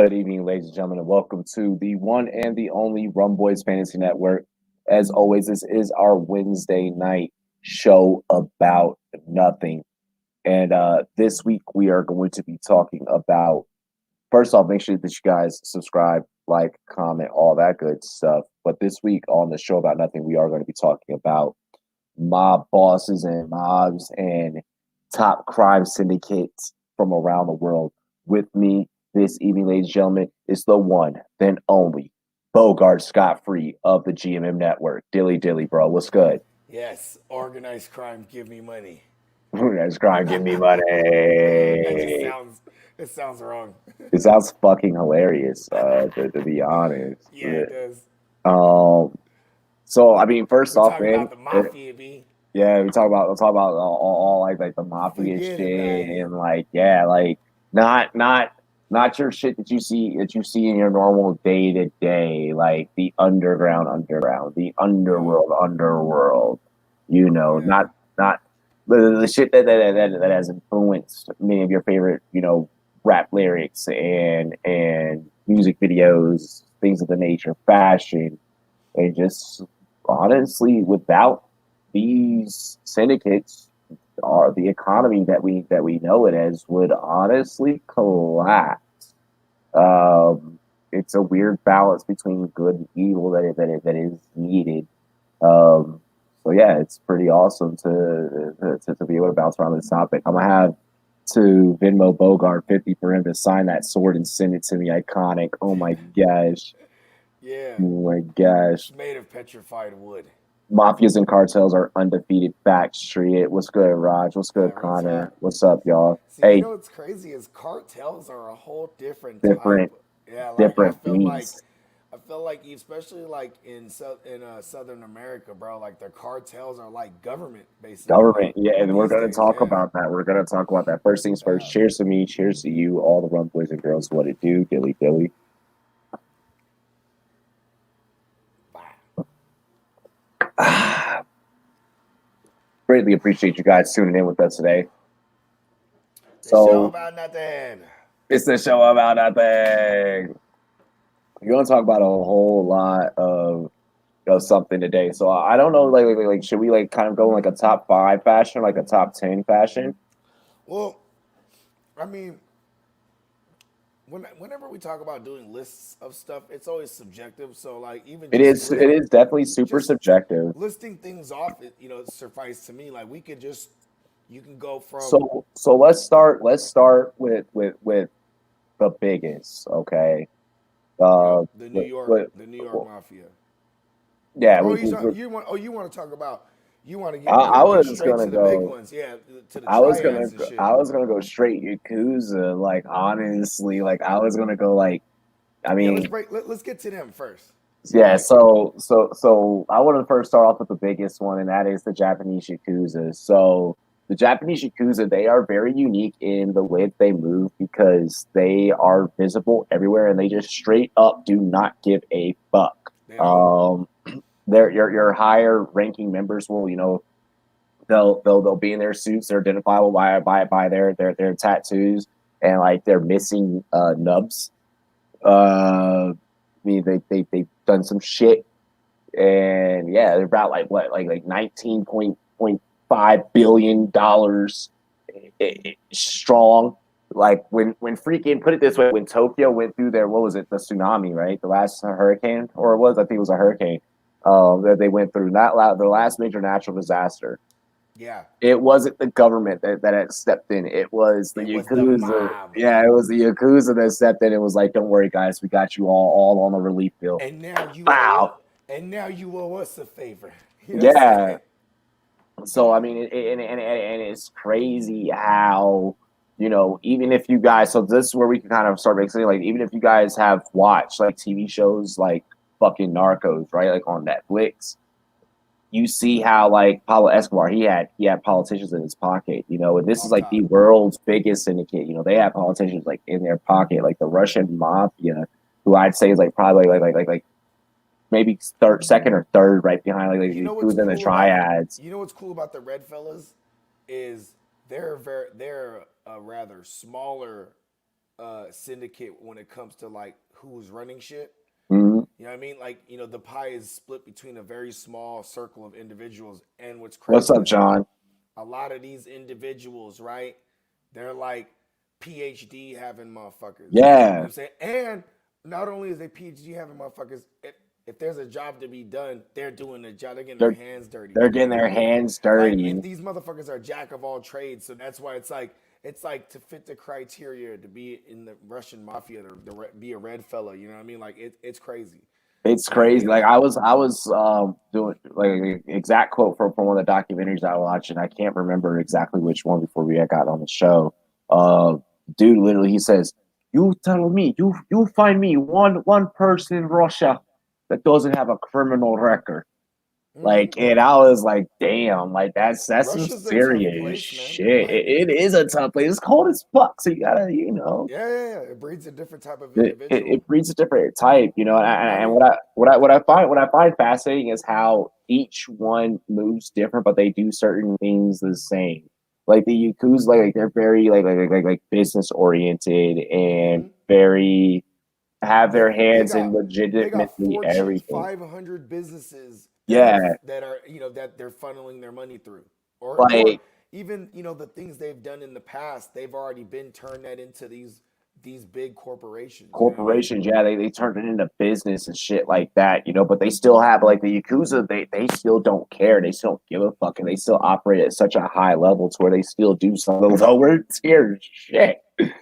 Good evening, ladies and gentlemen, and welcome to the one and the only Rum Boys Fantasy Network. As always, this is our Wednesday night show about nothing. And this week we are going to be talking about, first off, make sure that you guys subscribe, like, comment, all that good stuff. But this week on the show about nothing, we are going to be talking about mob bosses and mobs and top crime syndicates from around the world. With me this evening, ladies and gentlemen, is the one, then only, Bogart Scott Free of the GMM Network. Dilly Dilly, bro. What's good? Yes, organized crime, give me money. That's crime, give me money. That just sounds it sounds wrong. It sounds fucking hilarious, to be honest. Yeah, it does. Um, so I mean, first We off, talk man, about the mafia, B. yeah, we talk about all like the mafia Forget about shit it. and like like not your shit that you see in your normal day to day, like the underground, the Yeah, underworld. You know, yeah, not the shit that has influenced many of your favorite, rap lyrics and music videos, things of the nature, fashion, and just honestly, without these syndicates, are the economy that we know it as would honestly collapse. Um, it's a weird balance between good and evil that is needed. Um, so yeah, it's pretty awesome to be able to bounce around this topic. I'm gonna have to Venmo Bogart 50 for him to sign that sword and send it to me. Iconic. Oh my gosh. yeah. Oh my gosh. It's made of petrified wood. Mafias and cartels are undefeated. Fack Street. What's good, Raj? What's good, What's Connor? up? What's up, y'all? See, Hey, what's crazy is cartels are a whole different type. different, Yeah, like I different feel like beasts. I feel like especially like in Southern America, bro. Like the cartels are like government basically. Like Government, yeah, and we're these gonna days, talk yeah, about that. We're gonna talk about that. First things first. yeah. Cheers to me. Cheers to you, all the rum boys and girls. What it do, dilly dilly. Wow. Greatly appreciate you guys tuning in with us today. The show So about nothing. it's the show about nothing. We're gonna talk about a whole lot of something today. So I don't know, like, should we like kind of go in like a top five fashion, like a top 10 fashion? Well, I mean, whenever we talk about doing lists of stuff, it's always subjective. So like even It is. It is definitely super just subjective. listing things off, suffice to me. Like we could just you can go from So let's start. Let's start with the biggest. Okay. yep Uh, with the New York Mafia. yeah. Oh, you want to talk about you want to I get was straight gonna to the big go. ones, yeah, to the I was gonna. triads and shit. I was gonna go straight Yakuza. Like honestly, like I was gonna go like. I Yeah, mean, let's get to them first. So yeah. like So I want to first start off with the biggest one, and that is the Japanese Yakuza. So the Japanese Yakuza, they are very unique in the way that they move because they are visible everywhere, and they just straight up do not give a fuck. they don't. Your higher ranking members will, they'll be in their suits. They're identifiable by their tattoos and like their missing nubs. I mean, they've done some shit, and yeah, they're about like what, like 19.5 billion dollars strong. Like when freaking, put it this way, when Tokyo went through their, what was it, the tsunami, right? The last hurricane, or it was, I think it was a hurricane. That they went through, not the last major natural disaster. Yeah, It wasn't the government that had stepped in. It was the it was the Yakuza. mob. Yeah, it was the Yakuza that stepped in and was like, "Don't worry, guys, we got you all on the relief bill." And now you owe Wow. it. And now you owe us a favor. You know what I'm Yeah. saying? So I mean, and it's crazy how, even if you guys. So this is where we can kind of start making, like, even if you guys have watched like TV shows like fucking Narcos, right, like on Netflix, you see how like Pablo Escobar, he had politicians in his pocket, and this is Off like the top. world's biggest syndicate. They have politicians like in their pocket, like the Russian mafia, who I'd say is like probably like maybe third, second or third, right behind You know what's who's in the cool about triads. the red fellas is they're a rather smaller syndicate when it comes to like who's running shit. Mm-hmm. You know what I mean? Like, the pie is split between a very small circle of individuals. And what's What's crazy up, is John? a lot of these individuals, right? They're like PhD having motherfuckers. You know what Yeah, I'm saying? And not only is they PhD having motherfuckers, if there's a job to be done, they're doing the job. They're getting their they're hands dirty. they're You getting know what their I mean? hands Like, dirty. and these motherfuckers are jack of all trades. So that's why it's like to fit the criteria to be in the Russian mafia to be a red fella. You know what I mean? Like it's crazy. It's You know what I crazy. mean? Like Like, I was doing like an exact quote from one of the documentaries I watched, and I can't remember exactly which one before we got on the show. Uh, Dude, literally, he says, "You tell me, you find me one person in Russia that doesn't have a criminal record." mm-hmm. Like, and I was like, damn, like that's some Russia's a tough serious place, man. shit. Like, It is a tough place. It's cold as fuck, so you gotta, yeah. It breeds a different type of it individual. breeds a different type, I and mean, what I find fascinating is how each one moves different, but they do certain things the same. Like the Yakuza, like they're very like business oriented and mm-hmm. very have they their they hands in got they got legitimately Fortune everything. 500 businesses Yeah, that are that they're funneling their money through, or like even the things they've done in the past. They've already been turned that into these big corporations. You know what I mean? corporations, yeah, they turned it into business and shit like that, but they still have like the Yakuza, they still don't care. They still don't give a fuck and they still operate at such a high level to where they still do some of the lower tier shit,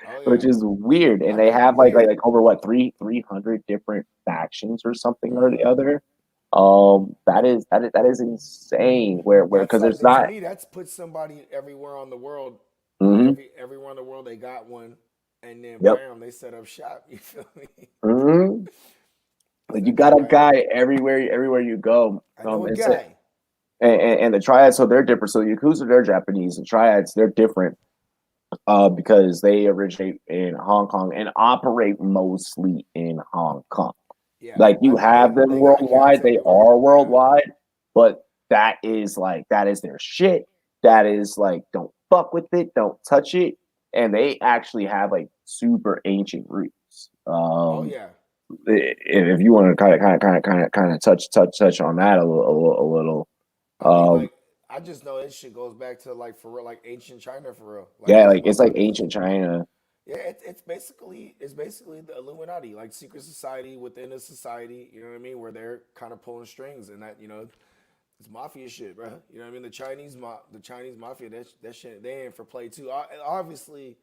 Oh which yeah, is weird. And I they think have yeah. like over what 300 different factions or something or the Mm-hmm. other. That is insane. Where That's because like there's to not. me. That's put somebody everywhere on the world. Mm-hmm, Everywhere in the world they got one, and then yep. bam, they set up shop. You feel me? Mm-hmm. Like you Set up got a right. guy everywhere you go. I know a It's a, guy. and the triads, so they're different. So the Yakuza, they're Japanese. The triads, they're different because they originate in Hong Kong and operate mostly in Hong Kong. Yeah, Like you I mean have them they got accounts worldwide, they everywhere. are Yeah. worldwide, but that is their shit. That is like, don't fuck with it, don't touch it. And they actually have like super ancient roots. Oh yeah. If you want to kind of touch on that a little, I mean, um, like, I just know this shit goes back to like for real, like ancient China for real. Like yeah, these like it's like motherfuckers. ancient China. Yeah, it's basically the Illuminati, like secret society within a society. You know what I mean? Where they're kind of pulling strings, and that it's mafia shit, bro. You know what I mean? The Chinese mafia, that shit, they ain't for play too. Obviously,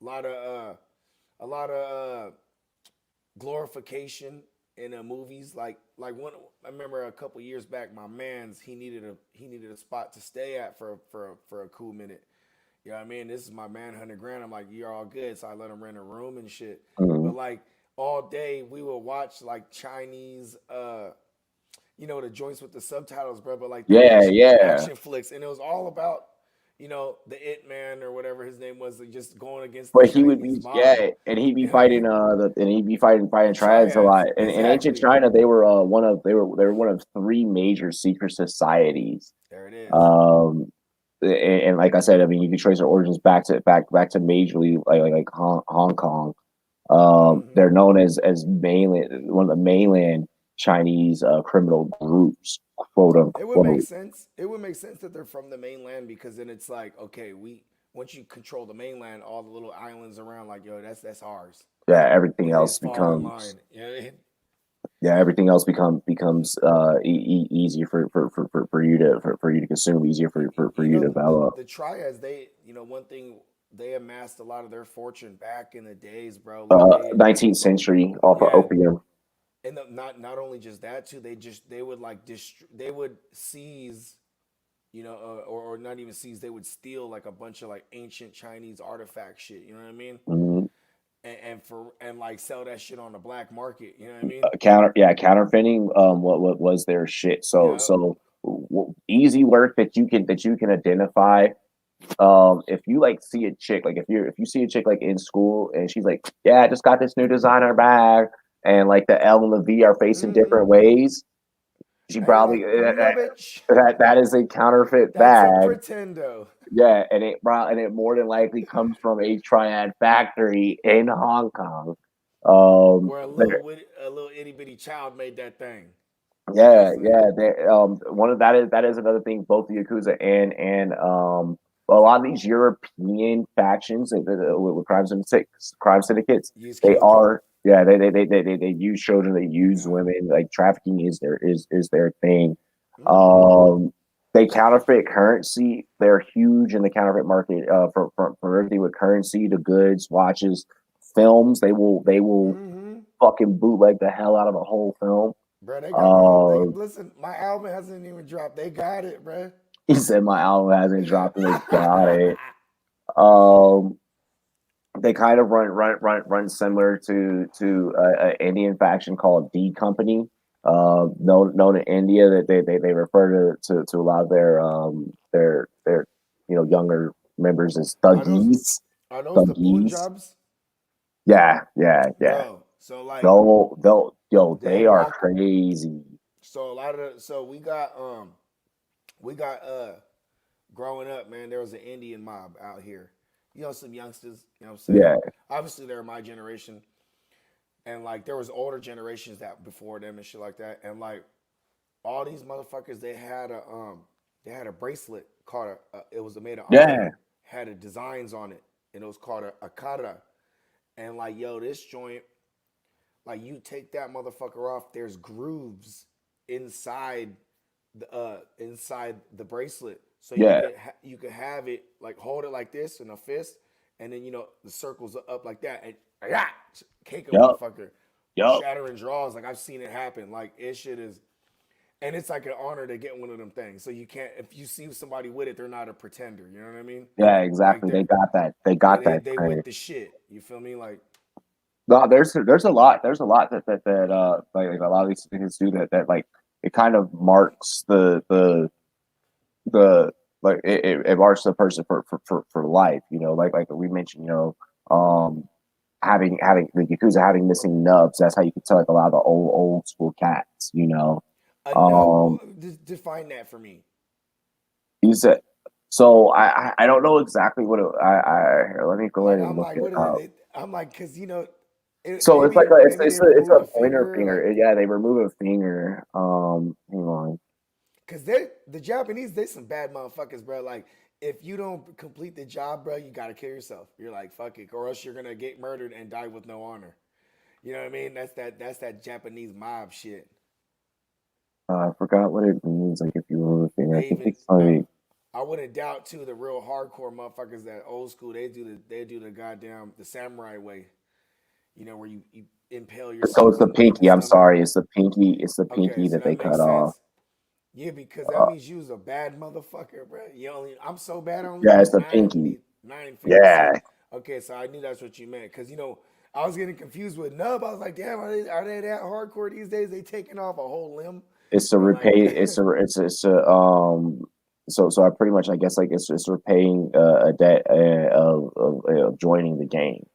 a lot of glorification in movies. Like one, I remember a couple years back, my man's he needed a spot to stay at for a cool minute. You know what I mean? This is my man, 100 grand. I'm like, you're all good, so I let him rent a room and shit. Mhm. But like all day, we would watch like Chinese, the joints with the subtitles, bro. But like the Yeah, the yeah. action flicks, and it was all about the It Man or whatever his name was, like, just going against the But he would Chinese be, mob. yeah, and he'd be You know what I fighting mean? and he'd be fighting The triads a triads, lot. In ancient exactly. China, they were one of three major secret societies. There it is. Um, and like I said, I mean, you can trace their origins back to majorly like Hong Kong. Hmm. They're known as mainland one of the mainland Chinese criminal groups, quote It would make unquote. sense. It would make sense that they're from the mainland because then it's like, okay, we once you control the mainland, all the little islands around, like, yo, that's ours. Yeah, everything They else just fall in becomes line. You know what I mean? everything else becomes easier for you to consume, easier for You you know, to the develop. the triads, one thing, they amassed a lot of their fortune back in the days, bro. Like 19th century off of yeah, opium. and not only just that too, they would like they would seize, or not even seize, they would steal like a bunch of like ancient Chinese artifact shit. You know what I mean? Mhm. And like sell that shit on the black market. You know what I mean? Counterfeiting what was their shit. So Yeah. easy work that you can identify. If you like see a chick, like if you see a chick like in school and she's like, yeah, I just got this new designer bag, and like the L and the V are facing Mm-hmm. different ways, She And you're probably like, no, bitch. that is a counterfeit That's a bag. pretendo. Yeah, and it more than likely comes from a triad factory in Hong Kong. Where There, a little itty bitty child made that thing. You know what I'm yeah, saying? yeah. One of that is another thing. Both the Yakuza and a lot of these European factions with crime syndicates, Use they children. are yeah they use children, they use Yeah. women. Like trafficking is their thing. Mm-hmm. Um, they counterfeit currency. They're huge in the counterfeit market. For everything with currency, to goods, watches, films. They will Mm-hmm. fucking bootleg the hell out of a whole film. Bro, they got my they Uh, listen, my album hasn't even dropped. They got it, bro. he said my album hasn't dropped and they got it. Um, they kind of run similar to an Indian faction called D Company, known in India that they refer to a lot of their younger members as are those thuggies, are those the boon thuggies. jobs? Yeah. Bro. So like They they'll are walk crazy. so a lot of the, so we got growing up, man, there was an Indian mob out here. You know, some youngsters, you know what I'm saying? Yeah, Obviously they're my generation. And like there was older generations that before them and shit like that. And like all these motherfuckers, they had a bracelet called it was made of yeah, iron, had a designs on it, and it was called a akara. And like, yo, this joint, like you take that motherfucker off, there's grooves inside inside the bracelet, so yeah. you could have it like hold it like this in a fist, and then the circles are up like that, and yeah, cake a Yup, motherfucker, yup. shattering draws. Like I've seen it happen. Like it shit is, and it's like an honor to get one of them things. So you can't if you see somebody with it, they're not a pretender. You know what I mean? Yeah, Like exactly. They got that. They got that they with trade. the shit. You feel me? Like No, there's a lot like a lot of these things do that like it kind of marks the like it marks the person for life. Like we mentioned, having the Yakuza having missing nubs. That's how you can tell like a lot of the old school cats. a nub. Um, Just define that for me. he said. So I don't know exactly what here, let me go Like ahead and I'm look like, it what is up. it? I'm like, cause So it's like maybe they it's remove a a pointer finger, like, finger. Yeah, they remove a finger. Hang on. cause they the Japanese, they some bad motherfuckers, bro. Like if you don't complete the job, bro, you gotta kill yourself. You're like, fuck it, or else you're gonna get murdered and die with no honor. You know what I mean? That's that Japanese mob shit. I forgot what it means. Like if you remove a finger, I They think even it's like I wouldn't doubt too the real hardcore motherfuckers that old school. They do the goddamn the samurai way. Where you impale so it's yourself the in the pinky. I'm stomach. sorry, it's the pinky. It's the Okay, pinky so that that they makes cut off. sense. Yeah, because that Uh, means you was a bad motherfucker, bro. I'm so bad. I only yeah, it's need the pinky. nine fingers. Yeah, See, okay, so I knew that's what you meant. Cause I was getting confused with nub. I was like, damn, are they that hardcore these days? They taking off a whole limb, it's to and like, repay. It's a So I pretty much I guess like it's repaying a debt of joining the game.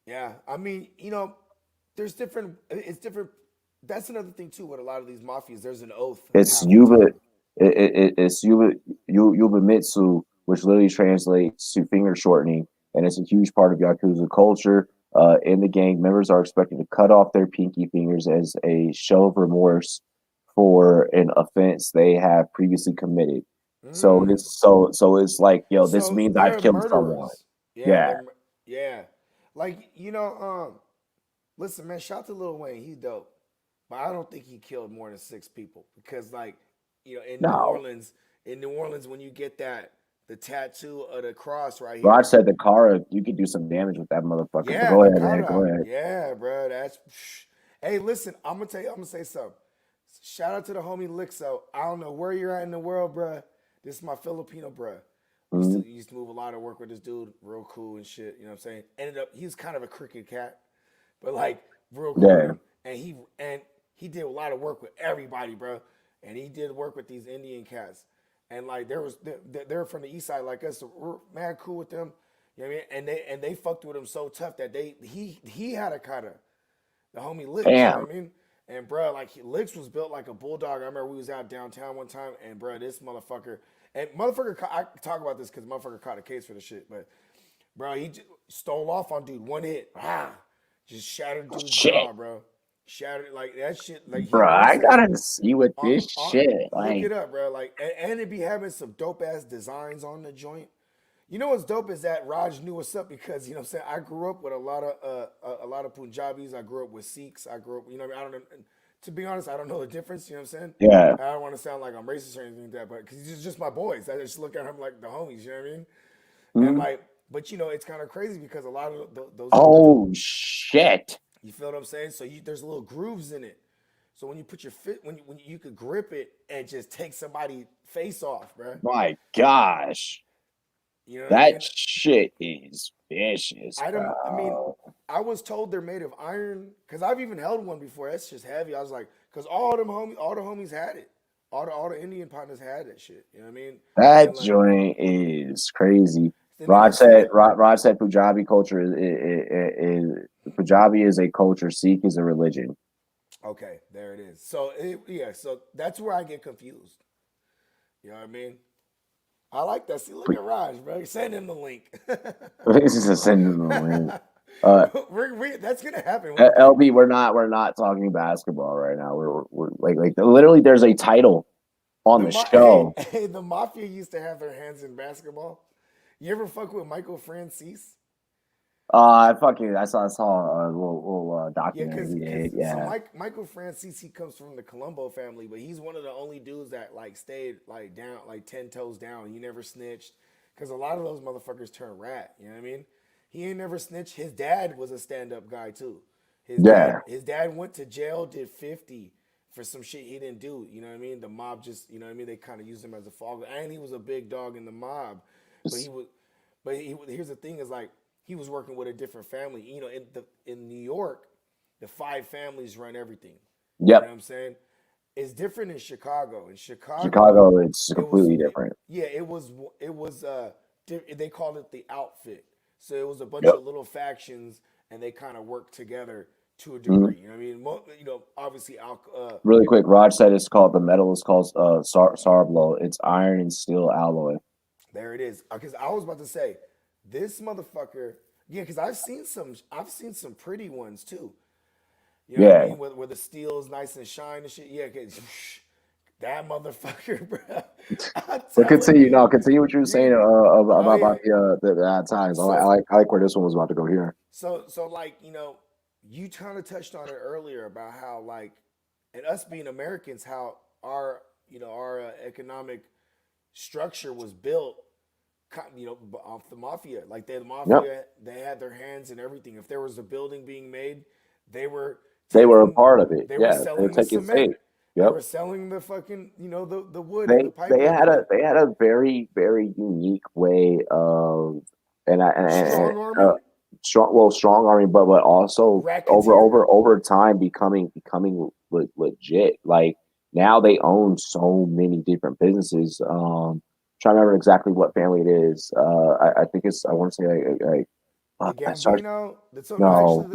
yeah. I mean, there's different. It's different. That's another thing too. With a lot of these mafias, there's an oath It's half the Yuba. time. It's Yuba Mitsu, which literally translates to finger shortening, and it's a huge part of Yakuza culture. In the gang, members are expected to cut off their pinky fingers as a show of remorse for an offense they have previously committed. So Mm. it's like, yo, this So means I've they're killed someone. murderers. Yeah, Yeah, they're yeah. Like listen, man. Shout to Lil Wayne. He dope, but I don't think he killed more than 6 people because, like, no. In New Orleans, when you get the tattoo of the cross right Rod here. said the Kara, you could do some damage with that motherfucker. But Yeah, go the ahead, man. Go kata. ahead. Yeah, bro. That's. Hey, listen. I'm gonna tell you. I'm gonna say something. Shout out to the homie Lixo. I don't know where you're at in the world, bro. This is my Filipino bro. Mhm. Used to move a lot of work with this dude, real cool and shit. You know what I'm saying? Ended up he's kind of a cricket cat, but like real cool with Yeah. him. And he did a lot of work with everybody, bro. And he did work with these Indian cats. And like they're from the east side like us, so we're mad cool with them. You know what I mean? And they fucked with him so tough that he had a kata, the homie Licks, you know Damn. what I mean? And bro, like Licks was built like a bulldog. I remember we was out downtown one time, and bro, this motherfucker, and motherfucker, I talk about this because motherfucker caught a case for the shit, but bro, he just stole off on dude, one hit, just shattered dude's Shit, jaw, bro. Shattered like that shit. Like he bro. never I said. gotta see what this shit Look like. it up, bro. Like, and it be having some dope ass designs on the joint. You know what's dope is that Raj knew what's up because you know what I'm saying. I grew up with a lot of Punjabis. I grew up with Sikhs. I grew up, you know, what I mean? I don't know. To be honest, I don't know the difference. You know what I'm saying? Yeah. I don't want to sound like I'm racist or anything like that, but because he's just my boys. I just look at him like the homies. You know what I mean? And Mhm. like, but you know, it's kind of crazy because a lot of Oh shit. you feel what I'm saying? So there's little grooves in it. So when you put your fit, when you could grip it and just take somebody face off, bro. My gosh. You know what I That mean? shit is vicious, I mean, bro. I was told they're made of iron because I've even held one before. That's just heavy. I was like, because all the homies had it. All the Indian partners had that shit. You know what I mean? That And like, joint is crazy. and then I've seen it. Raj said Punjabi culture Punjabi is a culture. Sikh is a religion. Okay, there it is. So yeah, so that's where I get confused. You know what I mean? I like that. See, look at Raj, bro. Send him the link. This is a sentiment, man. Uh, That's gonna happen one day. LB, we're not talking basketball right now. We're like literally. There's a title on the Hey, show. hey, the mafia used to have their hands in basketball. You ever fuck with Michael Francis? I saw a little Yeah, documentary cause, he cause did. so Yeah, Michael Francis, he comes from the Colombo family, but he's one of the only dudes that like stayed like down, like 10 toes down. He never snitched, cause a lot of those motherfuckers turn rat. You know what I mean? He ain't never snitched. His dad was a stand up guy too. yeah. His dad went to jail, did 50 for some shit he didn't do. You know what I mean? The mob just, you know what I mean? They kind of used him as a fall guy, and he was a big dog in the mob, but he was, here's the thing: is like he was working with a different family. You know, in New York the five families run everything. You know Yep. what I'm saying? It's different in Chicago. In Chicago, Chicago, it's it was completely different. yeah, it was they called it the outfit. So it was a bunch Yep. of little factions and they kind of worked together to a Mhm. degree. You know what I mean? You know, obviously Really quick, Raj said it's called the metal is called Sarblo. It's iron and steel alloy. there it is. Cuz I was about to say this motherfucker yeah, cuz I've seen some pretty ones too. You know what I Yeah. mean? Where the steel is nice and shine and shit. Yeah, cause that motherfucker, bro. I'm But telling continue. you, No, continue what you were saying you. Oh yeah. about the ad times. So I like where this one was about to go here. so like you know, you kind of touched on it earlier about how like, and us being Americans, how our our economic structure was built, you know, off the mafia. Like the Yep. mafia, they had their hands in everything. If there was a building being made, they were They were a taking, part of it. they were Yeah. They were selling the taking cement. stake. They Yep. were selling the fucking, the wood and the They had a very unique way of strong uh, arming, strong arming, but also racketeering. over time becoming legit. Like now they own so many different businesses. Trying to remember exactly what family it is. I think it's I want to say The I start Gambino, so actually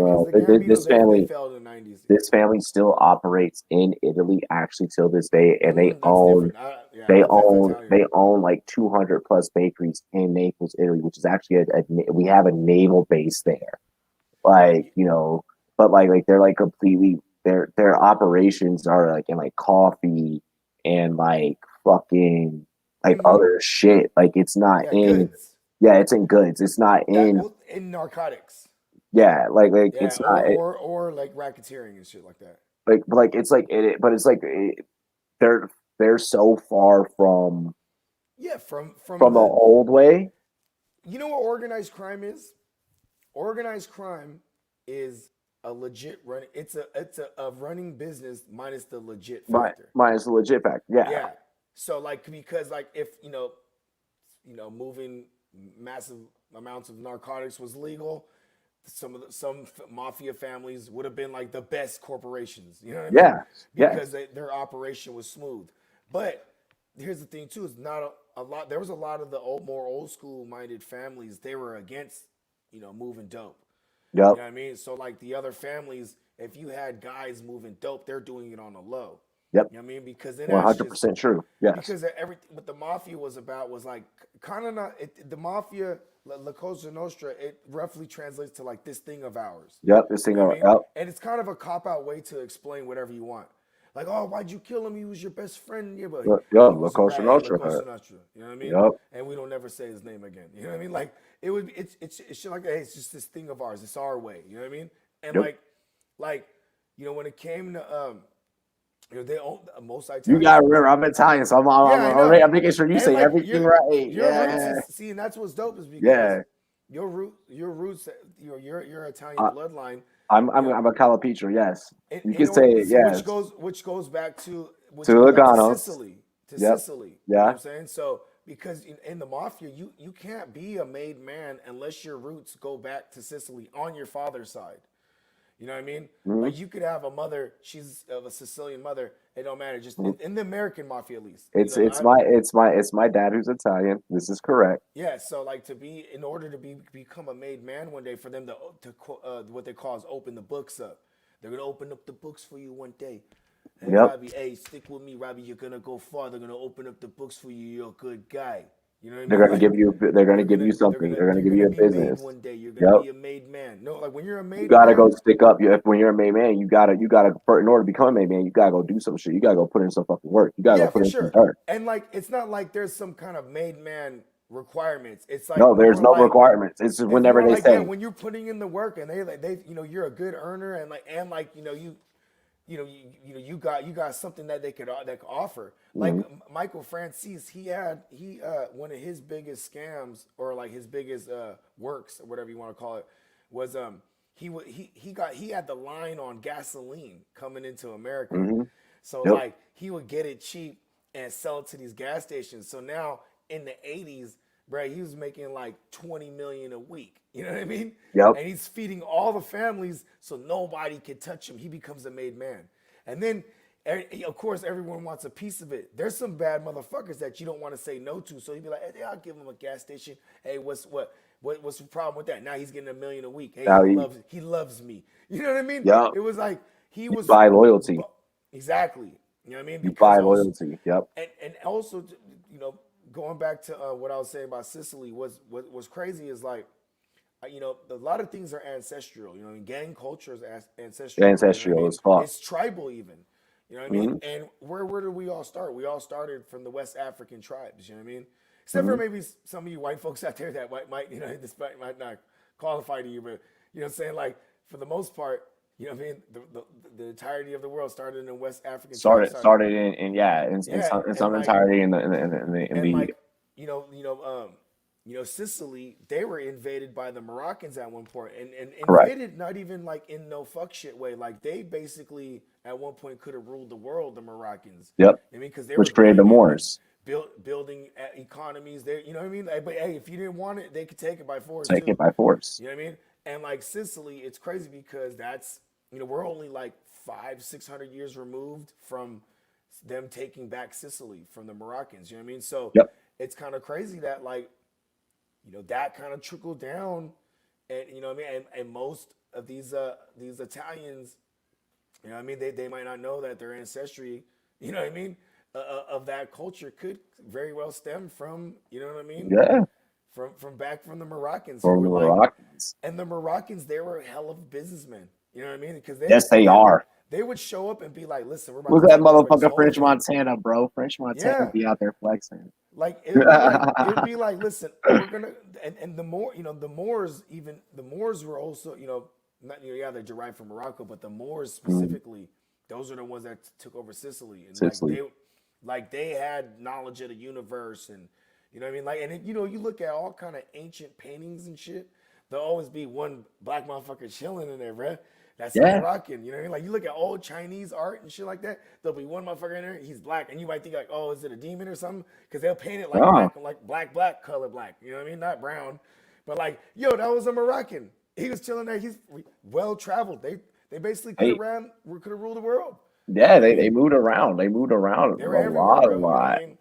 because the This Gambinos they family failed in the 90s. this family still operates in Italy actually till this day, and That's different. Yeah, that's Italian. they own like 200 plus bakeries in Naples, Italy, which is actually we have a naval base there. Like but they're like completely their operations are like in like coffee and like fucking like Mm-hmm. other shit. Like it's not Yeah, in goods. it's in goods. It's not That in well, in narcotics. it's Yeah, not or like racketeering and shit like that. it's like but it's like they're they're so far Yeah, from from the the old way. you know what organized crime is? Organized crime is a legit run. It's a running business minus the legit factor. Minus the legit fact. Yeah. Yeah. So like because like if moving massive amounts of narcotics was legal, some mafia families would have been like the best corporations. You know what I mean? Yeah. Because Yes. their operation was smooth. But here's the thing too: is not a lot. There was a lot of the more old school minded families. They were against moving dope. Yep. You know what I mean? So like the other families, if you had guys moving dope, they're doing it on the low. Yep. You know what I mean? Because then One that's hundred just percent true. Yes. because everything what the mafia was about was like kind of not the mafia La Cosa Nostra. It roughly translates to like this thing of ours. Yep. This You thing. know what I mean? Yep. And it's kind of a cop out way to explain whatever you want. Like, oh, why'd you kill him? He was your best friend. Yeah, but he Yep. La was a Cosa rat. Hey, La Nostra. Cosa Nostra. You know what I mean? Yep. And we don't never say his name again. You know what I mean? Like it would. It's shit like, hey, it's just this thing of ours. It's our way. You know what I mean? And Yep. like, when it came to they own most You Italians. gotta remember, I'm Italian, so Yeah, I know. I'm making sure you And say like everything right. your roots Yeah. is see, and that's what's dope is because Yeah. your roots, your Italian Uh, bloodline, I'm you know, I'm a Calipatro. Yes. in, You in can order, say it. Yes. which goes back to To Lugano's. To Yep. Sicily. You know what Yeah. I'm saying? So because in the mafia, you can't be a made man unless your roots go back to Sicily on your father's side. You know what I mean? Mhm. Like you could have a mother, she's of a Sicilian mother. It don't matter. Just Mhm. in the American mafia, at least. You It's know, it's my it's my it's my dad who's Italian. This is correct. yeah. So like in order to become a made man one day, for them what they call is open the books up. They're gonna open up the books for you one day. Hey Yep. Robbie, hey, stick with me, Robbie. You're gonna go far. They're gonna open up the books for you. You're a good guy. You know what I They're mean? gonna Like give you something. They're gonna you're give gonna you a be made business. one day. You're gonna Yep. be a made man. No, like when you're a You made gotta go man, stick up. If when you're a main man, you gotta in order to become a main man, you gotta go do some shit. You gotta go put in some fucking work. You gotta go yeah, put for in some sure. dirt. And like it's not like there's some kind of made man requirements. It's like No, there's more no like requirements. It's just it's whenever more they like yeah, say. when you're putting in the work and they you're a good earner and like you got something that they could offer. Like Mhm. Michael Francis, he one of his biggest scams or like his biggest works or whatever you want to call it was he had the line on gasoline coming into America. Mhm. So Yep. like he would get it cheap and sell it to these gas stations. So now in the 80s, bro, he was making like 20 million a week. You know what I mean? Yep. And he's feeding all the families so nobody can touch him. He becomes a made man. And then of course everyone wants a piece of it. There's some bad motherfuckers that you don't want to say no to. So he'd be like, hey, I'll give him a gas station. Hey, what's the problem with that? Now he's getting a million a week. Hey, Now he loves me. You know what I mean? yep. It was like he You was buy loyalty. exactly. You know what I mean? You Because buy also loyalty. Yep. and also going back to what I was saying about Sicily was crazy is like a lot of things are ancestral. You know, gang culture is ancestral. You know what I Ancestral mean? as fuck. It's tribal even. You know what I mean? Hmm. And where did we all start? We all started from the West African tribes. You know what I mean? Except for Hmm. maybe some of you white folks out there that might this might not qualify to you, but you know what I'm saying? Like for the most part, you know what I mean? The entirety of the world started in the West African tribes. Started in yeah Yeah, in and some like entirety in and the like Sicily, they were invaded by the Moroccans at one point, and correct. invaded not even like in no fuck shit way. Like they basically at one point could have ruled the world. The Moroccans, Yep. I mean, because they were Which created the brilliant with Moors. building economies. There, you know what I mean? Like, but hey, if you didn't want it, they could take it by force Take it too. by force. You know what I mean? And like Sicily, it's crazy because that's we're only like 500-600 years removed from them taking back Sicily from the Moroccans. You know what I mean? So Yep. it's kind of crazy that like that kind of trickled down, and you know what I mean. And most of these Italians, you know what I mean, they might not know that their ancestry, you know what I mean, of that culture could very well stem from what I mean, Yeah. from back from the Moroccans who From were the like, Moroccans. and the Moroccans, they were hell of businessmen. You know what I mean? Because Yes, they are. they would show up and be like, "Listen, we're about Who's to that take everybody's motherfucker? whole French thing." Montana, bro. French Montana Yeah, be out there flexing. like it would be like, listen, we're gonna and the more the Moors were also not yeah, they derived from Morocco, but the Moors Mm, specifically, those are the ones that took over Sicily, and Sicily. they had knowledge of the universe, and you know what I mean, like, and you look at all kind of ancient paintings and shit, there'll always be one black motherfucker chilling in there, bruh. That's a Yeah. Moroccan, you know what I mean? Like you look at old Chinese art and shit like that. There'll be one motherfucker in there. He's black, and you might think like, oh, is it a demon or something? Because they'll paint it like Oh, black color black. You know what I mean? Not brown, but like, yo, that was a Moroccan. He was chilling there. He's well traveled. They basically could have hey, ruled the world. You yeah, know what I they mean? moved around. They moved around They a were everywhere, lot, a bro. You know what lot. I mean?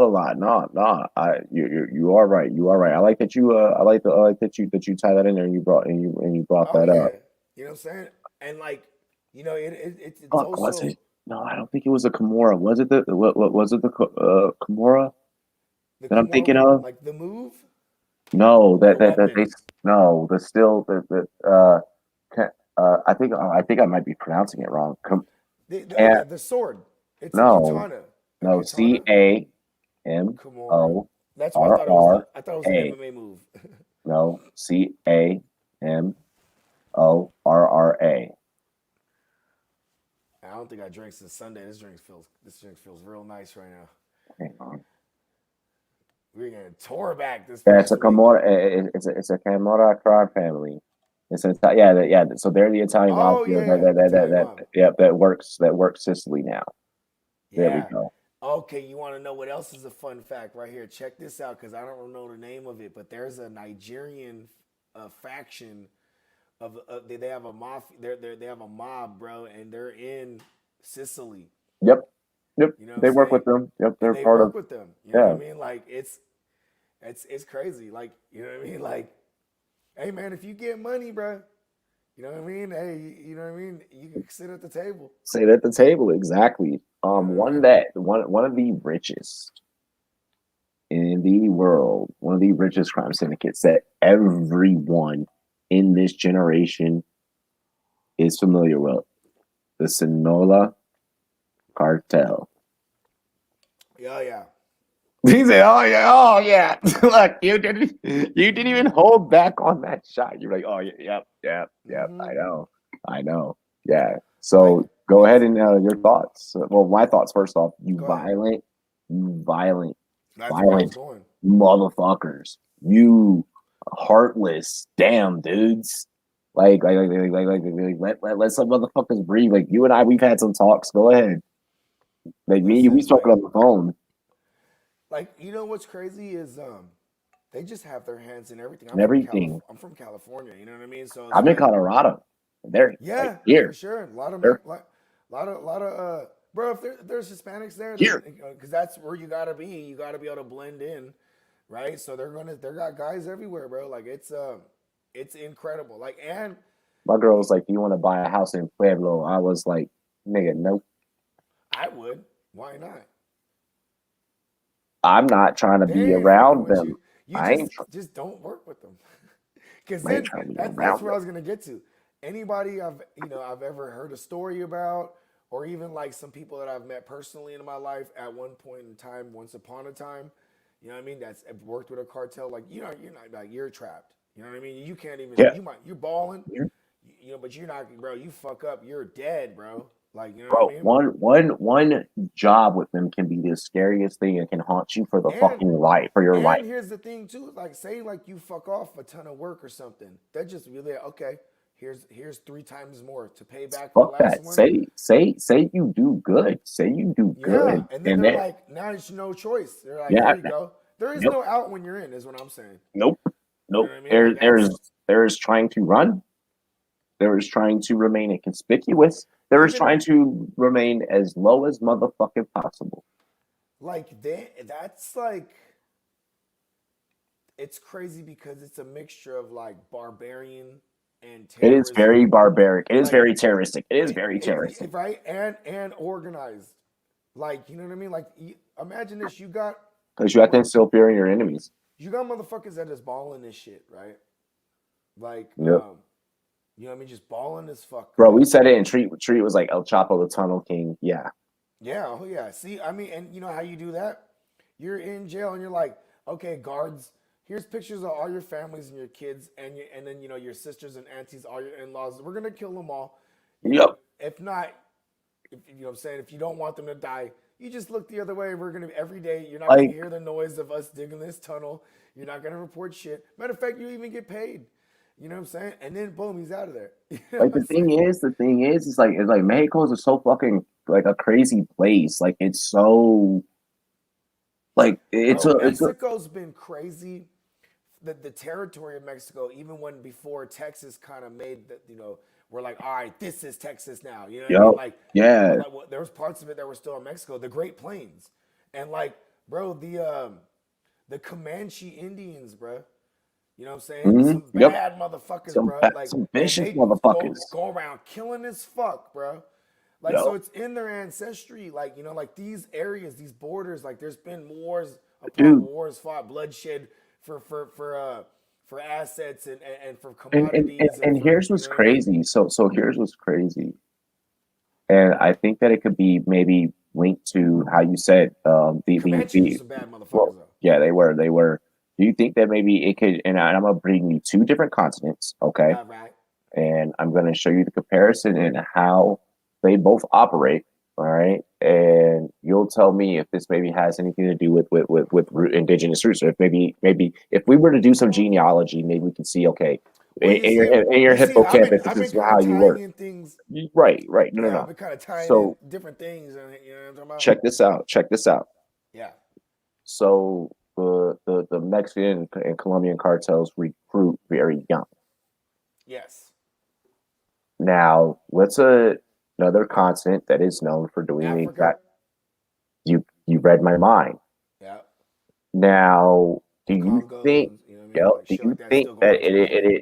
a lot. No, no. You are right. You are right. I like that you. I like that you tie that in there and you brought Oh that yeah, up. you know what I'm saying? And like, it's Fuck, was also it? No, I don't think it was a Kimura. Was it the what was it the Kimura the that I'm thinking Kimura, of? like the move No, or the that they weapon. no, the still I think I might be pronouncing it wrong. Oh Can yeah, the sword. It's a no katana. A no katana. Kimura. CAMORRA. That's what I thought it was. I thought it was an MMA move. No, CAMORRA. I don't think I drank since Sunday. This drink feels real nice right now. Hang on. We're getting tore back this Yeah, it's a past week. Camorra. It's a Camorra crime family. It's an yeah, yeah. So they're the Italian Oh mafia yeah, Italian mob. yeah that works Sicily now. There we Yeah. go. Okay, you want to know what else is a fun fact right here? Check this out because I don't know the name of it, but there's a Nigerian faction of they have a mafia. They have a mob, bro, and they're in Sicily. Yep, yep. You know what I'm They work saying? with them. Yep, And they're they part of. work with them. You know what I Yeah, mean? Like it's crazy. Like you know what I mean? Like, hey man, if you get money, bro, you know what I mean? Hey, you know what I mean? You can sit at the table. sit at the table exactly. You know what I One mean? that one of the richest in the world, one of the richest crime syndicates that everyone in this generation is familiar with, the Sinola cartel. Yeah, yeah. He said, oh yeah." Look, you didn't even hold back on that shot. You're like, "Oh yeah, yep, yep, yep." Mm-hmm. I know. Yeah. Like So go ahead it's and your thoughts. Well, my thoughts first off. go ahead. You violent, That's where I was violent going. motherfuckers. You heartless, damn dudes. Let some motherfuckers breathe. Like you and I, we've had some talks. Go ahead. Like me, and you, we Listen, spoken on the phone you know what's crazy is they just have their hands in everything. and everything. I'm from California, you know what I mean? So it's I'm in like Colorado. They're like yeah, for here. sure. A lot of They're bro, if there's Hispanics there, then here. because that's where you gotta be. You gotta be able to blend in, right? So they got guys everywhere, bro. Like it's incredible. Like and My girl was like, "Do you want to buy a house in Pueblo?" I was like, "Nigga, nope. I would. Why not? I'm not trying to be They ain't fucking around with them. you. You just Tr- don't work with them. Because I ain't then trying to be that's around where I them." was gonna get to. Anybody I've ever heard a story about, or even like some people that I've met personally in my life at one point in time, once upon a time, you know what I mean? That's have worked with a cartel. Like you're not like you're trapped. You know what I mean? You can't even Yeah, you're balling, but you're not, bro. You fuck up, you're dead, bro. Like you know what I bro. mean? One job with them can be the scariest thing. It can haunt you for the And fucking life for your life. And here's the thing too, like say like you fuck off a ton of work or something. That just really okay. Here's three times more to pay back the Fuck last that. one. Say you do good. Say you do Yeah, good, and then and they're then like, now it's no choice. They're like, here yeah, you go. There is yep, no out when you're in, is what I'm saying. nope, You know nope. what I mean? Like that's There is trying to run. There is trying to remain inconspicuous. There is even trying to remain as low as motherfucking possible. that's like it's crazy because it's a mixture of like barbarian and It is terrorism. very barbaric. It is Like very terroristic. It is very terroristic. right and organized. Like you know what I mean? Like imagine this: Because you have to instill fear in your enemies. you got motherfuckers that is balling this shit, right? Like Yep. you know what I mean? Just balling as fuck, Bro, right? we said it and Treat was like El Chapo the Tunnel King. Yeah. Yeah, oh yeah. See, I mean, and you know how you do that? You're in jail and you're like, okay, guards. Here's pictures of all your families and your kids, and then your sisters and aunties, all your in-laws. We're gonna kill them all. You know, Yep. if not, if you know what I'm saying, if you don't want them to die, you just look the other way. We're gonna every day. You're not gonna Like hear the noise of us digging this tunnel. You're not gonna report shit. Matter of fact, you even get paid. You know what I'm saying? And then boom, he's out of there. You know what I'm saying? the thing is, it's like Mexico is so fucking like a crazy place. Like it's so like Bro, it's a Mexico's been crazy. The territory of Mexico, even when before Texas kind of made that, we're like, all right, this is Texas now. You know what I mean? yep. Like, Yeah. there was parts of it that were still in Mexico, the Great Plains, and like bro. The Comanche Indians, bro. You know what I'm saying? Hmm. Some Yep. bad motherfuckers, bro. Like, Some and vicious they motherfuckers. go around killing as fuck, bro. Like, Yep. so it's in their ancestry. Like, like these areas, these borders. Like, there's been wars upon Dude. wars fought, bloodshed for assets and for And, and and commodities and and for here's what's what I mean. crazy. So here's what's crazy. And I think that it could be maybe linked to how you said Comanches are the some bad motherfuckers well, though. yeah, they were. Do you think that maybe it could? And I'm gonna bring you two different continents, okay? All right. And I'm gonna show you the comparison and how they both operate. All right, and you'll tell me if this maybe has anything to do with indigenous roots, or if maybe if we were to do some genealogy, maybe we can see okay, Well, you see, in your hippocampus, I've this been is kind how of you tying work. in things. Right, right. No, no, Yeah, I've no. been kind of tying in So different things, and you know what I'm talking about. check this out. Check this out. Yeah. So the Mexican and Colombian cartels recruit very young. Yes. Now, another continent that is known for doing the Africa. exact. You read my mind. Yeah. Now, do The you think? Congos. You know what I mean? Yep. Like Do shit you like that think still going that on to this day.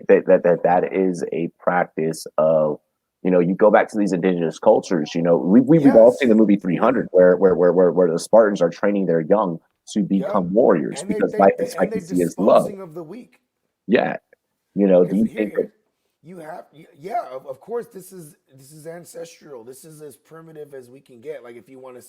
that is a practice of, you go back to these indigenous cultures. We've all seen Yes. the movie Yeah. 300, where the Spartans are training their young to Yep. become warriors And because life and they expectancy is low. disposing of the weak. Yeah. Do Because you think that? you have yeah, of course this is ancestral. This is as primitive as we can get. Like if you want to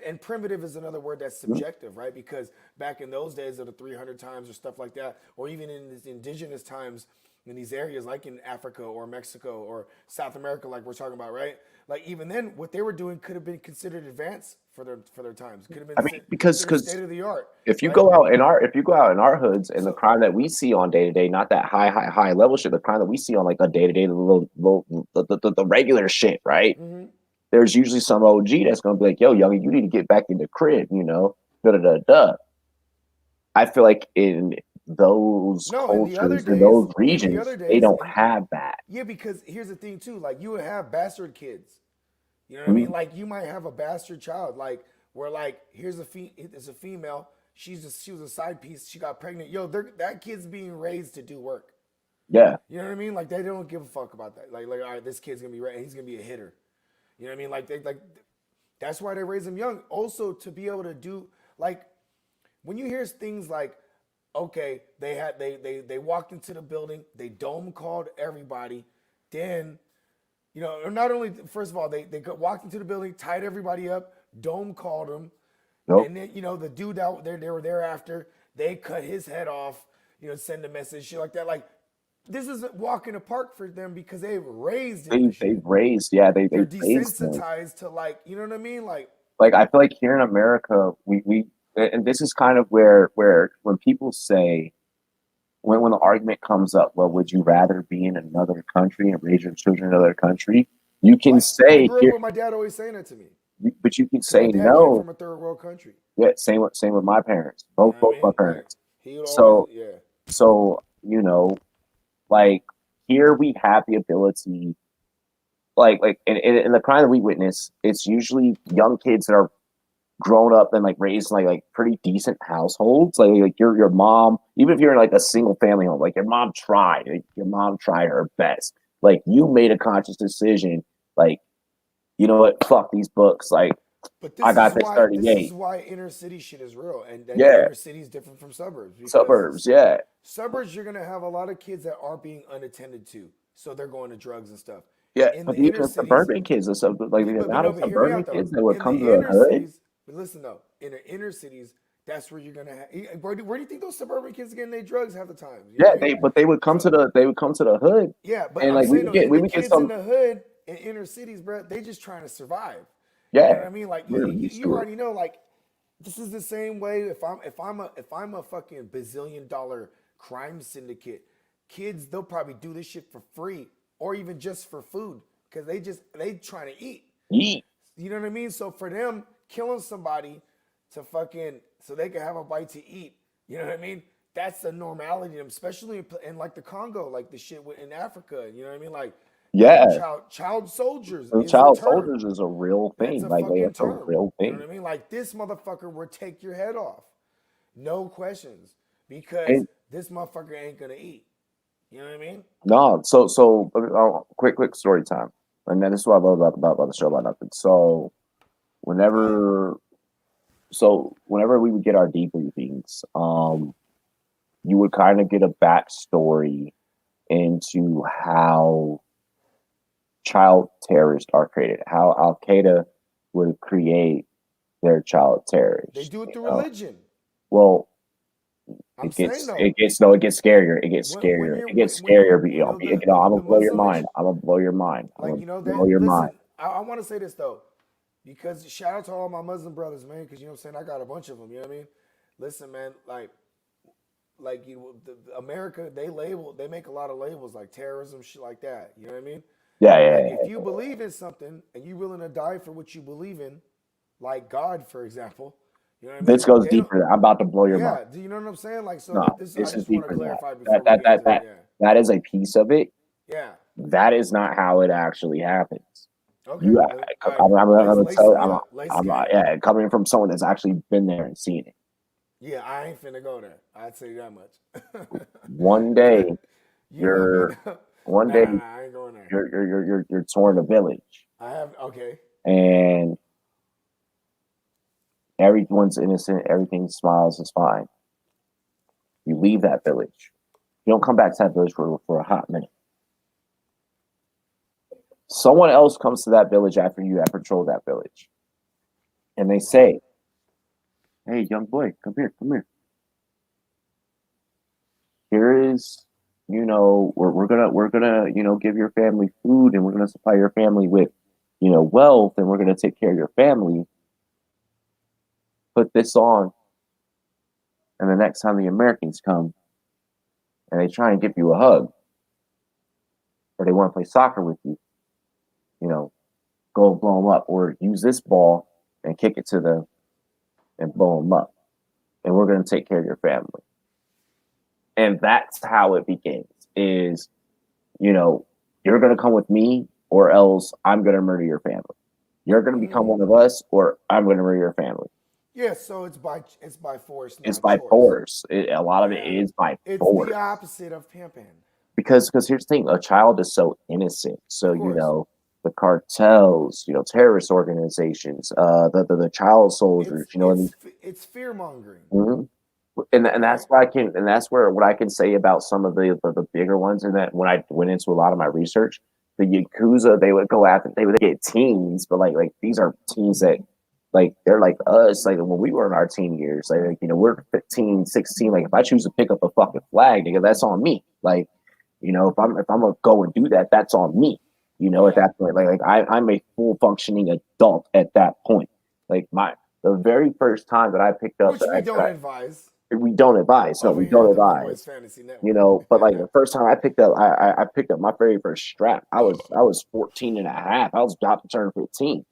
and primitive is another word that's subjective, right? Because back in those days of the 300 times or stuff like that, or even in these indigenous times in these areas like in Africa or Mexico or South America like we're talking about, right? Like even then what they were doing could have been considered advanced for their times. Could have been I mean, considered because state of the art, if you right? go out in our hoods and the So crime that we see on day to day, not that high level shit, the crime that we see on like a day to day, the regular shit, right? There's usually some OG that's gonna be like, "Yo, young, you need to get back in the crib," Da da da da. I feel like in those no, cultures, in those in the other regions, they days, don't and have that. yeah, because here's the thing too. Like you would have bastard kids. You know what I mean? Mhm. Like you might have a bastard child. Like where like here's it's a female. She was a side piece. She got pregnant. Yo, that kid's being raised to do work. Yeah, You know what I mean? Like they don't give a fuck about that. Like all right, this kid's gonna be right. He's gonna be a hitter. You know what I mean? Like that's why they raise them young. Also to be able to do like when you hear things like, okay, they walked into the building, they dome called everybody, then or not only first of all walked into the building, tied everybody up, dome called them, nope. and then the dude out there they were there after they cut his head off, send a message, shit like that. Like this is a walk in the park for them because they've raised in the They've shit. raised, yeah, They're they raised them. desensitized to like, you know what I mean? Like Like I feel like here in America, we and this is kind of where when people say when the argument comes up, well, would you rather be in another country and raise your children in another country? You can like I say grew up here, with my dad always saying that to me but you can because my say dad came no. from a third world country. Yeah, same with my parents, You know what I both my mean? Like parents. he would always, So yeah. so like here we have the ability, like in the crime that we witness, it's usually young kids that are grown up and like raised in like pretty decent households. Like your mom, even if you're in like a single family home, like your mom tried her best. Like you made a conscious decision, like, you know what, fuck these books. Like But I got this this is 38. why inner city shit is real, and that Yeah, inner city is different from suburbs because suburbs, yeah. suburbs you're gonna have a lot of kids that are being unattended to, so they're going to drugs and stuff. Yeah, In but the even inner the cities, suburban kids or something, like the but amount no, of but hear me suburban out though. kids that would In the come to the inner hood, cities, but listen though, in the inner cities, that's where you're gonna have. Where do you think those suburban kids are getting their drugs half the time? You know yeah, what I mean? they would come So to the hood, yeah, but and I'm like saying though, even we the would get kids in some, the hood in inner cities, bro, they just trying to survive. You know yeah, what I mean? Like we're used you to it. already know. Like this is the same way. If I'm a fucking bazillion-dollar crime syndicate, kids they'll probably do this shit for free or even just for food because they trying to eat. Yeet. You know what I mean? So for them, killing somebody to fucking so they can have a bite to eat. You know what I mean? That's the normality of them, especially in like the Congo, like the shit in Africa. You know what I mean? Like Yeah, child soldiers and is the child term. soldiers is a real That's thing. a Like fucking that's a term. real You know what thing. I mean? Like this motherfucker will take your head off. No questions. Because And this motherfucker ain't gonna eat. You know what I mean? no, quick story time. And then this is what I love about the show about nothing. Go ahead. Whenever whenever we would get our debriefings, you would kind of get a backstory into how child terrorists are created, how Al Qaeda would create their child They terrorists. do it You through know, religion. well, I'm saying though, it gets scarier. It gets when scarier. you're It gets when scarier. But, I'm gonna the blow your Muslim mind. I'm gonna blow your mind. I'm like gonna blow that. your mind. Listen, I want to say this though, because shout out to all my Muslim brothers, man. Because you know what I'm saying, I got a bunch of them. You know what I mean? Listen, man, like America, they make a lot of labels like terrorism, shit like that. You know what I mean? Yeah, yeah, Like yeah. if you believe in something and you willing to die for what you believe in, like God, for example, you know what I This mean? goes They don't. deeper. I'm about to blow your mind. Yeah, do you know what I'm saying? Like so, No, this I this is just want to deeper than that. clarify before That we that get that into that yeah, that is a piece of it. yeah. That is not how it actually happens. Okay, You, I I'm gonna lace tell you, me up, lace I'm me not, up. yeah, coming from someone that's actually been there and seen it. Yeah, I ain't finna go there. I'd say that much. One day, You let me you're, know. one day, Nah, I ain't going there. you're touring a village, I have okay. and everyone's innocent, everything smiles is fine. You leave that village. You don't come back to that village for a hot minute. Someone else comes to that village after you have patrolled that village, and they Right. say, "Hey, young boy, come here, come here. Here is, we're gonna, give your family food, and we're gonna supply your family with, wealth, and we're gonna take care of your family. Put this on, and the next time the Americans come and they try and give you a hug, or they want to play soccer with you, you know, go blow them up, or use this ball and kick it to them and blow them up, and we're gonna take care of your family." And that's how it begins. Is, you know, you're gonna come with me, or else I'm gonna murder your family. You're gonna become one of us, or I'm gonna murder your family. Yeah, so it's by force, It's not by choice. force. A lot of it Yeah. is by It's the force. opposite of pimping. Because here's the thing: a child is so innocent. So Of course. the cartels, terrorist organizations, the child soldiers, and It's fear mongering. mhm. And Okay? that's why that's where what I can say about some of the bigger ones. And that when I went into a lot of my research, the Yakuza, they would go after, they would get teens, but like these are teens that, like, they're like us, like when we were in our teen years, like, we're 15, 16. Like if I choose to pick up a fucking flag, nigga, that's on me. Like, if I'm gonna go and do that, that's on me. At Yeah. that point, I'm a full functioning adult at that point. Like the very first time that I picked up Which that we don't advise we don't advise. No, over we here don't at the advise. Homeboys Fantasy Network. But like the first time I picked up my very first strap, I was 14 and a half. I was about to turn 15.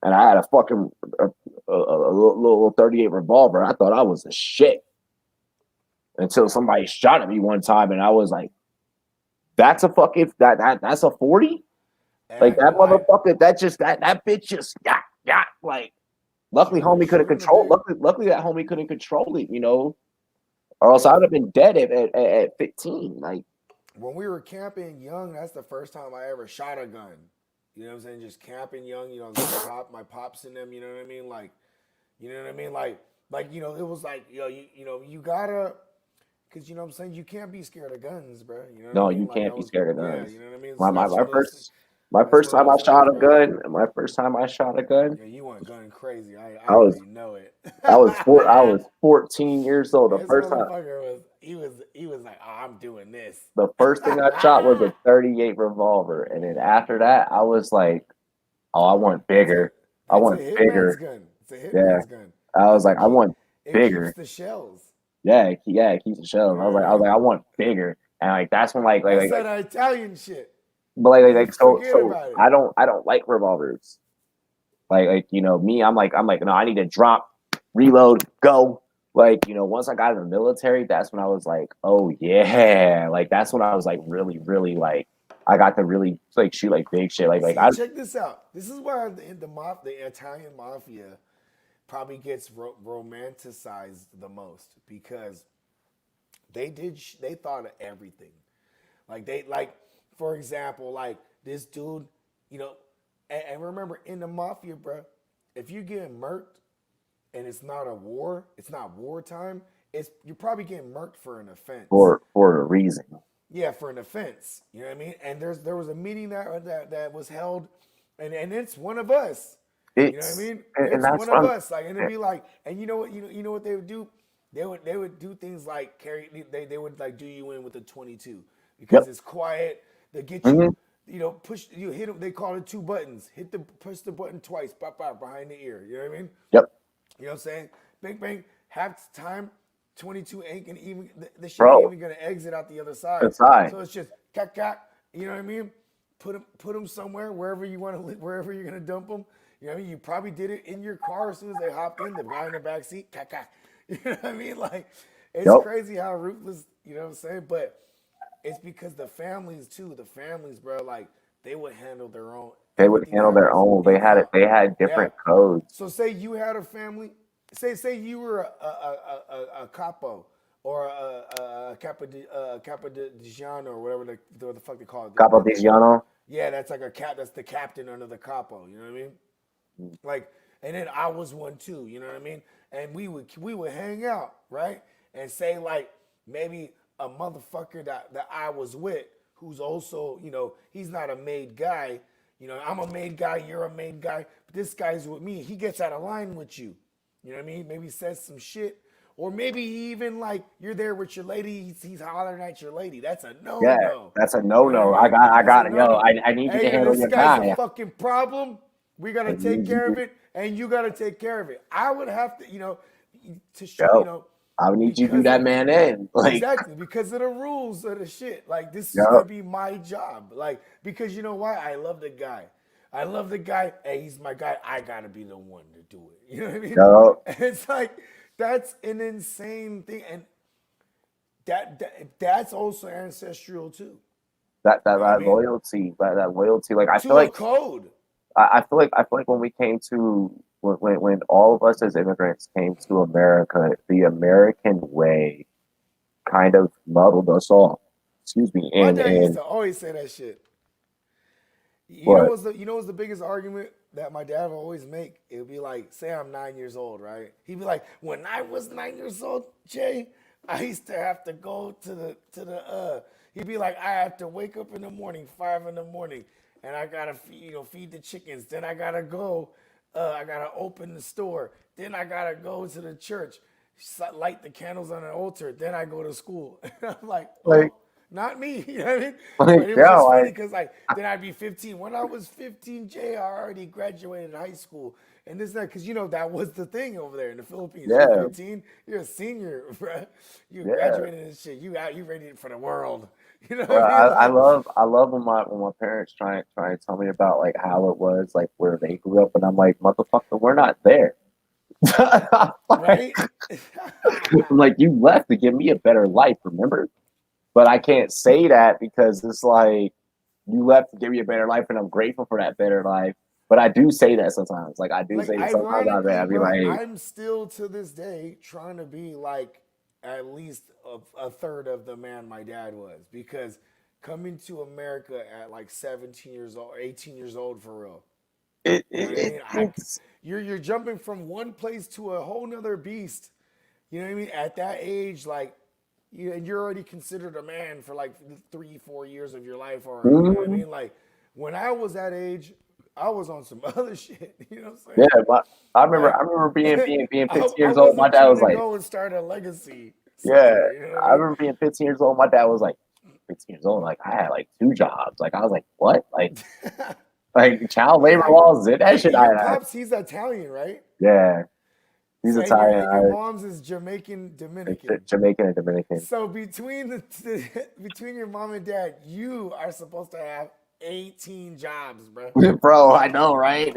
And I had a fucking a little 38 revolver. I thought I was the shit until Yeah. somebody shot at me one time, and I was like, "That's a fucking that's a 40." Like And that I motherfucker, that bitch just got like. Luckily, homie couldn't shooting the control. big Luckily, that homie couldn't control it. Or else I yeah. would have been dead at 15. Like, When we were camping young, that's the first time I ever shot a gun. You know what I'm saying? Just camping young, my pops and them, you know what I mean? Like, you know what I mean? It was like, you gotta, cause you know what I'm saying? You can't be scared of guns, bro. You know what I no, mean? you Like I can't be was, scared of yeah, guns. you know what I mean? My So my, that's my one of those, first my that's first one of time I those shot things, a bro. gun. My first time I shot a gun. Yeah, you went gun crazy. I I was already know it. I was 14 years old. This motherfucker was like, oh, I'm doing this. The first thing I shot was a 38 revolver, and then after that, I was like, "Oh, I want It's a bigger. I it's a want hitman's bigger." gun. It's a Yeah, hitman's gun I was because like, "I want it keeps bigger." the shells. Yeah, it keeps the shells. You know what I I was mean? like, "I want bigger," and like that's when That's that Italian shit. but They forget so about it. I don't like revolvers. Me, I'm like, no, I need to drop, reload, go. Once I got in the military, that's when I was like, oh yeah, like that's when I was like really, really like I got to really like shoot like big shit. Like See, I check this out. This is where the Italian mafia probably gets romanticized the most because they thought of everything. Like for example, like this dude, you know, and remember in the mafia, bro, if you get murked and it's not a war, it's not wartime. It's you're probably getting murked for an offense. for a reason. Yeah, for an offense. You know what I mean? And there was a meeting that was held, and it's one of us. You know what I It's mean? and It's that's one of from us. Like, and it'd be like, and you know what they would do? They would do things like they would like do you in with a 22 because yep. it's quiet. They get Hmm. you, push you hit them. They call it two buttons. Push the button twice, pop out behind the ear. You know what I mean? Yep, You know what I'm saying? Bang bang. Half the time, 22 ain't gonna even the shit ain't bro. even gonna exit out the other side. Aside, So it's just cack cack. You know what I mean? Put them somewhere wherever you want to wherever you're gonna dump them. You know what I mean? You probably did it in your car as soon as they hopped in. The guy in the back seat, cack cack. You know what I mean? Like it's yep. crazy how ruthless. You know what I'm saying? But it's because the families too. The families, bro. Like they would handle their own. They would Everything handle their happens own. They in had it. house. They had Yeah. different codes. So say you had a family. Say you were a capo or a capodigiano or whatever the fuck they call it. Capodigiano. Yeah, that's like a cap. That's the captain under the capo. You know what I mean? Like, and then I was one too. You know what I mean? And we would hang out, right? And say like maybe a motherfucker that I was with, who's also he's not a made guy. I'm a made guy. You're a made guy. But this guy's with me. He gets out of line with you. You know what I mean? Maybe says some shit. Or maybe he even like you're there with your lady, he's hollering at your lady. That's a no Yeah, no. that's a You no know what I no. mean? I That's a got no yo. no. I need you to Hey, handle this your guy's a guy. fucking problem. We gotta I take need care of you. it, and you gotta take care of it. I would have to, to show, Yo, I would need you to do because that of man in. Like, exactly because of the rules of the shit. Like this is gonna yo, be my job. Like because you know why? I love the guy. I love the guy. Hey, he's my guy. I gotta be the one to do it. You know what I mean? yo, It's like that's an insane thing, and that's also ancestral too. You know what I that mean? loyalty, that loyalty. Like, I feel To a like code. I feel like when we came to when all of us as immigrants came to America, the American way kind of muddled us all. Excuse me. My dad used And to always say that shit. what? You know what's the biggest argument that my dad would always make? It would be like, say I'm 9 years old, right? He'd be like, when I was 9 years old, Jay, I used to have to go to the. He'd be like, I have to wake up in the morning, 5 in the morning, and I gotta feed the chickens. Then I gotta go. I gotta open the store. Then I gotta go to the church, light the candles on the altar. Then I go to school. And I'm like, Like, oh, not me. You know what I mean? But like, it was yo, just funny because like then I'd be 15. When I was 15, Jay, I already graduated high school. And this and that, because that was the thing over there in the Philippines. You're yeah, 15, you're a senior, bro. You yeah. graduated and shit. You out, you ready for the world. You know what Well, I mean? Like, I love when my parents try and tell me about like how it was like where they grew up, and I'm like, motherfucker, we're not there. I'm right? like, you left to give me a better life, remember? But I can't say that because it's like you left to give me a better life, and I'm grateful for that better life. But I do say that sometimes. Like I do Like say that sometimes. ironically, I'd be bro, like, I'm still to this day trying to be like at least a third of the man my dad was because coming to America at like 17 years old, 18 years old for real. You know what I mean? it's You're jumping from one place to a whole nother beast. You know what I mean? At that age, like and you're already considered a man for like 3, 4 years of your life, or you know what I mm, mean? Like when I was that age, I was on some other shit. You know what I'm yeah. saying? But I Like remember being 15 I years old. My wasn't dad trying was to like, go and start a legacy yeah. somewhere. You know what I I mean? remember being 15 years old. My dad was like 15 years old. Like I had like two jobs. Like I was like, what? Like child Hey, labor laws and that shit. and your I pops, he's Italian, right? yeah. He's So Italian. and your mom's is Jamaican Dominican. Jamaican and Dominican. So between between your mom and dad, you are supposed to have 18 jobs, bro. Bro, I know, right?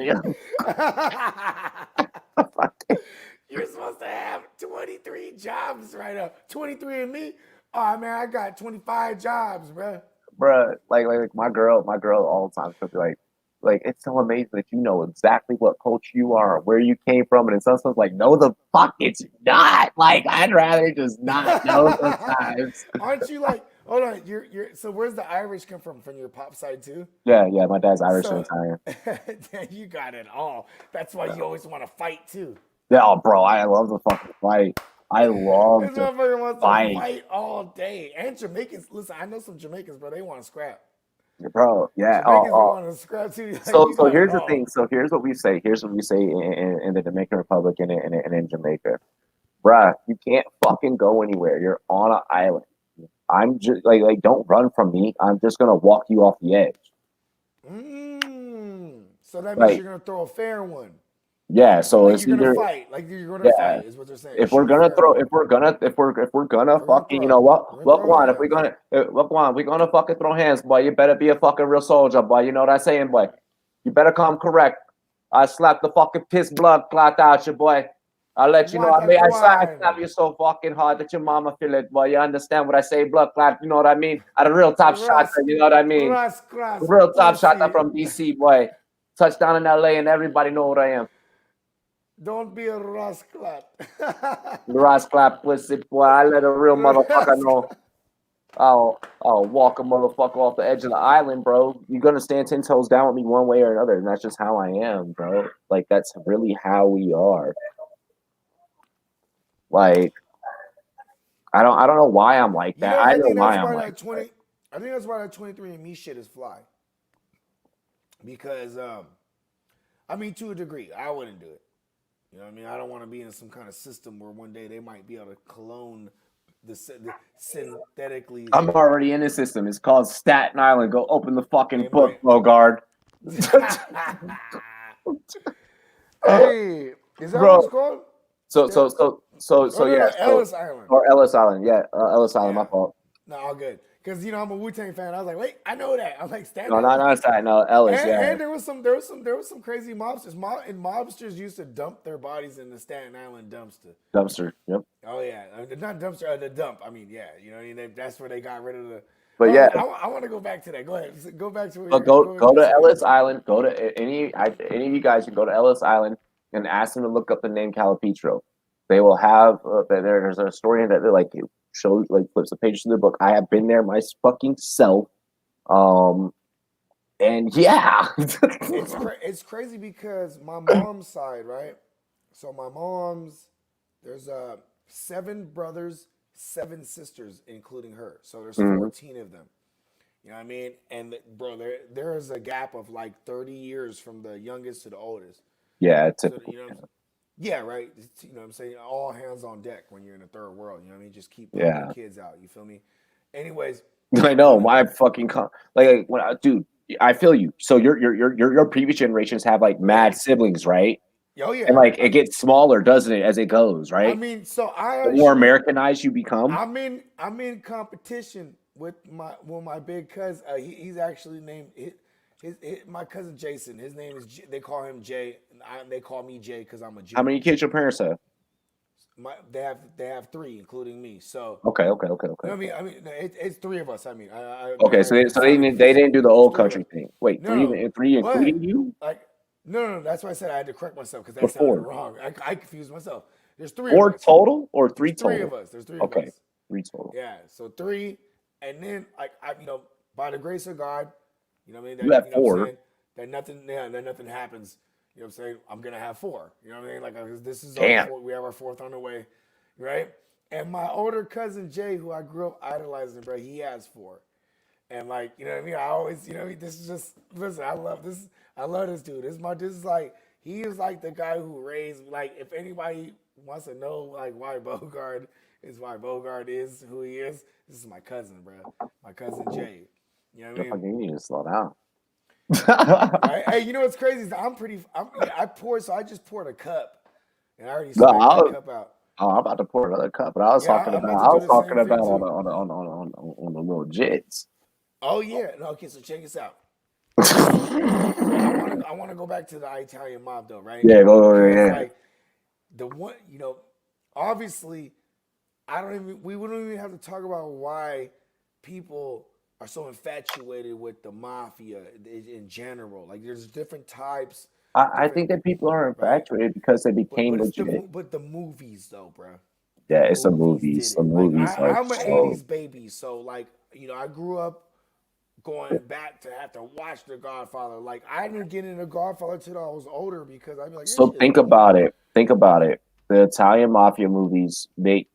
You're supposed to have 23 jobs right now. 23 and me. Oh man, I got 25 jobs, bro. bruh, like my girl all the time she'll be like it's so amazing that you know exactly what culture you are, where you came from, and it's like, no, the fuck, it's not. Like, I'd rather just not know sometimes. Aren't you like? Hold on, you're. So where's the Irish come from? From your pop side too? Yeah, my dad's Irish and So Italian. you got it all. That's why you always want to fight too. Yeah, oh, bro, I love to fucking fight. I love This to motherfucker wants to fight, fight all day. And Jamaicans, listen, I know some Jamaicans, bro. They want to scrap. bro. Yeah. Jamaicans be wanting to scrap too. Like So you got it here's the thing. all. So here's what we say. Here's what we say in the Dominican Republic and in Jamaica. Bruh, you can't fucking go anywhere. You're on an island. I'm just don't run from me. I'm just gonna walk you off the edge. So that means Like, you're gonna throw a fair one. yeah. So Like it's you're gonna either fight. Like you're gonna yeah. fight is what they're saying. If we're Shoot a gonna fair throw, one. if we're gonna We're gonna fucking, you know throw. what? We're gonna Look, throw one, if we're hands. gonna look, one, we're gonna fucking throw hands, boy. You better be a fucking real soldier, boy. You know what I'm saying, boy? You better come correct. I slap the fucking piss blood clot out you, boy. I'll let you know. What a I slap guan. you so fucking hard that your mama feel it, boy. You understand what I say, blood clot? You know what I mean? At a real top shot, Ras, you know what I mean? ras, cras, Real top shot pussy. from DC, boy. Touchdown in LA, and everybody know what I am. Don't be a rasclat. Ras clap pussy, boy. I let a real motherfucker know. Rascal. I'll walk a motherfucker off the edge of the island, bro. You're gonna stand 10 toes down with me one way or another, and that's just how I am, bro. Like, that's really how we are. Like, I don't know why I'm like You that. know, I I know think that's why I'm why like that that. 20. I think that's why that 23andMe shit is fly. Because I mean, to a degree, I wouldn't do it. You know what I mean? I don't want to be in some kind of system where one day they might be able to clone the synthetically. I'm already in the system. It's called Staten Island. Go open the fucking They book, might. Bogard. Hey, is that what it's Bro. called? So Stat- so so so oh so no, yeah. no, So Ellis Island. or Ellis Island, yeah, Ellis Island. My Yeah, fault. no, all good. Because you know I'm a Wu Tang fan. I was like, wait, I know that. I'm like Staten No, not Island. not Staten. No, Ellis. Yeah, And there was some crazy mobsters. And mobsters used to dump their bodies in the Staten Island dumpster. dumpster. Yep. Oh yeah, not dumpster, the dump. I mean, yeah, you know, what I mean, that's where they got rid of the. But Oh, yeah, I want to go back to that. Go ahead, go back to what but you're go what go you're to saying. Ellis Island. Go to any of you guys can go to Ellis Island and ask them to look up the name Calipetro. They will have there's a story that they like shows like flips the pages of the book. I have been there my fucking self. Um and yeah. It's crazy because my mom's side, right? So my mom's there's 7 brothers, 7 sisters, including her. So there's Mhm. 14 of them. You know what I mean? And bro, there is a gap of like 30 years from the youngest to the oldest. Yeah, So typical. you know, yeah, right. You know what I'm saying? All hands on deck when you're in the third world. You know what I mean? Just keep pumping Yeah. kids out. You feel me? Anyways, I know one of my fucking like when dude, I feel you. So your previous generations have like mad siblings, right? oh And yeah, like it gets smaller, doesn't it, as it goes, I right? mean, so The more Americanized you become. I'm in competition with my big cousin. He's actually named my cousin Jason. His name is they call him Jay. They call me Jay because I'm a How Jew. many kids your parents have? They have 3, including me. So Okay. you know what I mean, it's 3 of us. I mean, my Okay, so parents they decided to didn't they physically. didn't do the There's old 3 of country us. thing. Wait, No, three but including you like no. That's why I said I had to correct myself because or that sounded four? wrong. I confused myself. There's 3 of Four us. total or There's three 3 of total? us. There's 3 of Okay, us. three total. Yeah, so 3, and then you know, by the grace of God, you know what I mean. You That have you know what I'm four. saying. That nothing happens. You know what I'm saying. I'm gonna have 4. You know what I mean. Like this is our Damn. 4th. We have our 4th on the way, right? And my older cousin Jay, who I grew up idolizing, bro, he has 4. And like, you know what I mean? I always, you know, this is just listen, I love this. I love this dude. This is like he is like the guy who raised like if anybody wants to know like why Bogart is who he is, this is my cousin, bro. My cousin Jay. You know what I You mean? fucking need to slow down. Right? Hey, you know what's crazy is I poured so I just poured a cup and I already No, smacked that cup out. I'm about to pour another cup, but I was Yeah, talking I'm about about to do the same thing on too. on the little jits. Oh yeah. No, okay, so check this out. So I wanna go back to the Italian mob though, right? Yeah, Because yeah. like the one you know, obviously we wouldn't even have to talk about why people are so infatuated with the mafia in general. Like there's different types, I different think that people are right. infatuated because they But became it's legit. the movies though, bro. The Yeah, it's the movies did movies. The it. Like movies are I'm an so. '80s baby, so like I grew up going back to have to watch The Godfather. Like I didn't get into Godfather till I was older because I'd be like, this So shit's think boring. about it. Think about it. The Italian mafia movies, they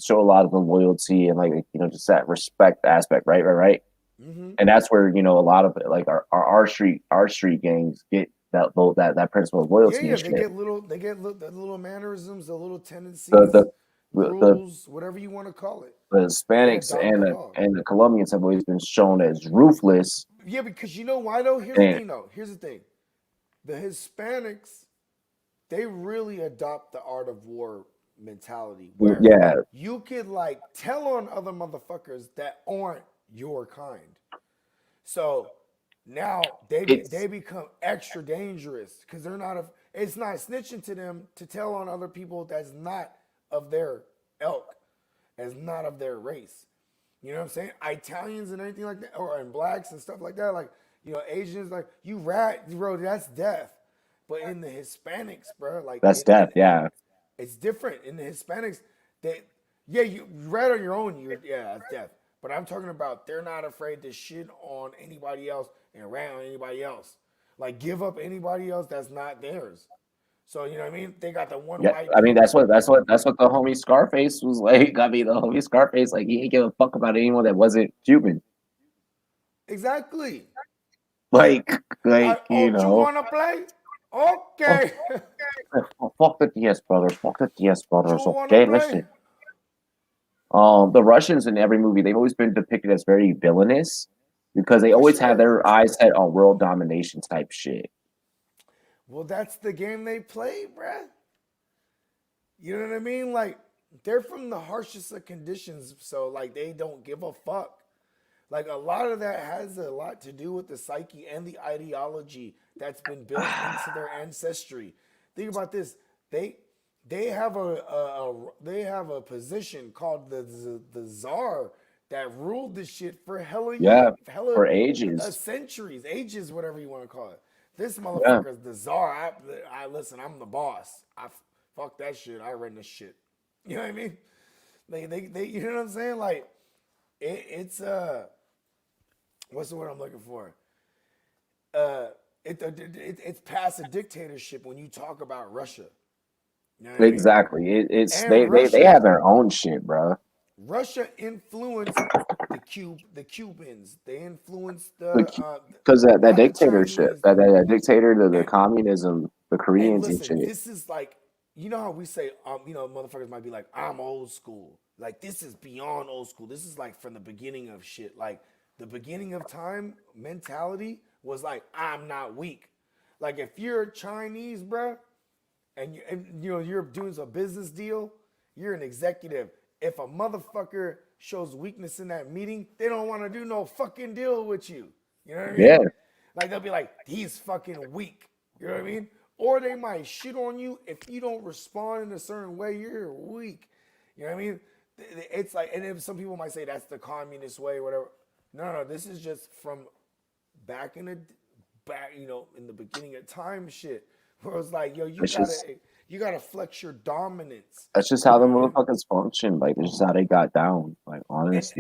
show a lot of the loyalty and like just that respect aspect, right, right, right. Hmm. And that's where a lot of it, like our street gangs get that principle of Yeah, loyalty yeah, and shit. the little mannerisms, the little The tendencies, the the, rules, whatever you want to call it. the They Hispanics adopt and it the all. and the Colombians have always been shown as ruthless. Yeah, because you know why though? Here's the And thing though. Here's the thing. The Hispanics, they really adopt the art of war mentality where yeah, you could like tell on other motherfuckers that aren't your kind. So now it's they become extra dangerous because they're not a. It's not snitching to them to tell on other people that's not of their elk, as not of their race. You know what I'm saying? Italians and anything like that, or and blacks and stuff like that. Like Asians, like you rat, bro. That's death. But in the Hispanics, bro, like that's death. Yeah, it's different in the Hispanics. They, yeah, you rat on your own. Yeah, that's death. But I'm talking about they're not afraid to shit on anybody else and rat on anybody else. Like give up anybody else that's not theirs. So you know what I mean? They got the one yeah. white I mean, people. that's what the homie Scarface was like. I mean, the homie Scarface, like, he didn't give a fuck about anyone that wasn't Cuban. Exactly. Like, like Oh, you wanna play? oh, Okay. fuck the DS brothers, fuck the DS You brothers. wanna Okay, play? listen. The Russians in every movie, they've always been depicted as very villainous because they For always have sure. their eyes set on world domination type shit. Well, that's the game they play, bruh. You know what I mean? Like, they're from the harshest of conditions, so like they don't give a fuck. Like a lot of that has a lot to do with the psyche and the ideology that's been built into their ancestry. Think about this. They they have they have a position called the czar that ruled this shit for hella Yeah, hella for ages. centuries, ages, whatever you want to call it. This Yeah, motherfucker's the czar. I listen. I'm the boss. Fuck that shit. I run this shit. You know what I mean? They you know what I'm saying? Like it's what's the word I'm looking for? Uh, it's past a dictatorship when you talk about Russia. You know what I mean? exactly. It's And they have their own shit, bro. Russia influenced the Cubans. They influenced Because that the dictatorship, Chinese. that dictator, the And communism, the and Koreans and listen, shit. this is like how we say motherfuckers might be like I'm old school. Like this is beyond old school. This is like from the beginning of shit. Like the beginning of time mentality was like I'm not weak. Like if you're Chinese, bruh, and you're doing a business deal, you're an executive. If a motherfucker shows weakness in that meeting, they don't want to do no fucking deal with you. You know what I Yeah, mean? Like they'll be like, he's fucking weak. You know what I mean? Or they might shit on you if you don't respond in a certain way. You're weak. You know what I mean? It's like, and then some people might say that's the communist way or whatever. No, no, this is just from back in the in the beginning of time shit. Where it's like, yo, it's just you gotta flex your dominance. that's just You how know the what I mean? motherfuckers function. Like, it's just how they got down. Like,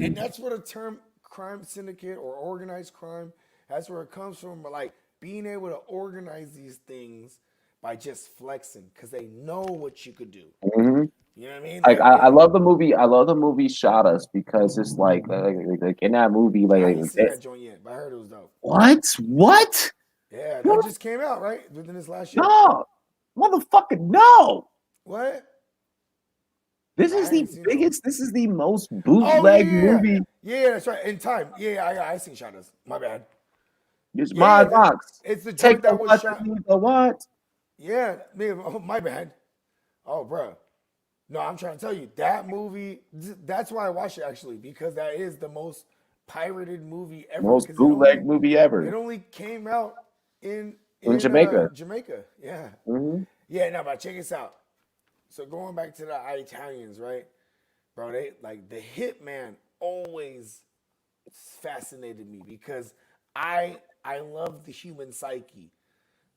And honestly, that's where the term crime syndicate or organized crime, that's where it comes from. But like being able to organize these things by just flexing because they know what you could do. hmm You know what I mean? like I love the movie. I love the movie Shot Us because it's like in that movie, I ain't seen that joint yet, but I heard it was dope. what? Yeah, that What? just came out right within this last year. No, motherfucker, no. What? This is I the ain't seen that one. biggest. This is the most Oh bootleg yeah, movie. yeah, that's right. In time, yeah, I seen Shadows. My bad. It's Yeah, my yeah, box. it's the Take joint the that was what, shot. leave the what? Yeah, oh, my bad. Oh, bro. No, I'm trying to tell you that movie. That's why I watched it actually because that is the most pirated movie ever. Most Because bootleg movie it ever only came out in in Jamaica. Jamaica. Yeah, Hmm yeah. Now, but check this out. So going back to the Italians, right, bro? They like the hitman always fascinated me because I love the human psyche,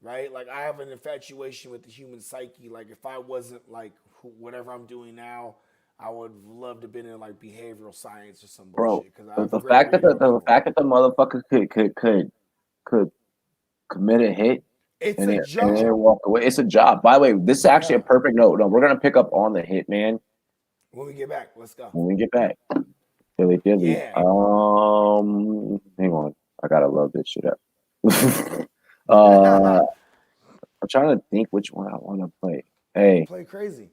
right? Like I have an infatuation with the human psyche. Like if I wasn't like whatever I'm doing now, I would love to have been in like behavioral science or some bro. bullshit because I The, have the great fact that reading on the people. fact that the motherfucker could commit a hit It's and a then job. walk away. It's a job. By the way, this is actually a Yeah. perfect note. No, we're gonna pick up on the hitman When we get back, let's go. when we get back. Dilly dilly. Yeah. Hang on. I gotta love this shit up. uh, I'm trying to think which one I want to play. Hey, Play crazy.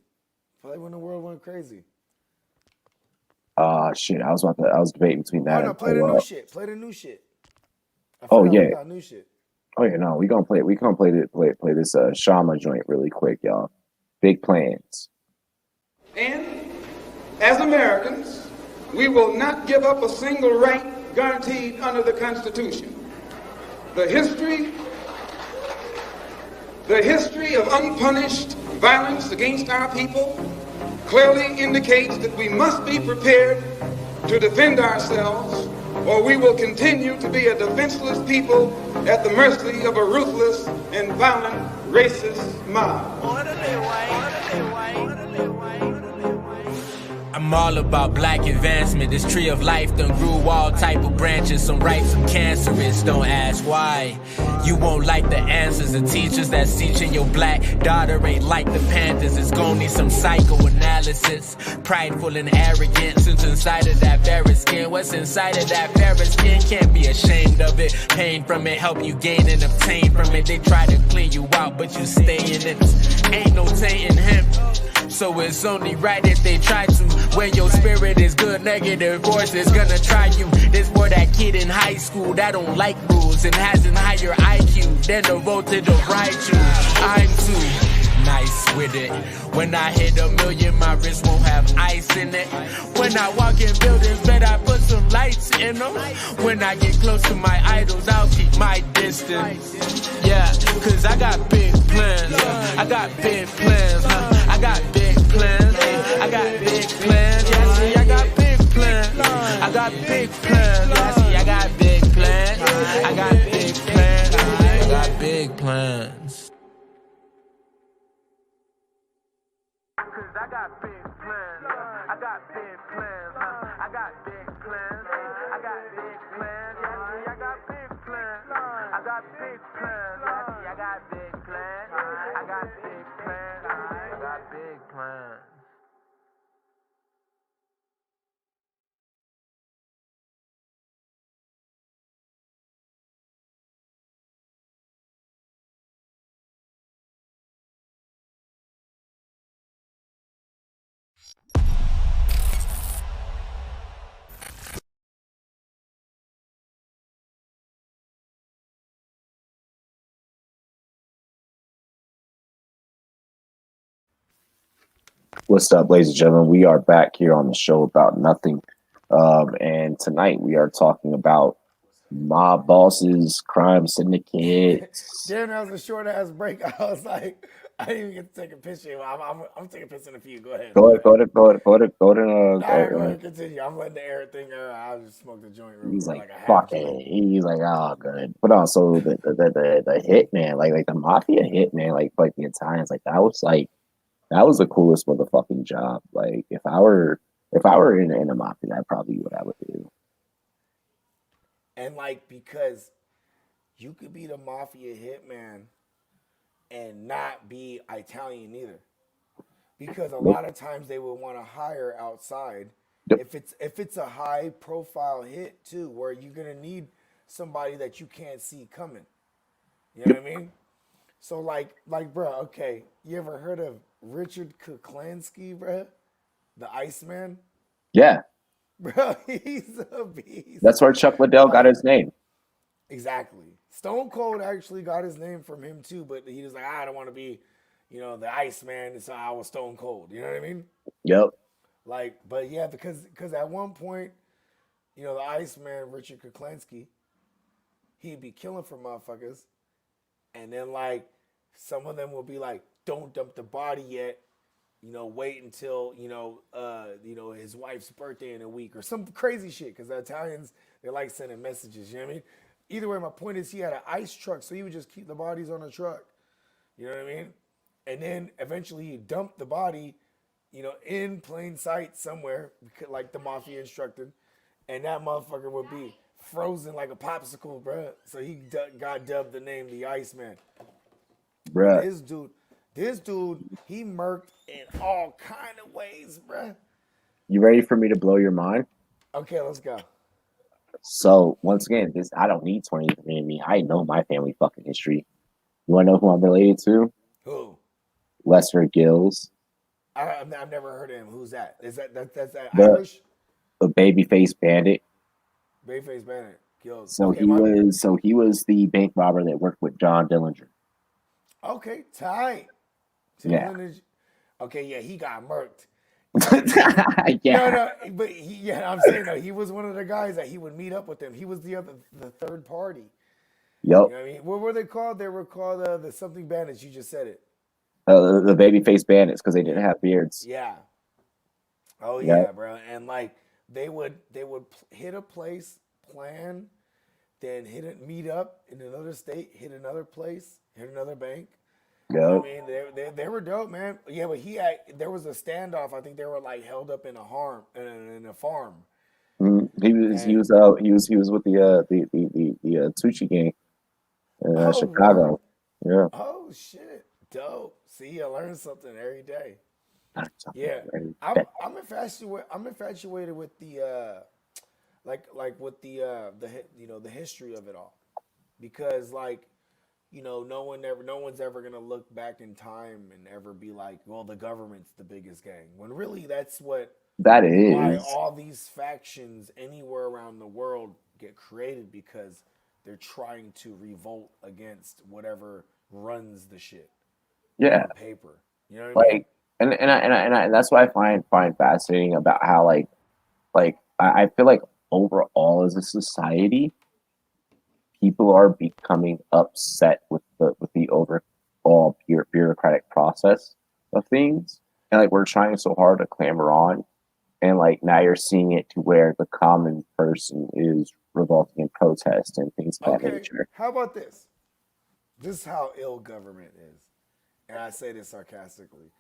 Play when the world went crazy. shit. I was debating between Oh that no, and play play the new what? shit. Play the new shit. I Oh forgot we yeah. got new shit. Oh yeah. No, we gonna play. We gonna play this Shama joint really quick, y'all. Big plans. And as Americans, we will not give up a single right guaranteed under the Constitution. The history of unpunished violence against our people clearly indicates that we must be prepared to defend ourselves, or we will continue to be a defenseless people at the mercy of a ruthless and violent racist mob. I'm all about black advancement. This tree of life done grew all type of branches. Some ripe, some cancerous. Don't ask why. You won't like the answers. The teachers that's teaching your black daughter ain't like the Panthers. It's gonna need some psychoanalysis. Prideful and arrogant. Since inside of that fair skin, what's inside of that fair skin? Can't be ashamed of it. Pain from it, help you gain and obtain from it. They try to clean you out, but you stay in it. Ain't no tainting him. So it's only right if they try to. When your spirit is good, negative forces gonna try you. This for that kid in high school that don't like rules and has an higher IQ than the road to the right you. I'm too nice with it. When I hit a million, my wrist won't have ice in it. When I walk in buildings, bet I put some lights in them. When I get close to my idols, I'll keep my distance. Yeah, cause I got big plans. I got big plans. I got big plans. I got big plans. Yeah, see, I got big plans. I got big plans. Yeah, see, I got big plans. I got big plans. I got big plans. Cause I got big plans. I got big plans. I got big plans. I got big plans. Yeah, see, I got big plans. I got big plans. Yeah, see, I got big plans. I got big plans. I got big plans. What's up, ladies and gentlemen? We are back here on the show about nothing. And tonight we are talking about mob bosses, crime syndicates. Damn, that was a short ass break. I was like, I didn't even get to take a picture. I'm taking a picture in a few. Go ahead. Nah, go ahead. Continue. I'm letting the air thing. I'll just smoke the joint real He's quick, like, like a half fuck joint. it. He's like, oh, good. But also the hitman, like the mafia hitman, like the Italians, like that was the coolest motherfucking job. Like if I were in a mafia, that's probably what I would do. And like because you could be the mafia hitman and not be Italian either. Because a Nope. lot of times they would want to hire outside Yep. if it's a high profile hit too, where you're gonna need somebody that you can't see coming. You know Yep. what I mean? So bro, okay, you ever heard of Richard Kuklansky, bro? The Iceman? Yeah. Bro, he's a beast. That's where Chuck Liddell got Like, his name. exactly. Stone Cold actually got his name from him too, but he was like, I don't want to be, the Iceman, so I was Stone Cold. You know what I mean? Yep. Like, but yeah, because at one point, the Iceman, Richard Kuklansky, he'd be killing for motherfuckers, and then like some of them will be like, don't dump the body yet. Wait until his wife's birthday in a week or some crazy shit. Because the Italians, They like sending messages. You know what I mean? Either way, my point is he had an ice truck, so he would just keep the bodies on the truck. You know what I mean? And then eventually he dumped the body, in plain sight somewhere, like the mafia instructed, and that motherfucker would be frozen like a popsicle, bruh. So he got dubbed the name the Iceman. But Bruh. this dude, he murked in all kind of ways, bruh. You ready for me to blow your mind? Okay, let's go. So once again, I don't need 23andMe. I know my family fucking history. You want to know who I'm related to? Who? Lester Gills. I've never heard of him. Who's that? Is that's that The, Irish? the babyface bandit. Babyface Bandit. Kills. So Okay, he was the bank robber that worked with John Dillinger. Okay, tight. Yeah. Okay, yeah, he got murked. Yeah. No, but I'm saying though, he was one of the guys that he would meet up with them. He was the third party. Yep. You know what I mean? What were they called? They were called the something bandits. You just said it. The babyface bandits because they didn't have beards. Yeah. Oh Yeah. yeah, bro. And like they would hit a place, plan, then meet up in another state, hit another place, hit another bank. Yep. I mean, they were dope, man. Yeah, but there was a standoff. I think they were like held up in a farm. He was with the Tucci gang in Chicago. Wow. Yeah. Oh shit, dope. See, I learn something every day. Yeah, I'm infatuated with the with the history of it all, because no one's ever gonna look back in time and ever be like, well, the government's the biggest gang, when really that's why all these factions anywhere around the world get created, because they're trying to revolt against whatever runs the shit. Yeah. On paper, you know what I mean? And that's what I find fascinating about how I feel like overall as a society, people are becoming upset with the overall bureaucratic process of things, and like we're trying so hard to clamor on, and like now you're seeing it to where the common person is revolting in protest and things of that nature. How about this? This is how ill government is, and I say this sarcastically,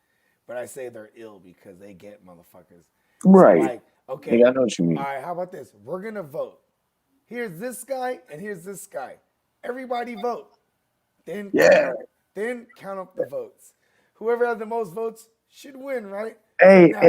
but I say they're ill because they get motherfuckers. Right. So like, okay. Yeah, I know what you mean. All right, how about this? We're gonna vote. Here's this guy and here's this guy. Everybody vote. Then count up the votes. Whoever has the most votes should win, right? Hey, now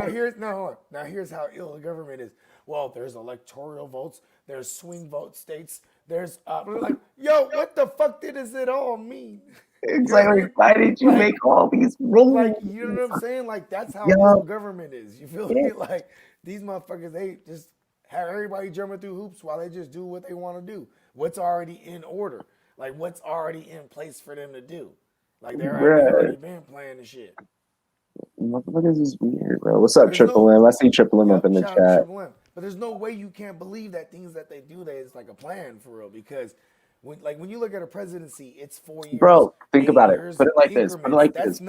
here's how ill the government is. Well, there's electoral votes, there's swing vote states, there's like, yo, what the fuck does it all mean? Exactly. Why did you make all these rules? Like, you know what I'm saying? Like, that's how ill government is. You feel me? Like, these motherfuckers, they just have everybody jumping through hoops while they just do what they want to do. What's already in order. Like, what's already in place for them to do. Like, they're already been playing the shit. Motherfuckers is weird, bro. What's up, Triple M? I see Triple M up in the chat. But there's no way you can't believe that things that they do, that it's like a plan for real. Because when you look at a presidency, it's 4 years. Bro, think about it. Put it like this. Put it like this.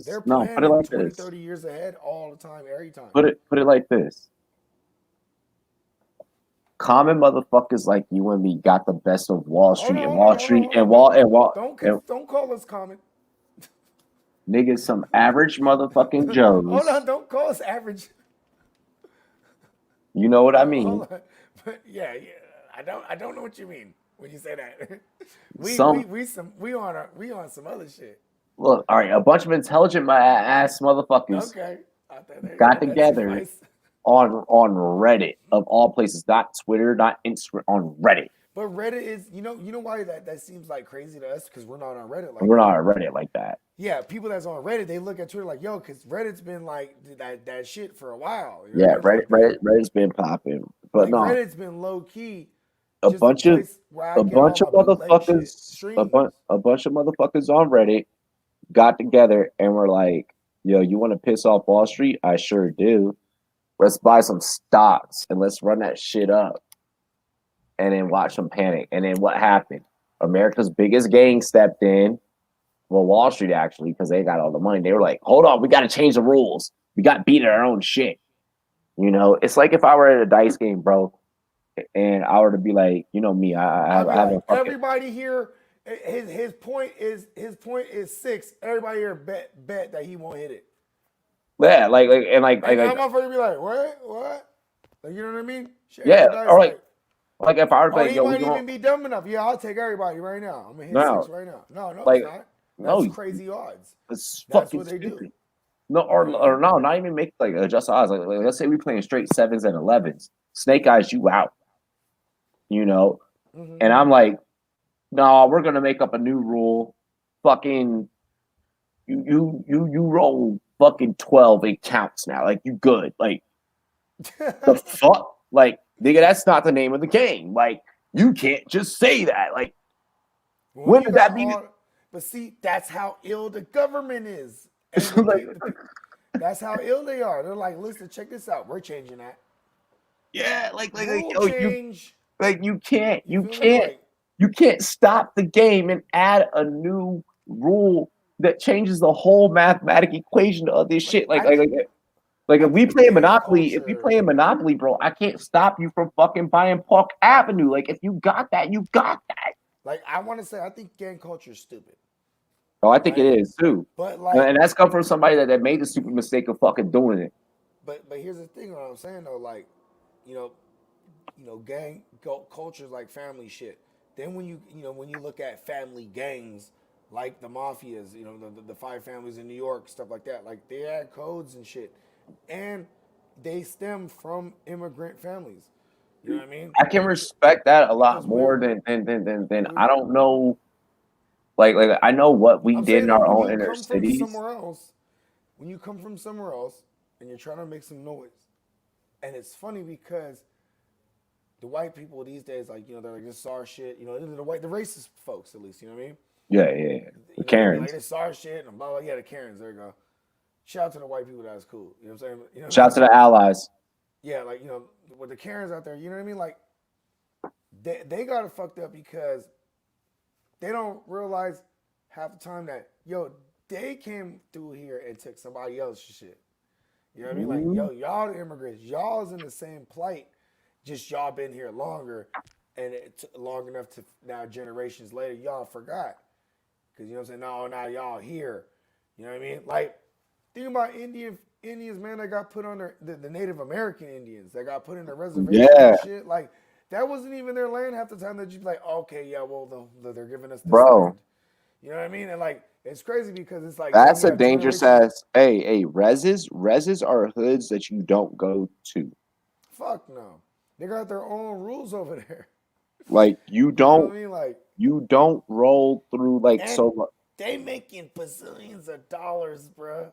They're planning put it like 20, this. 30 years ahead all the time, every time. Put it like this. Common motherfuckers like you and me got the best of Wall Street Don't call us common. Niggas, some average motherfucking Joes. Hold on, don't call us average. You know what I mean? Hold on. But yeah, I don't know what you mean when you say that. we on some other shit. Look, all right, a bunch of intelligent ass motherfuckers got together on Reddit of all places, not Twitter, not Instagram, on Reddit. But Reddit is, you know why that seems like crazy to us? Because we're not on Reddit like that. We're not on Reddit like that. Yeah, people that's on Reddit, they look at Twitter like, yo, because Reddit's been like that shit for a while. You know Reddit's been popping, but no, Reddit's been low key. A bunch of motherfuckers on Reddit got together and were like, yo, you want to piss off Wall Street? I sure do. Let's buy some stocks and let's run that shit up. And then watch them panic. And then what happened? America's biggest gang stepped in. Well, Wall Street actually, because they got all the money. They were like, hold on, we got to change the rules. We got beat at our own shit. You know, it's like if I were at a dice game, bro, and I were to be like, you know me, I'll be I have like, a fucking everybody here. His point is 6. Everybody here bet that he won't hit it. yeah, And that motherfucker be like, what? Like, you know what I mean? Shit, yeah, roll dice or like, if I were oh, like, he yo, we might going even be dumb enough. Yeah, I'll take everybody right now. I'm gonna hit 6 no, right now. No, it's like not. no, That's crazy odds. it's That's fucking what they do. stupid. No, You know what I mean? no, not even make like adjust odds. Like, let's say we playing straight 7s and 11s, snake eyes you out, you know, and I'm like, no, we're gonna make up a new rule, fucking you roll fucking 12, it counts now, like you good, like the fuck, like nigga, that's not the name of the game, like you can't just say that, like When when you did got that be? all, but see, that's how ill the government is, and Like, that's how ill they are. They're like, listen, check this out. We're changing that yeah, rule yo, you change. like You feel me? Like, you can't stop the game and add a new rule that changes the whole mathematic equation of this shit. I If we think play gang Monopoly, if you culture. play Monopoly, bro, I can't stop you from fucking buying Park Avenue. Like if you got that, you got that. Like, I want to say, I think gang culture is stupid, Oh, I think it right? is too. But like, And that's come from somebody that made the stupid mistake of fucking doing it. but here's the thing. What I'm saying though, like, you know, gang culture is like family shit. Then when you look at family gangs like the mafias, the 5 families in New York, stuff like that, like they had codes and shit, and they stem from immigrant families. You know what I mean? I can respect that a lot Because more we're than I don't know. Like I know what we I'm did saying in though, our when own you inner come from cities. somewhere else, and you're trying to make some noise, and it's funny because the white people these days, like, they're like, this SAR shit, the racist folks, at least, you know what I mean? Yeah. The They be like, Karens. this SAR shit and blah blah. Yeah, the Karens. There you go. Shout out to the white people. That's cool. You know what I'm saying? You know what I Shout mean? out to the allies. Yeah, like, with the Karens out there, you know what I mean? Like, they got it fucked up because they don't realize half the time that they came through here and took somebody else's shit. You know what I mean? Like, Mhm. y'all the immigrants, y'all's in the same plight, just y'all been here longer, and it took long enough to now generations later, y'all forgot. Because, you know what I'm saying? No, now y'all here. You know what I mean? Like, think about Indians, man, that got put on the Native American Indians that got put in the reservations Yeah, and shit. Like, that wasn't even their land half the time. That you'd be like, okay, yeah, well, they're giving us this bro. land. You know what I mean? And like, it's crazy because it's like then That's you a have dangerous generations. ass. Hey, reses are hoods that you don't go to. Fuck no. They got their own rules over there. Like You feel me? Like, you don't roll through like and so. they making bazillions of dollars, bruh.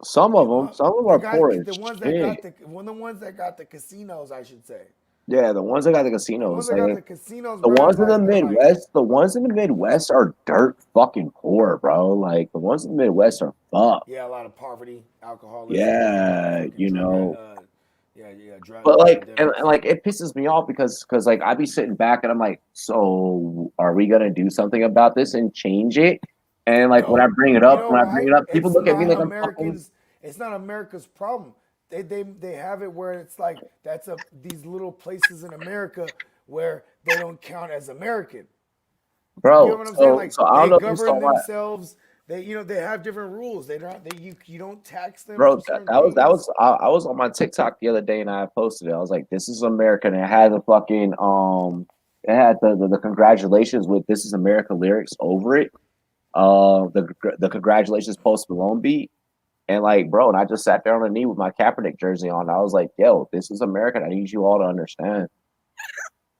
Some of them The are guys, poor as the ones that shit. got the ones that got the casinos, I should say. Yeah, the ones that got the The ones casinos, that got like the casinos, the bro, ones in the and like, Midwest, are dirt fucking poor, bro. Like the ones in the Midwest are fucked. yeah, a lot of poverty, alcoholism, Yeah, fucking you drug, know. But drug like, and addicts. like, it pisses me off because like I be sitting back and I'm like, so are we gonna do something about this and change it? And like No, you know when I bring why? it up, people It's look at me not like I'm fucking. Americans. It's not America's problem. They have it where it's like these little places in America where they don't count as American. You get Bro, what I'm saying? Like, so I don't they know if you govern saw my themselves. They have different rules. They don't they you don't tax them bro. for certain That things. was I was on my TikTok the other day and I posted it. I was like, "This is America," and it had the fucking it had the congratulations with "This is America" lyrics over it. The congratulations Post Malone beat, and like, bro, and I just sat there on the knee with my Kaepernick jersey on. I was like, "Yo, this is America. I need you all to understand,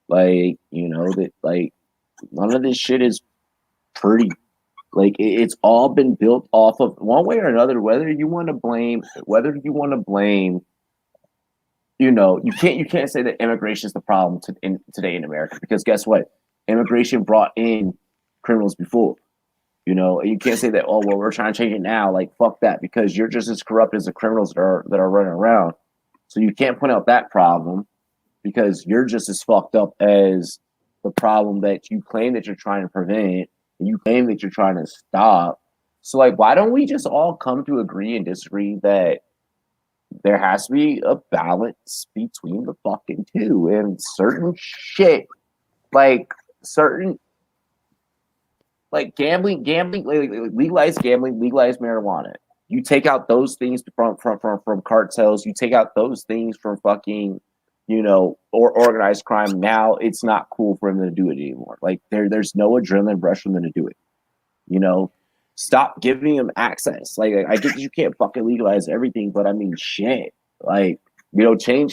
like, that like none of this shit is pretty." Like it's all been built off of one way or another. Whether you want to blame, you can't say that immigration is the problem today in America because guess what? Immigration brought in criminals before. You can't say that. Oh well, we're trying to change it now. Like fuck that because you're just as corrupt as the criminals that are running around. So you can't point out that problem because you're just as fucked up as the problem that you claim that you're trying to prevent and you claim that you're trying to stop. So like why don't we just all come to agree and disagree that there has to be a balance between the fucking two, and certain shit, like certain like gambling, legalize gambling, legalize marijuana. You take out those things from cartels. You take out those things from fucking, or organized crime. Now it's not cool for them to do it anymore. Like there's no adrenaline rush for them to do it. You know, stop giving them access. Like I get that you can't fucking legalize everything, but I mean, shit. Like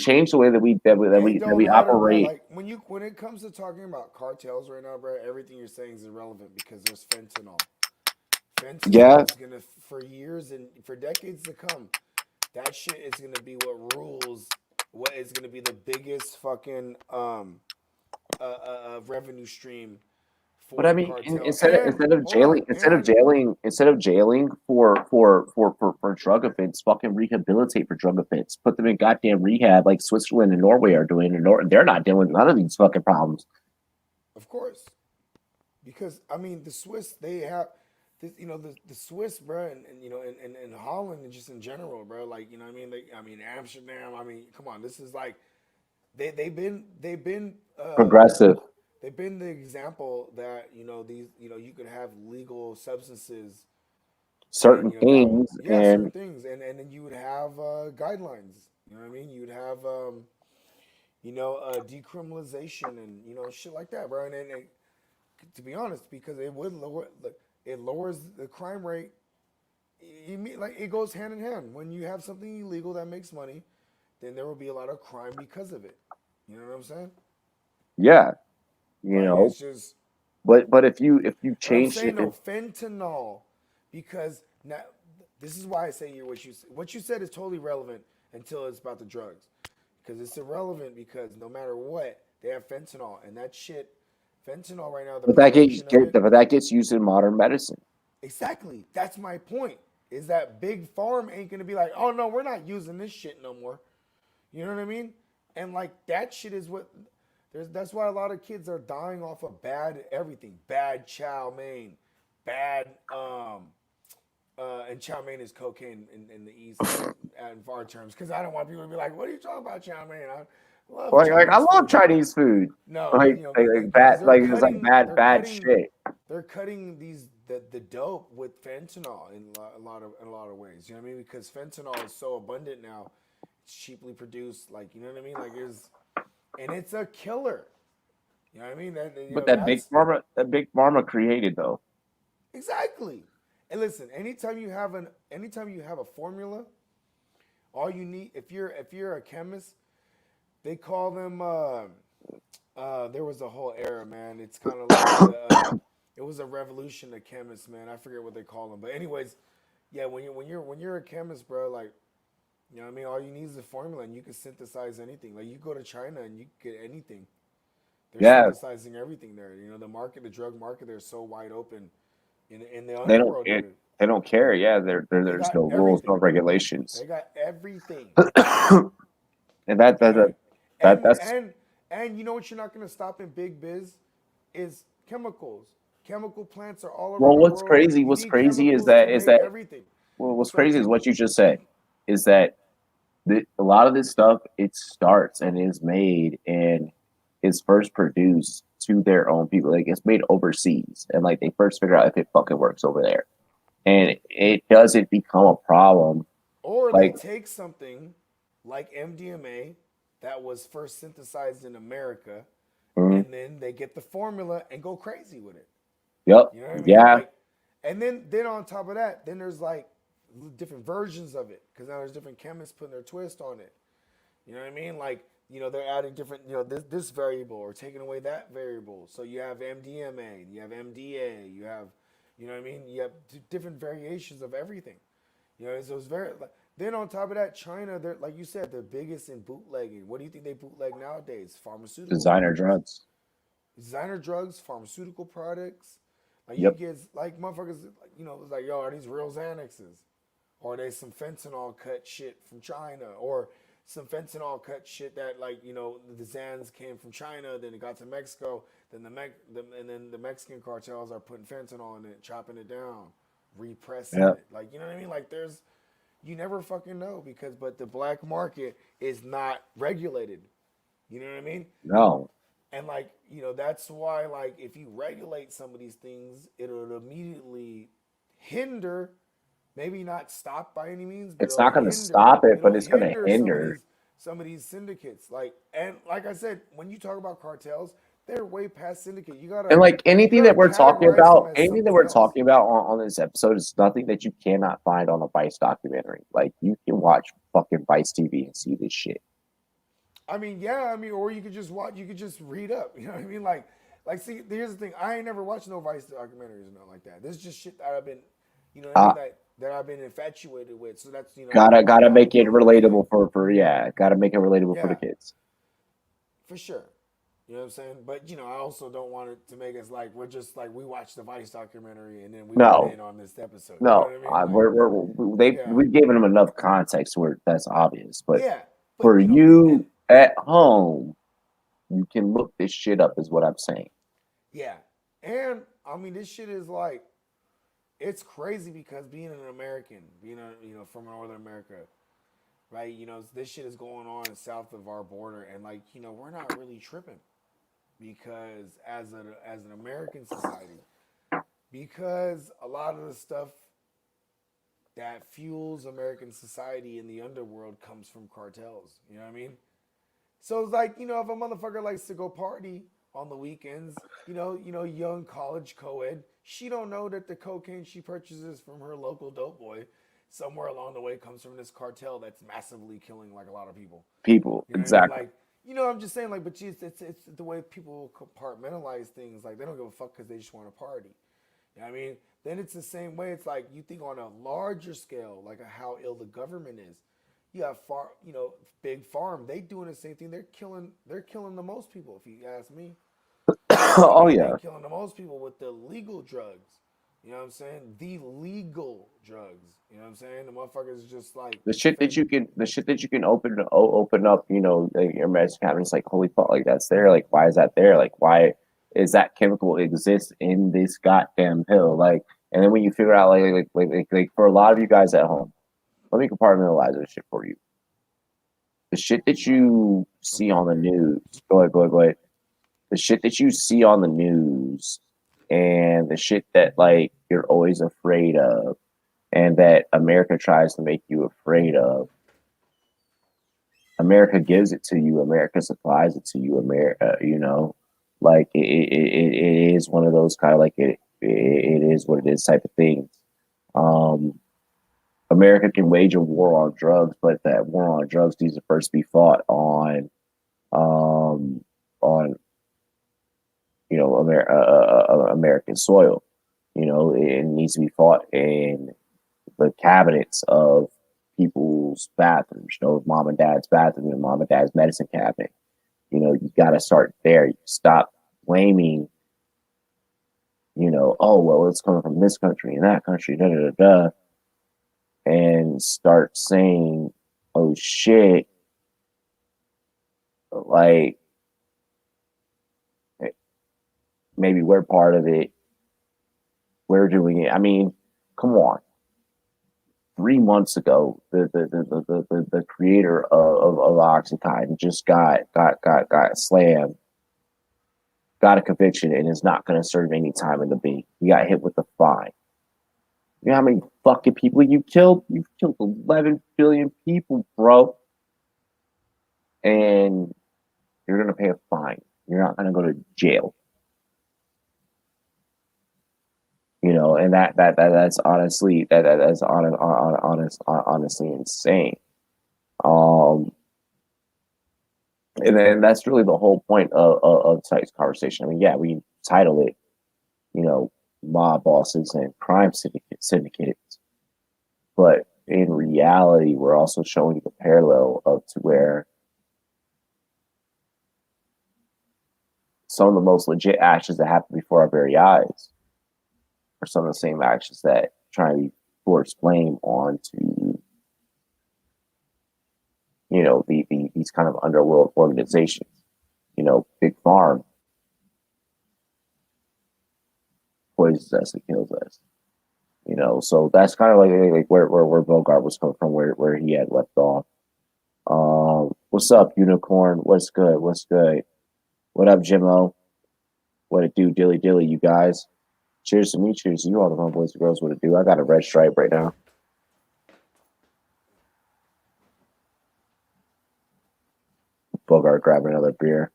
change the way that we that we that It we, that don't we matter, bro. operate. Like when it comes to talking about cartels right now, bro, everything you're saying is irrelevant because there's fentanyl. Fentanyl Yeah, is gonna for years and for decades to come. That shit is gonna be what rules. What is gonna be the biggest fucking revenue stream but for I the mean, cartel. And hold on, and instead of jailing for drug offense, fucking rehabilitate for drug offense. Put them in goddamn rehab like Switzerland and Norway are doing, and they're not dealing with none of these fucking problems. of course, because I mean the Swiss they have this, the Swiss, bro, and Holland and just in general, bro. Like you know what I mean. I mean Amsterdam. I mean, come on, this is like Progressive, they've been the example that these you could have legal substances and certain that would things, yeah certain and things and then you would have guidelines. You know what I mean? You would have decriminalization and shit like that, bro. And to be honest, because it would lower it lowers the crime rate. You mean like it goes hand in hand. When you have something illegal that makes money, then there will be a lot of crime because of it. You know what I'm saying? yeah, Like it's just But if you but I'm change saying it, no fentanyl because now this is why I say what you said is totally relevant until it's about the drugs because it's irrelevant because no matter what they have fentanyl and that shit fentanyl right now the production of it but that gets used in modern medicine. exactly that's my point is that big farm ain't gonna be like oh no we're not using this shit no more you know what I mean and like that shit is what that's why a lot of kids are dying off of bad everything bad chow mein bad and chow mein is cocaine in the East and far terms because I don't want people to be like, "What are you talking about, chow mein?" I love Like I Chinese love food. Chinese food. No, but Like, bad, because like it's like bad shit. they're cutting the dope with fentanyl in a lot of ways. You know what I mean? Because fentanyl is so abundant now, it's cheaply produced. Like you know what I mean? Like and it's a killer. You know what I mean? But That's that big pharma created though. exactly. And listen, anytime you have a formula, all you need if you're a chemist, they call them there was a whole era, man. It's kind of like it was a revolution of chemists, man. I forget what they call them, but anyways, yeah. When you're a chemist, bro, like you know what I mean. All you need is a formula, and you can synthesize anything. Like you go to China and you get anything. They're Yeah, synthesizing everything there. The drug market, they're so wide open in the they don't underworld of it, it. they don't care. Yeah, They there's got no rules, no everything. regulations, They got everything. and that that And that, that and that's and and you know what you're not gonna stop in big biz is chemicals. Chemical plants are all well. around the world. You What's need crazy chemicals to is make that everything. well, what's So crazy is what you just said is that a lot of this stuff it starts and is made and is first produced to their own people. Like it's made overseas, and like they first figure out if it fucking works over there, and it doesn't become a problem. or they Like, take something like MDMA that was first synthesized in America, mm, and then they get the formula and go crazy with it. yep, You know what I mean? yeah, Like, and then on top of that, then there's like different versions of it because now there's different chemists putting their twist on it. You know what I mean? Like, they're adding different, this variable or taking away that variable. So you have MDMA, you have MDA, you have, you know what I mean? You have different variations of everything. So it's very. Then on top of that, China, they're like you said, they're biggest in bootlegging. What do you think they bootleg nowadays? Pharmaceutical designer products, drugs. designer drugs, pharmaceutical products. Like you Yep, get like motherfuckers, it's like yo, are these real Xanaxes? Or are they some fentanyl cut shit from China? Or some fentanyl cut shit that the Zans came from China, then it got to Mexico, then and then the Mexican cartels are putting fentanyl in it, chopping it down, repressing yep. it. Like you know what I mean? Like there's You never fucking know but the black market is not regulated. You know what I mean? No, And like, that's why like if you regulate some of these things, it'll immediately hinder, maybe not stop by any means, but it's not going to stop it, it'll but it's going to hinder hinder. some of these syndicates. Like, and like I said, when you talk about cartels, they're way past syndicate. And like You anything that gotta we're talking categorize them about, as anything that something we're else. talking about on this episode is nothing that you cannot find on a Vice documentary. Like you can watch fucking Vice TV and see this shit. I mean, yeah, I mean, or you could just watch, you could just read up. You know what I mean? Like, see, here's the thing. I ain't never watched no Vice documentaries or nothing like that. This is just shit that I've been, you know what I Uh, mean? That I've been infatuated with. So that's, gotta why I'm make it putting it in. relatable for yeah. Gotta make it relatable for the Yeah, kids. for sure. You know what I'm saying? But I also don't want it to make us like we're just like we watched the Vice documentary and then we went No, in on this episode. You know no, what I mean? Like, yeah, we've given them enough context where that's obvious. But yeah. But for and you at home, you can look this shit up. Is what I'm saying. yeah, and I mean this shit is like it's crazy because being an American, being from Northern America, right? This shit is going on south of our border, and like we're not really tripping because as an American society, because a lot of the stuff that fuels American society in the underworld comes from cartels. You know what I mean? So it's like, if a motherfucker likes to go party on the weekends, young college co-ed, she don't know that the cocaine she purchases from her local dope boy somewhere along the way comes from this cartel that's massively killing like a lot of people. People, You know what I mean? exactly. Like, I'm just saying, like, but geez, it's the way people compartmentalize things. Like, they don't give a fuck because they just want to party. You know what I mean? Then it's the same way. It's like you think on a larger scale, like how ill the government is. You have big farm. They doing the same thing. They're killing the most people. If you ask me, Oh they yeah. killing the most people with the legal drugs. You know what I'm saying? The legal drugs. You know what I'm saying? The motherfuckers just like fake. The shit that you can open up, like your medicine cabinet. It's like, holy fuck, like that's there. Like, why is that there? Like, why is that chemical exist in this goddamn pill? Like, and then when you figure out, like for a lot of you guys at home, let me compartmentalize this shit for you. The shit that you see Okay, on the great. news. Go ahead. The shit that you see on the news, and the shit that like you're always afraid of, and that America tries to make you afraid of. America gives it to you. America supplies it to you. America, like it is one of those kind of like it is what it is type of things. Um, America can wage a war on drugs, but that war on drugs needs to first be fought on American soil. It needs to be fought in the cabinets of people's bathrooms, mom and dad's bathroom and mom and dad's medicine cabinet. You got to start there. You stop blaming, oh, well, it's coming from this country and that country, da da da da, and start saying, oh shit, like maybe we're part of it. We're doing it. I mean, come on. 3 months ago, the creator of Oxycontin just got slammed, got a conviction, and is not going to serve any time in the B. He got hit with a fine. You know how many fucking people you killed? You've killed 11 billion people, bro. And you're going to pay a fine. You're not going to go to jail. And that's honestly honestly insane. And then that's really the whole point of tonight's conversation. I mean, yeah, we title it, mob bosses and crime syndicates, but in reality, we're also showing the parallel of to where some of the most legit actions that happen before our very eyes are some of the same actions that try to force blame onto these kind of underworld organizations. Big Farm poisons us and kills us. You know, so that's kind of like where Bogart was coming from, where he had left off. What's up, Unicorn? What's good? What's good? What up, Jimmo? What it do, Dilly Dilly, you guys? Cheers to me, cheers to you, all the homeboys and girls. What it do? I got a red stripe right now. Bogart grabbing another beer.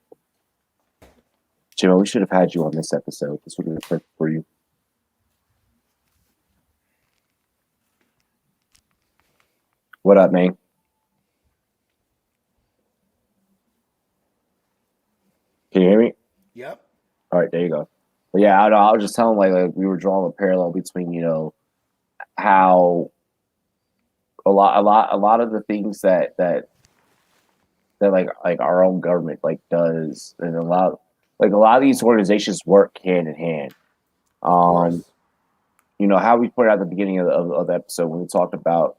Jimmo, we should have had you on this episode. This would have been perfect for you. What up, man? Can you hear me? Yep. All right, there you go. But yeah, I was just telling like we were drawing a parallel between how a lot of the things that like our own government like does, and a lot of these organizations work hand in hand. Of course. How we pointed out at the beginning of the episode when we talked about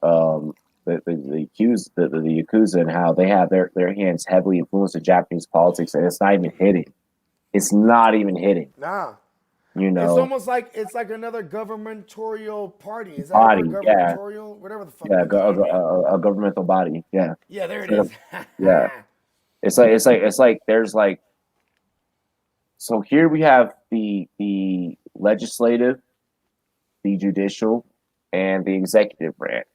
the Yakuza, and how they have their hands heavily influenced in Japanese politics, and it's not even hidden. It's not even hidden. Nah. You know, It's almost like it's like another governmental party. Is that body, a word? Governmental, whatever the fuck. yeah, You call it. a governmental body, yeah, Yeah, there it is. yeah. It's like there's like, so here we have the legislative, the judicial, and the executive branch.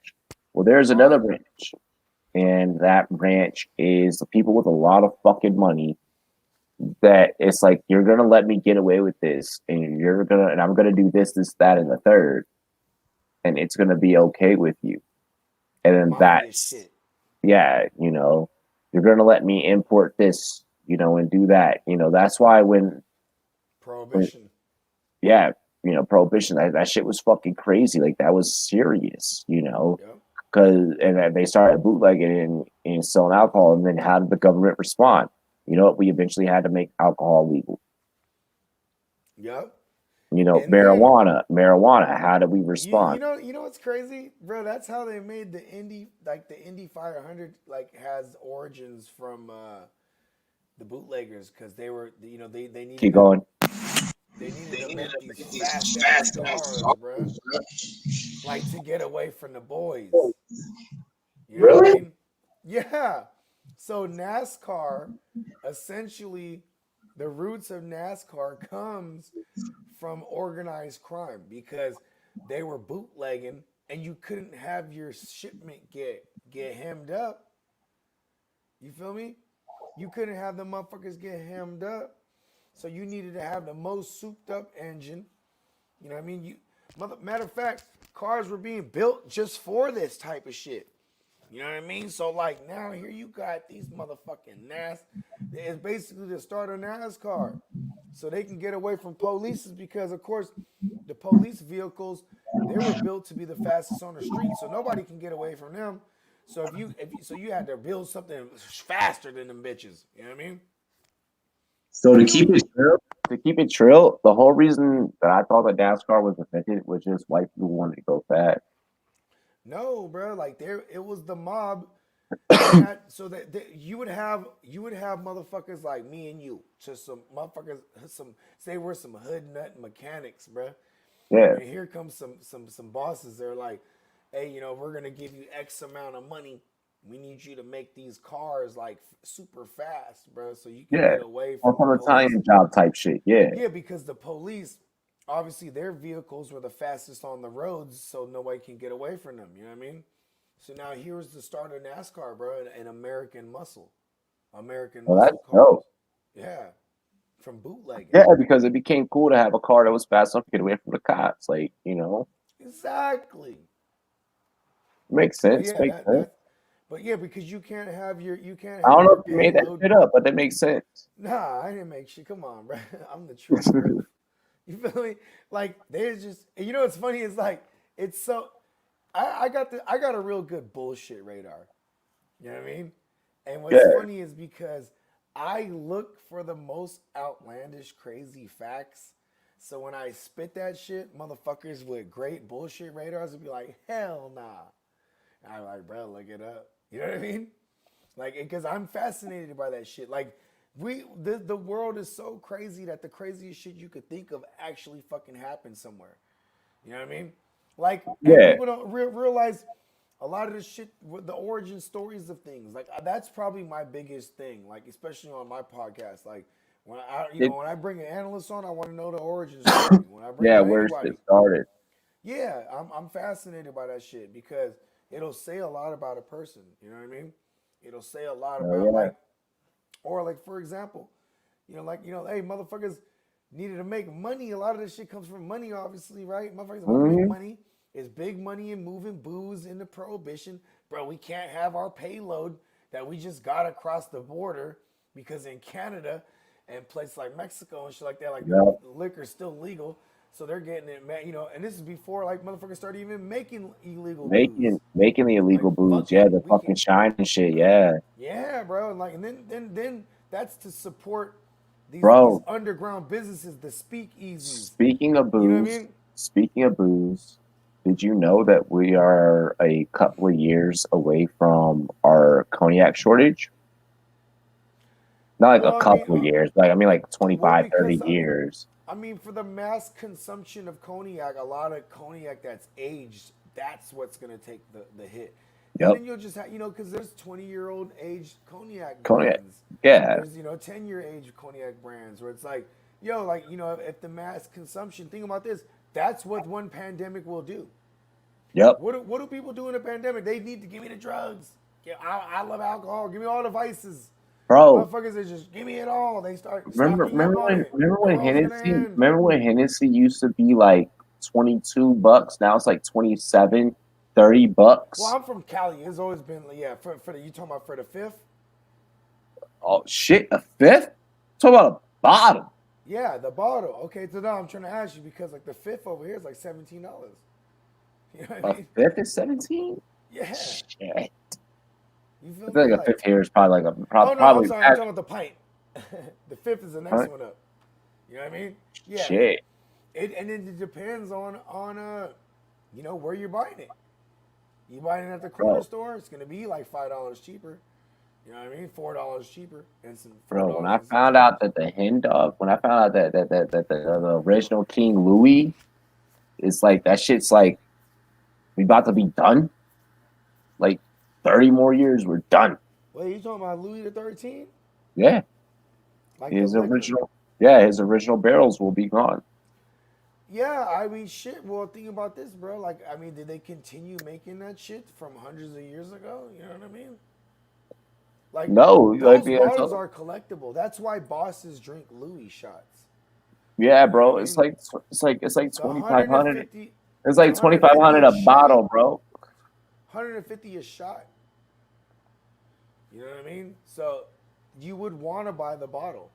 Well, there's another branch, and that branch is the people with a lot of fucking money. That it's like, you're gonna let me get away with this, and I'm gonna do this, that, and the third, and it's gonna be okay with you. And then that's shit. Yeah, you're gonna let me import this, and do that. That's why Prohibition. yeah, prohibition, that shit was fucking crazy. Like, that was serious, Yep. because and then they started bootlegging and selling alcohol, and then how did the government respond? We eventually had to make alcohol legal. Yep. And marijuana. How do we respond? You know what's crazy, bro? That's how they made the Indy 500 has origins from the bootleggers, because they were they needed Keep going. They needed to make these fast ass cars, bro, like to get away from the boys. You know what I mean? Yeah. So NASCAR, essentially, the roots of NASCAR comes from organized crime, because they were bootlegging, and you couldn't have your shipment get hemmed up. You feel me? You couldn't have the motherfuckers get hemmed up, so you needed to have the most souped up engine. You know what I mean? Matter of fact, cars were being built just for this type of shit. You know what I mean? So like, now here you got these motherfucking it's basically the start of NASCAR. So they can get away from police, because of course the police vehicles, they were built to be the fastest on the street, so nobody can get away from them. So if you had to build something faster than them bitches. You know what I mean? So to keep it trill, the whole reason that I thought that NASCAR was invented was just white people wanted to go fast. No, bro. Like, it was the mob. So that you would have motherfuckers like me and you, just some motherfuckers, say we're some hood nut mechanics, bro. Yeah. And here comes some bosses. They're like, hey, we're gonna give you X amount of money. We need you to make these cars like super fast, bro, so you can get away from some Italian job type shit. Yeah. Yeah, because the police, obviously, their vehicles were the fastest on the roads, so nobody can get away from them. You know what I mean? So now here's the start of NASCAR, bro, and American muscle. Muscle that's cars. dope. Yeah. From bootlegging. Yeah, because it became cool to have a car that was fast enough to get away from the cops. Like, Exactly. Makes sense. But yeah, because you can't have I don't know if you made that shit up, but that makes sense. Nah, I didn't make shit. Come on, bro. I'm the truth, bro. You feel me? Like, there's just, what's funny is like, it's so, I got a real good bullshit radar. You know what I mean? And what's funny is because I look for the most outlandish, crazy facts. So when I spit that shit, motherfuckers with great bullshit radars would be like, hell nah. And I'm like, bro, look it up. You know what I mean? Like, because I'm fascinated by that shit. Like, the world is so crazy that the craziest shit you could think of actually fucking happened somewhere. You know what I mean? Like, and Yeah, people don't realize a lot of the shit, the origin stories of things. Like, that's probably my biggest thing. Like, especially on my podcast. Like, when it, when I bring an analyst on, I want to know the origin story. When I bring yeah, on where's anybody, it started? yeah, I'm fascinated by that shit because it'll say a lot about a person. You know what I mean? It'll say a lot Oh about yeah. like, or like for example, hey, motherfuckers needed to make money. A lot of this shit comes from money, obviously, right? Motherfuckers want to make Hmm. money. It's big money in moving booze into prohibition. Bro, we can't have our payload that we just got across the border because in Canada and places like Mexico and shit like that, like Yep. liquor's still legal. So they're getting it, man. And this is before like motherfuckers started even making illegal booze. Making the Like illegal booze. fuck Yeah, it, the we can. fucking shine and shit. Yeah, Yeah, bro. Like, and then that's to support these bro. underground businesses, the speakeasies. Speaking of You know what I booze, mean? speaking of booze, did you know that we are a couple of years away from our cognac shortage? Not like a Well, couple of years, like I mean like well, 25, 30 because years. for the mass consumption of cognac, a lot of cognac that's aged, that's what's gonna take the hit. And Yep. then you'll just have, because there's 20-year-old aged cognac Cognac. brands. Yeah. There's 10-year aged cognac brands where it's like, like if the mass consumption, think about this, that's what one pandemic will do. Yep. What do people do in a pandemic? They need to give me the drugs. Yeah, I love alcohol. Give me all the vices. Bro, Motherfuckers, they just give me it all. They start stocking up on it. The world's gonna end. Remember when Hennessy used to be like $22? Now it's like 27, Well, $30. I'm from Cali. It's always been for the you talking about for the fifth? Oh shit, a fifth? Talk about a bottle. Yeah, the bottle. Okay, so now I'm trying to ask you because like the fifth over here is like $17. You know what I A mean? fifth is 17? Yeah. Shit. You I feel feel me? like a Like, fifth here is probably like a oh no, I'm probably sorry. I'm talking about the pint. The fifth is the next huh? one up. You know what I mean? Yeah. Shit. And it depends on where you're buying it. You buying it at the corner Bro, store, it's gonna be like $5 cheaper. You know what I mean? $4 cheaper and some bro, when I and some found change. out that the hen dog, when I found out that the original King Louis is like that shit's like we about to be done. Like 30 more years, we're done. Wait, you talking about Louis the 13? Yeah. Like the His liquor? original yeah, his original barrels will be gone. Yeah, I mean, shit. Well, think about this, bro. Like, I mean, did they continue making that shit from hundreds of years ago? You know what I mean? Like, No, like those bottles are collectible. That's why bosses drink Louis shots. yeah, You know what I bro. mean? It's like The 2,500. 150, It's the like 150 2,500 a a shot. bottle, bro. 150 a shot. You know what I mean? So you would want to buy the bottle.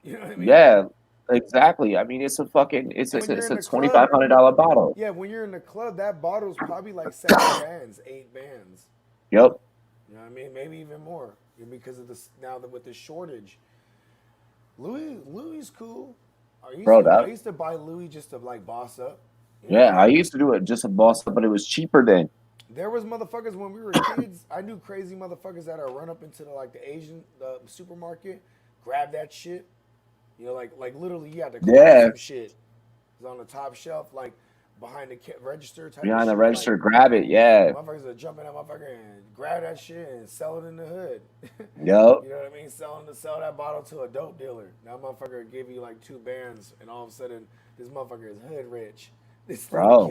You know what I mean? Yeah, exactly. I mean, it's a fucking And when you're it's in a the club, $2,500 bottle. yeah, when you're in the club, that bottle's probably like 7 bands, 8 bands. Yep, You know what I mean? Maybe even more because of this now that with the shortage. Louis is cool. bro. I That used to buy Louis just to like boss up. You know what I yeah, I mean? used to do it just a boss, but it was cheaper then. There was motherfuckers when we were kids. I knew crazy motherfuckers that are run up into the Asian supermarket, grab that shit. Like literally, you had to climb Yeah, some shit. It's on the top shelf, like behind the register type of behind the shit. Like register, grab it. Yeah, motherfuckers are jumping that motherfucker and grab that shit and sell it in the hood. yep, You know what I mean? Sell that bottle to a dope dealer. Now motherfucker give you like 2 bands, and all of a sudden this motherfucker is hood rich. bro.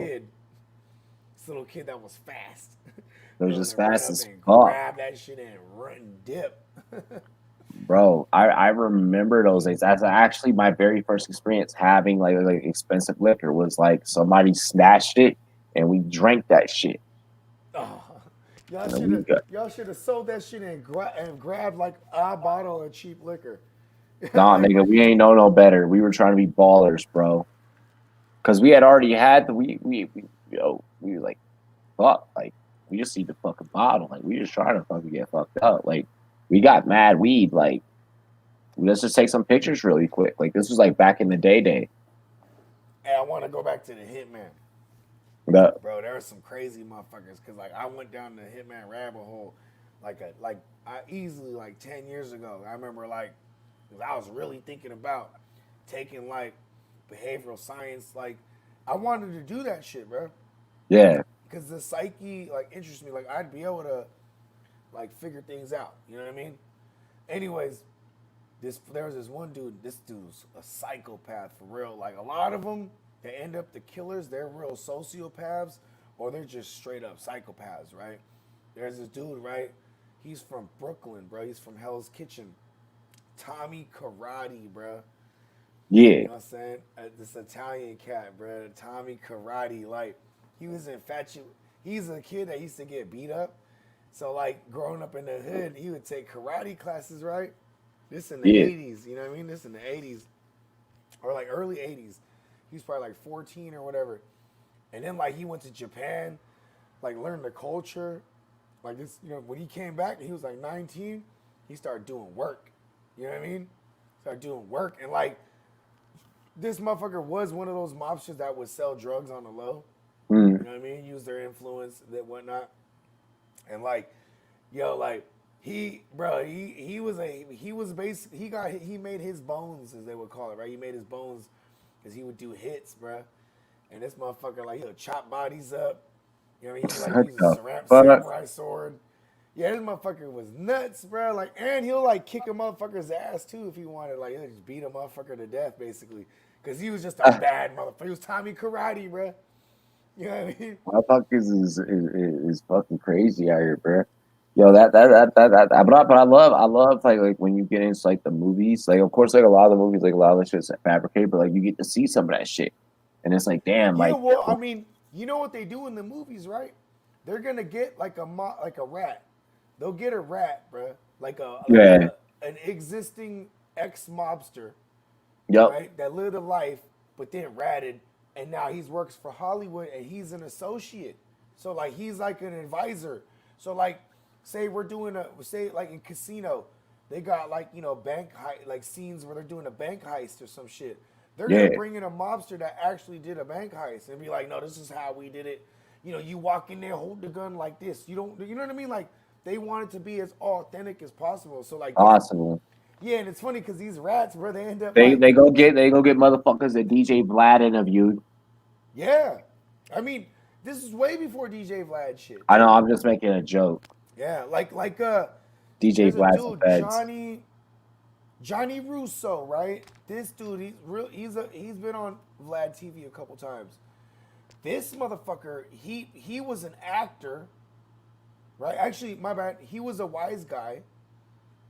This little kid that was fast. It was Willing just to run fast up as and fuck, grab that shit and run dip. bro. I remember those days. That's actually my very first experience having like expensive liquor was like somebody snatched it and we drank that shit. Oh, And we got y'all should have sold that shit and grabbed like a bottle of cheap liquor. nah, Like nigga. We ain't know no better. We were trying to be ballers, bro. Because we had already had the we were like fuck like we just need the fucking bottle like we just trying to fucking get fucked up like we got mad weed like let's just take some pictures really quick like this was like back in the day. hey, I want to go back to the Hitman. The Bro, there are some crazy motherfuckers because like I went down the Hitman rabbit hole I easily like 10 years ago. I remember like 'cause I was really thinking about taking like behavioral science. Like I wanted to do that shit, bro. Yeah. Because the psyche like interests me. Like I'd be able to like figure things out. You know what I mean? Anyways, there was this one dude. This dude's a psychopath for real. Like a lot of them that end up the killers, they're real sociopaths or they're just straight up psychopaths, right? There's this dude, right? He's from Brooklyn, bro. He's from Hell's Kitchen. Tommy Karate, bro. Yeah. You know what I'm saying? This Italian cat, bro. Tommy Karate. Like, he was infatuated. He's a kid that used to get beat up. So, like, growing up in the hood, he would take karate classes, right? This in the Yeah. 80s, you know what I mean? This in the 80s. Or, like, early 80s. He was probably, like, 14 or whatever. And then, like, he went to Japan, like, learned the culture. Like, this, you know, when he came back, he was, like, 19. He started doing work. You know what I mean? Started doing work. And, like, this motherfucker was one of those mobsters that would sell drugs on the low. Mm. You know what I mean? Use their influence, that whatnot. And like, yo, like he made his bones, as they would call it, right? He made his bones because he would do hits, bro. And this motherfucker, like, he'll chop bodies up. You know what I mean? He like What use the a fuck? samurai sword. Yeah, this motherfucker was nuts, bro. Like, and he'll like kick a motherfucker's ass too if he wanted. Like, he'll just beat a motherfucker to death, basically, because he was just a bad motherfucker. He was Tommy Karate, bro. You know what I mean? Motherfuckers is fucking crazy out here, bro. Yo, but I love like when you get into like the movies, like of course like a lot of the movies, like a lot of the shit's fabricated, but like you get to see some of that shit, and it's like damn, Yeah, like well, I mean, you know what they do in the movies, right? They're gonna get like like a rat. They'll get a rat, bro, yeah, an existing ex mobster, yep, right? That lived a life, but then ratted, and now he's works for Hollywood, and he's an associate. So like he's like an advisor. So like, say like in Casino, they got like bank like scenes where they're doing a bank heist or some shit. They're yeah, gonna bring in a mobster that actually did a bank heist and be like, no, this is how we did it. You know, you walk in there, hold the gun like this. You don't, you know what I mean? Like they want it to be as authentic as possible. So like, awesome. yeah, and it's funny because these rats, bro, they end up They like, they go get motherfuckers that DJ Vlad interviewed. yeah. I mean, this is way before DJ Vlad shit I know, too. I'm just making a joke. Yeah, DJ there's a Vlad's some dude, feds. Johnny Russo, right? This dude, he's been on Vlad TV a couple times. This motherfucker, he was an actor, right? Actually, my bad. He was a wise guy,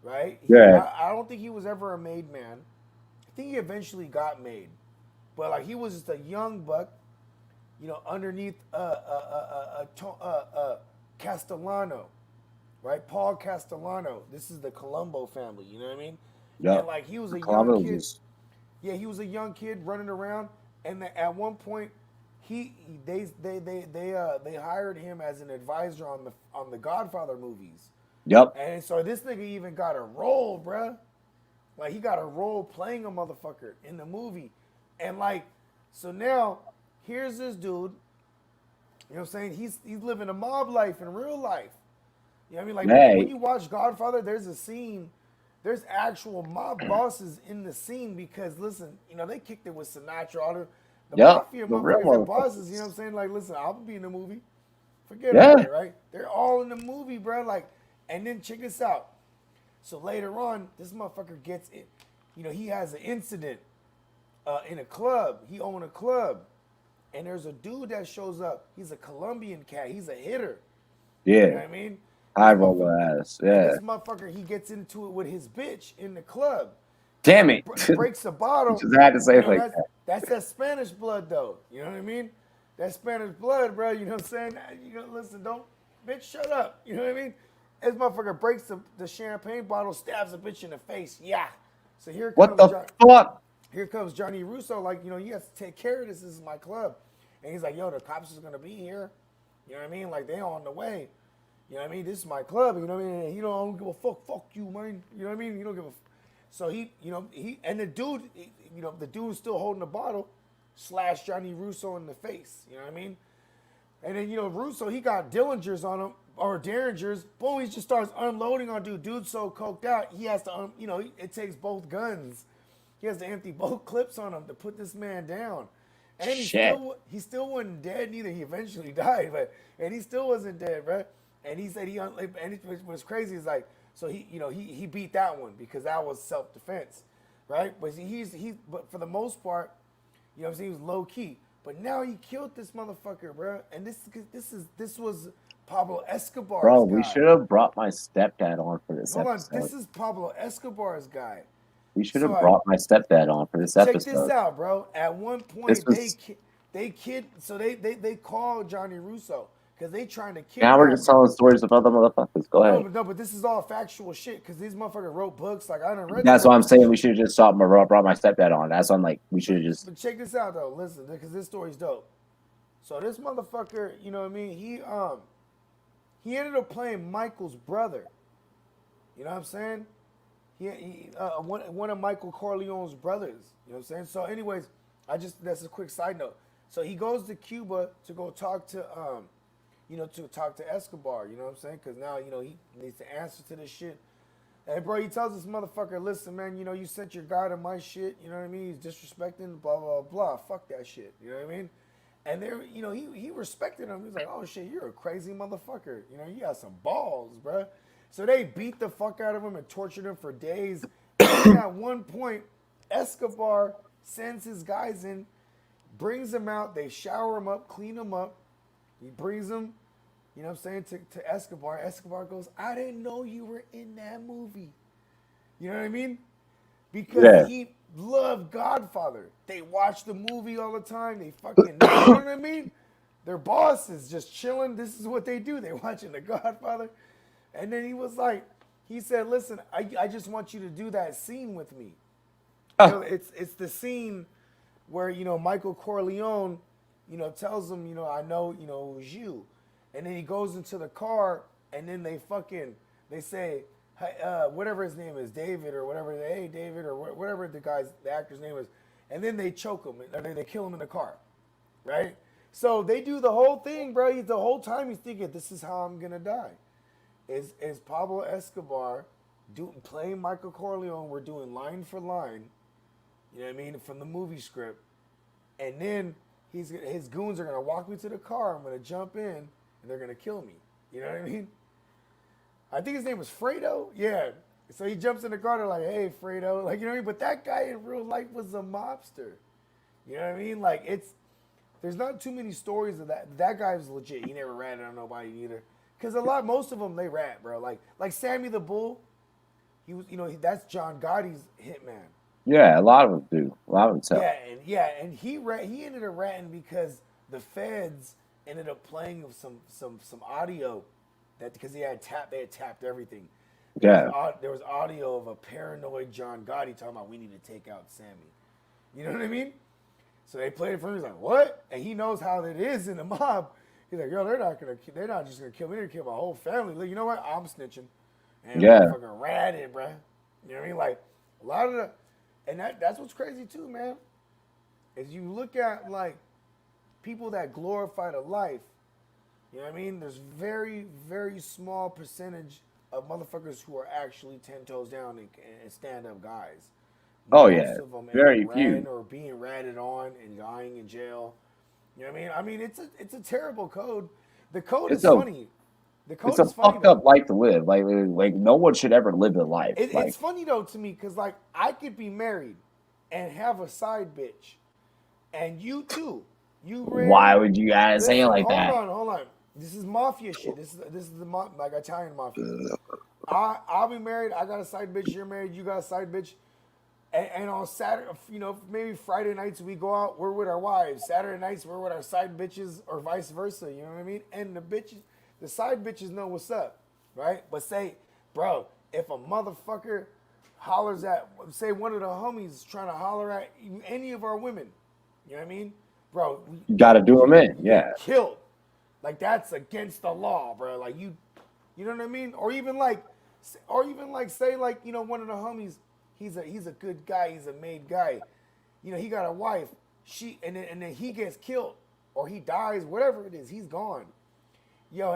right? Yeah, I don't think he was ever a made man. I think he eventually got made, but like he was just a young buck, underneath Castellano, right? Paul Castellano. This is the Colombo family. You know what I mean? yep. And like he was a young Columbus kid. is Yeah, he was a young kid running around, and at one point, they hired him as an advisor on the Godfather movies, yep. and so this nigga even got a role, bruh. Like he got a role playing a motherfucker in the movie, and like, so now here's this dude. You know what I'm saying? He's living a mob life in real life. You know what I mean? Like when Hey, you watch Godfather, there's a scene. There's actual mob bosses in the scene because listen, they kicked it with Sinatra, all the yep. mafia The real motherfuckers, they're bosses. motherfuckers. You know what I'm saying? Like, listen, I'll be in the movie. Forget about Yeah, it, right? They're all in the movie, bro. Like, and then check this out. So later on, this motherfucker gets it. He has an incident in a club. He owned a club, and there's a dude that shows up. He's a Colombian cat. He's a hitter. You know yeah. what I mean? High roller ass. And Yeah. this motherfucker, he gets into it with his bitch in the club. Damn it. Breaks a bottle. Just had to say it like that. That's that Spanish blood, though. You know what I mean? That Spanish blood, bro. You know what I'm saying? Listen, don't, bitch, shut up. You know what I mean? This motherfucker breaks the champagne bottle, stabs a bitch in the face. Yeah. So What the fuck? here comes Johnny Russo. Like, you have to take care of this. This is my club. And he's like, yo, the cops is gonna be here. You know what I mean? Like, they on the way. You know what I mean? This is my club. You know what I mean? And, I don't give a fuck. Fuck you, man. You know what I mean? You don't give a. So and the dude, the dude still holding the bottle, slashed Johnny Russo in the face. You know what I mean? And then Russo, he got Dillingers on him or Derringers. Boom, he just starts unloading on dude. Dude's so coked out, he has to, it takes both guns. He has to empty both clips on him to put this man down. And he still wasn't dead neither. He eventually died, and he still wasn't dead, bro. And he said what's crazy is like, so he beat that one because that was self defense, right? But but for the most part, you know what I'm saying, he was low key. But now he killed this motherfucker, bro. And this was Pablo Escobar's Bro, guy. we should have brought my stepdad on for this Hold on, episode. this is Pablo Escobar's guy. We should have brought my stepdad on for this episode. Check this out, bro. At one point, they called Johnny Russo because they trying to kill. Now we're just telling stories of other motherfuckers. Go ahead. No, but this is all factual shit because these motherfuckers wrote books. Like I done read. That's why I'm saying we should have just brought my stepdad on. That's why I'm like, we should have just. But check this out though. Listen, because this story's dope. So this motherfucker, you know what I mean? He ended up playing Michael's brother. You know what I'm saying? One of Michael Corleone's brothers. You know what I'm saying? So, anyways, that's a quick side note. So he goes to Cuba to go talk to Escobar. You know what I'm saying? Because now he needs to answer to this shit. And bro, he tells this motherfucker, listen, man, you sent your guy to my shit. You know what I mean? He's disrespecting, blah blah blah. Fuck that shit. You know what I mean? And there, he respected him. He's like, oh shit, you're a crazy motherfucker. You got some balls, bro. So they beat the fuck out of him and tortured him for days. And at one point, Escobar sends his guys in, brings him out. They shower him up, clean him up. He brings him, you know what I'm saying, to Escobar. Escobar goes, I didn't know you were in that movie. You know what I mean? Because he loved Godfather. They watch the movie all the time. They fucking, you know what I mean? Their boss is just chilling. This is what they do. They're watching The Godfather. And then he said, listen, I just want you to do that scene with me. It's the scene where, Michael Corleone, tells him, I know, it was you. And then he goes into the car and then they say, whatever his name is, David or whatever, hey, David or whatever the actor's name is. And then they choke him or they kill him in the car, right? So they do the whole thing, bro. The whole time he's thinking, this is how I'm going to die. Is Pablo Escobar playing Michael Corleone. We're doing line for line, you know what I mean, from the movie script. And then his goons are going to walk me to the car. I'm going to jump in, and they're going to kill me. You know what I mean? I think his name was Fredo. Yeah. So he jumps in the car. They're like, hey, Fredo. Like, you know what I mean? But that guy in real life was a mobster. You know what I mean? Like, there's not too many stories of that. That guy was legit. He never ratted on nobody either. Because most of them, they rat, bro. Like Sammy the Bull, he was, that's John Gotti's hitman. Yeah, a lot of them do. A lot of them tell. And he ended up ratting because the feds ended up playing some audio because they had tapped everything. There was audio of a paranoid John Gotti talking about we need to take out Sammy. You know what I mean? So they played it for him. He's like, what? And he knows how it is in the mob. He's like, yo, they're not just gonna kill me. They're gonna kill my whole family. Like, you know what? I'm snitching. And fucking ratted, bro. You know what I mean? Like a lot of and that's what's crazy too, man. Is you look at like people that glorify the life. You know what I mean? There's very, very small percentage of motherfuckers who are actually 10 toes down and stand up guys. Most of them very few. Or being ratted on and dying in jail. You know what I mean? I mean, it's a terrible code. The code is funny. The code is funny. It's a fucked up life to live. Like no one should ever live a life. It's funny though to me because like I could be married and have a side bitch, and you too. Why would you guys say it like that? Hold on. This is mafia shit. This is the like Italian mafia. I'll be married. I got a side bitch. You're married. You got a side bitch. And on Saturday, maybe Friday nights we go out, we're with our wives. Saturday nights we're with our side bitches or vice versa, you know what I mean? And the side bitches know what's up, right? But say, bro, if a motherfucker hollers at, say one of the homies trying to holler at any of our women, you know what I mean? Bro. You got to do them in, yeah. Killed. Like that's against the law, bro. Like you know what I mean? Or even like say like, one of the homies, He's a good guy. He's a made guy. He got a wife. And then he gets killed or he dies. Whatever it is, he's gone. Yo,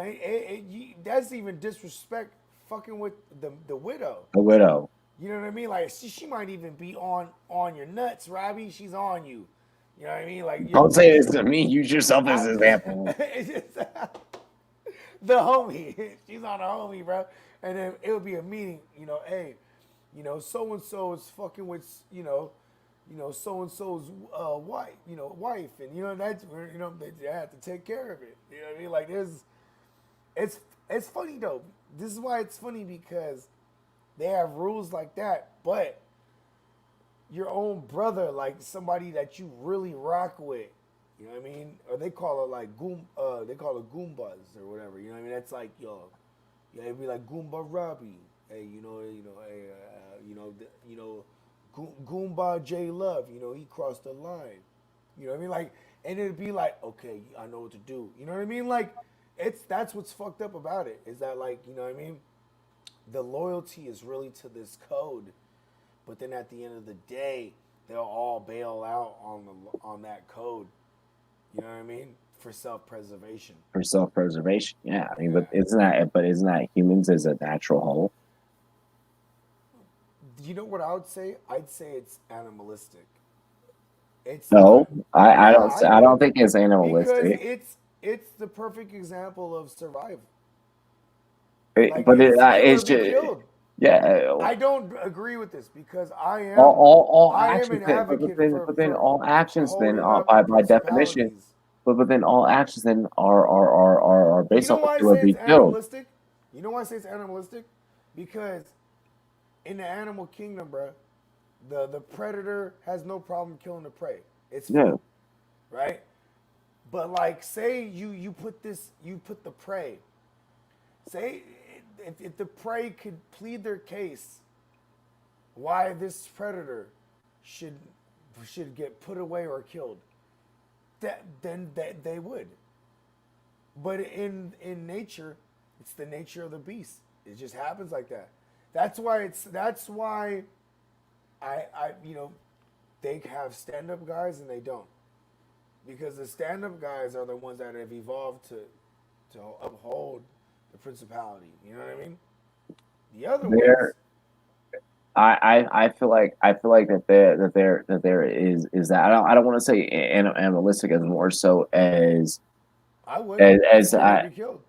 that's even disrespect. Fucking with the widow. The widow. You know what I mean? Like she might even be on your nuts, Robbie. She's on you. You know You know what I mean? Like, Don't say this to me. Use yourself as an I'm example. it's just, the homie. She's on a homie, bro. And then it would be a meeting. You know, hey, you know, so and so is fucking with, so and so's wife, and that's where they have to take care of it. You know what I mean? Like it's funny though. This is why it's funny because they have rules like that, but your own brother, like somebody that you really rock with, you know what I mean? Or they call it like they call it goombas or whatever. You know what I mean? That's like yeah, it'd be like Goomba Robbie. Hey, hey, Goomba J Love. He crossed the line. You know what I mean? Like, and it'd be like, okay, I know what to do. You know what I mean? Like, that's what's fucked up about it is that, like, you know what I mean? The loyalty is really to this code, but then at the end of the day, they'll all bail out on that code. You know what I mean? For self-preservation. For self-preservation, yeah. I mean, but isn't that humans as a natural whole? You know what I would say? I'd say it's animalistic. It's No, not, I yeah, don't. I don't think it's because animalistic. it's the perfect example of survival. It, Like but it's kill or it's be just killed. yeah. I don't agree with this because All I am actions an then, advocate but then all actions then holding up by definition, principalities. but then all actions then are You based know on why I kill or say it's be killed. animalistic? You know why I say it's animalistic? Because in the animal kingdom, bro, the predator has no problem killing the prey. It's Yeah, food, right? But like, say you put the prey. Say if the prey could plead their case, why this predator should get put away or killed, then they would. But in nature, it's the nature of the beast. It just happens like that. That's why I they have stand up guys and they don't. Because the stand up guys are the ones that have evolved to uphold the principality. You know what I mean? The other ones, there. I feel like that there is that I don't want to say animalistic as more so as I would. It's as kill or be killed.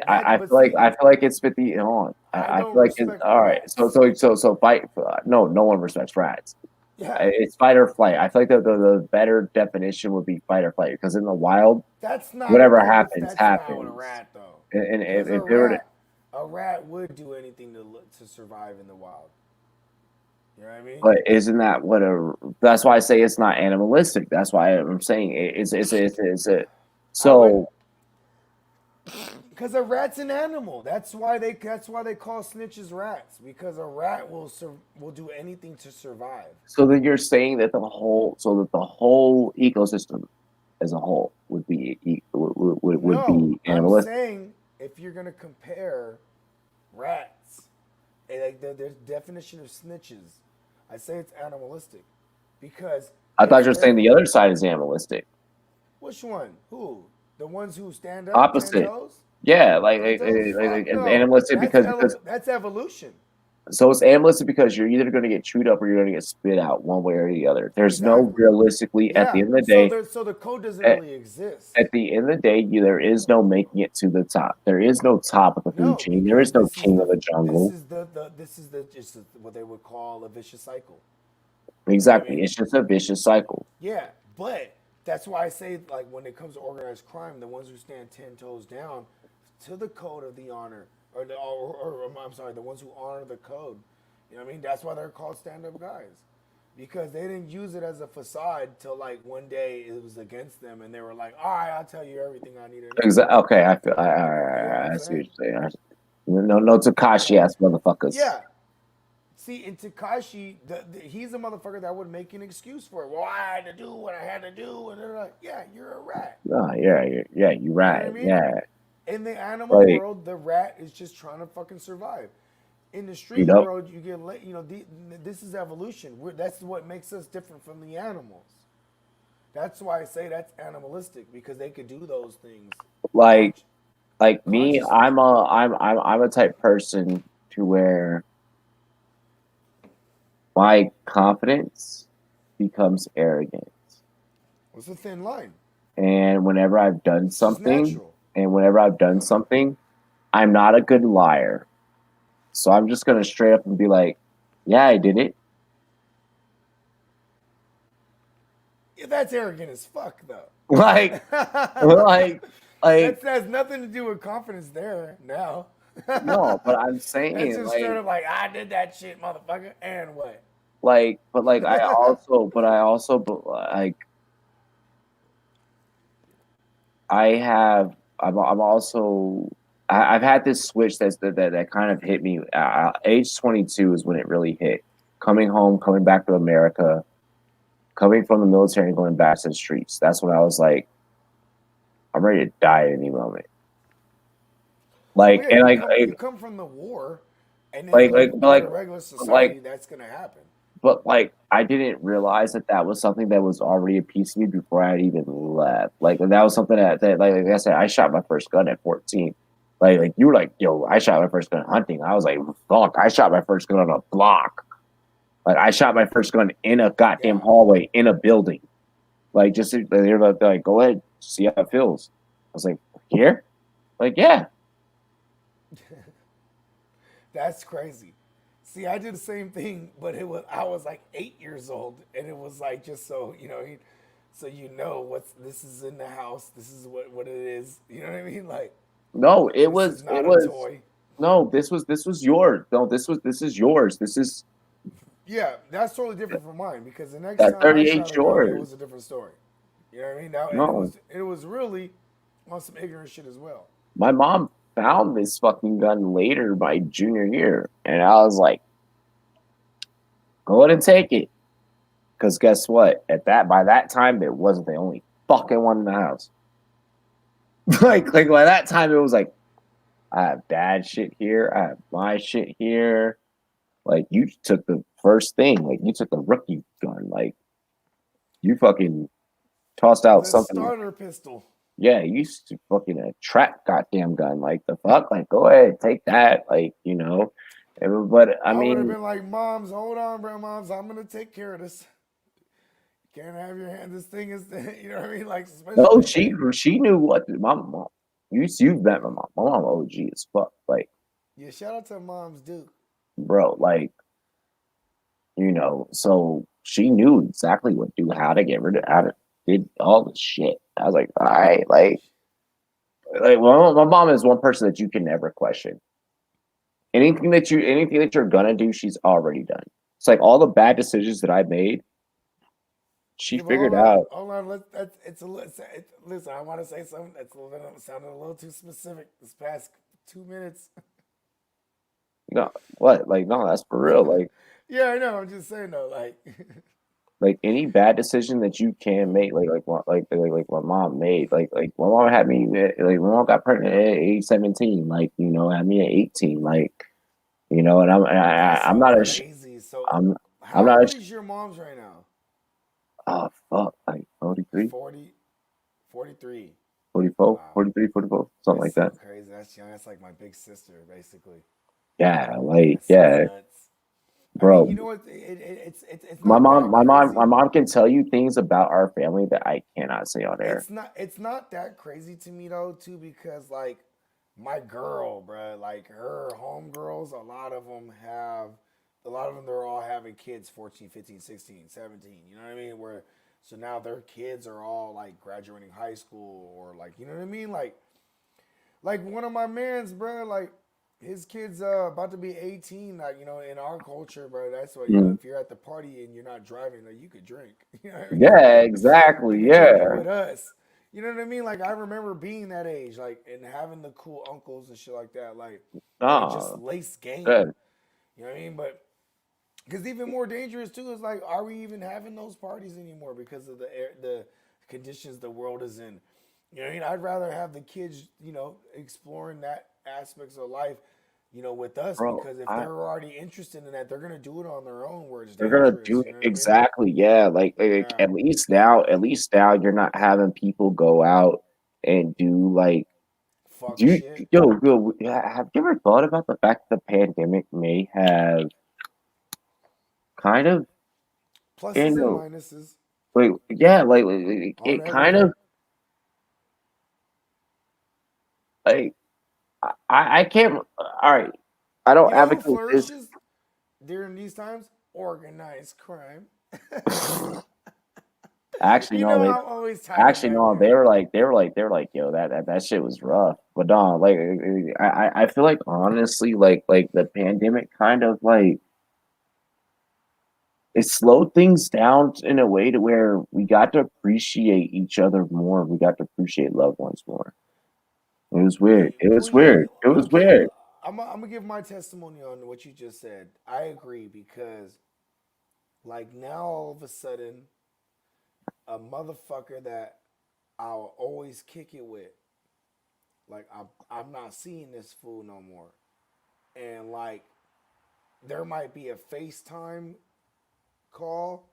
I But feel like see, it's 50 on. I I don't feel like it's respect all right. rats. So fight. No one respects rats. Yeah, It's fight or flight. I feel like the better definition would be fight or flight because in the wild, that's not whatever that. But happens that's not with a happens. rat though, And because if they were to, a rat would do anything to survive in the wild. You know what I mean? but isn't that what a? That's why I say it's not animalistic. That's why I'm saying it's a. I would, So because a rat's an animal. That's why they call snitches rats, because a rat will do anything to survive. so then you're saying that the whole ecosystem as a whole would be would No, be I'm animalistic. saying if you're gonna compare rats, like the definition of snitches, I say it's animalistic, because I thought if you were saying they're the other side is animalistic. which one? Who? The ones who stand up 10 Opposite. toes? Yeah, 10 toes? Fuck it's no. animalistic because That's evolution. so it's animalistic because you're either going to get chewed up or you're going to get spit out one way or the other. There's no Exactly. realistically at the Yeah. end of the day. So the code doesn't At, really exist. at the end of the day, there is no making it to the top. There is no top of the food No, chain. There because is no king of the jungle. this is the just what they would call a vicious cycle. You know what I Exactly. mean? It's just a vicious cycle. Yeah, but that's why I say, like, when it comes to organized crime, the ones who stand 10 toes down to the code of the honor, or I'm sorry, the ones who honor the code. You know what I mean? That's why they're called stand-up guys, because they didn't use it as a facade till like one day it was against them, and they were like, "All right, I'll tell you everything I need to know." Exactly. Okay. I feel. You know what I'm I see what saying? you're saying. No Takashi ass motherfuckers. Yeah. See, in Takashi, he's a motherfucker that would make an excuse for it. Well, I had to do what I had to do, and they're like, "Yeah, you're a rat." Oh, yeah. You're You know what right. I mean? Yeah. In the animal Like, world, the rat is just trying to fucking survive. In the you street know. world, you get, this is evolution. That's what makes us different from the animals. That's why I say that's animalistic, because they could do those things Like con- me, consciously. I'm a type person to where my confidence becomes arrogance. It's a thin line. And whenever I've done It's just something, natural. I'm not a good liar. So I'm just gonna straight up and be like, yeah, I did it. Yeah, that's arrogant as fuck, though. Like, like, like, That has nothing to do with confidence there now. no, but I'm That's saying just straight up like, I did that shit, motherfucker, and what? but like, but like, I'm also, I've had this switch that kind of hit me. Age 22 is when it really hit. Coming home, coming back to America, coming from the military and going back to the streets. That's when I was like, I'm ready to die at any moment. Well, Like, yeah, and you come from the war, and then go part of regular society. That's gonna happen. but like, I didn't realize that was something that was already a piece of me before I had even left. Like, that was something that like I said, I shot my first gun at 14. Like you were like, yo, I shot my first gun hunting. I was like, fuck, I shot my first gun on a block. Like, I shot my first gun in a goddamn hallway in a building. Like, just they're like, go ahead, see how it feels. I was like, here, like, yeah. That's crazy. See, I did the same thing, but I was like 8 years old, and it was like just so so what's this is in the house. This is what it is. You know what I mean? Like, No, this is not a toy. no, this was yours. No, this is yours. This is Yeah, that's totally different from mine because the next that time I 38 shot a gun, it yours. was a different story. You know what I mean? Now, and No, it was really on some ignorant shit as well. my mom found this fucking gun later my junior year, and I was like, go ahead and take it. Because guess what? By that time, it wasn't the only fucking one in the house. Like by that time, it was like, I have dad shit here, I have my shit here. Like, you took the first thing, like you took the rookie gun, like you fucking tossed out The something. starter pistol. Yeah, you used to fucking a trap goddamn gun. Like, the fuck, like, go ahead, take that. Like, But I I would have mean, been like, "Moms, hold on, bro, moms, I'm gonna take care of this. Can't have your hand. This thing is, you know what I mean? Like, no, especially, she knew what my mom. You met my mom. My mom OG as fuck. Like, yeah. Shout out to moms, Duke. bro, like, so she knew exactly what to do, how to get rid of, how to did all the shit. I was like, all right, like, well, my mom is one person that you can never question. Anything that you're gonna do, she's already done. It's like all the bad decisions that I made, she Yeah, but figured out. hold on. Listen, I want to say something that's sounded a little too specific. This past 2 minutes. No, what? Like, no, that's for real. Yeah, I know. I'm just saying though, Like any bad decision that you can make, like my mom made, like my mom had me, like my mom got pregnant at age 17, like had me at 18, like and that's I'm so not a, crazy. So, I'm I'm how not old a, is your mom's right now? oh fuck, like 43, 40, 43. 44, Wow, 43, 44, something that's like so that. crazy. That's young. That's like my big sister, basically. Yeah, like, That's so yeah, nuts. I mean, you bro. know what? It's not that My crazy. mom can tell you things about our family that I cannot say on air. It's not that crazy to me though, too, because like my girl, bruh, like her homegirls, a lot of them, they're all having kids 14, 15, 16, 17. You know what I mean? So now their kids are all like graduating high school or like, you know what I mean? Like one of my mans, bruh, like his kid's about to be 18. Like, in our culture, bro, that's what, Mm. if you're at the party and you're not driving, like you could drink. You know what I mean? Yeah, Like, exactly. you could drink it Yeah. with us. You know what I mean? Like I remember being that age, like and having the cool uncles and shit like that, like that would just Oh, lace game. good. You know what I mean? But because even more dangerous too is like, are we even having those parties anymore because of the conditions the world is in? You know what I mean? I'd rather have the kids, exploring that aspects of life, with us Bro, because if they're already interested in that, they're gonna do it on their own where it's they're gonna dangerous. do You know what I mean? exactly. Yeah, like Yeah. at least now you're not having people go out and do like Fuck do you shit. have you ever thought about the fact that the pandemic may have kind of Pluses in and a minuses. like yeah, like it kind of like I can't. All right, I don't You know who advocate this. flourishes during these times? Organized crime. Actually, You no, know, they I'm always tying it actually back no, there. they were like, yo, that shit was rough. But no, like I feel like honestly, like the pandemic kind of like it slowed things down in a way to where we got to appreciate each other more. We got to appreciate loved ones more. It was weird. It was weird. It was Okay, weird. I'm gonna give my testimony on what you just said. I agree because, like, now all of a sudden, a motherfucker that I'll always kick it with, like, I'm not seeing this fool no more, and like, there might be a FaceTime call,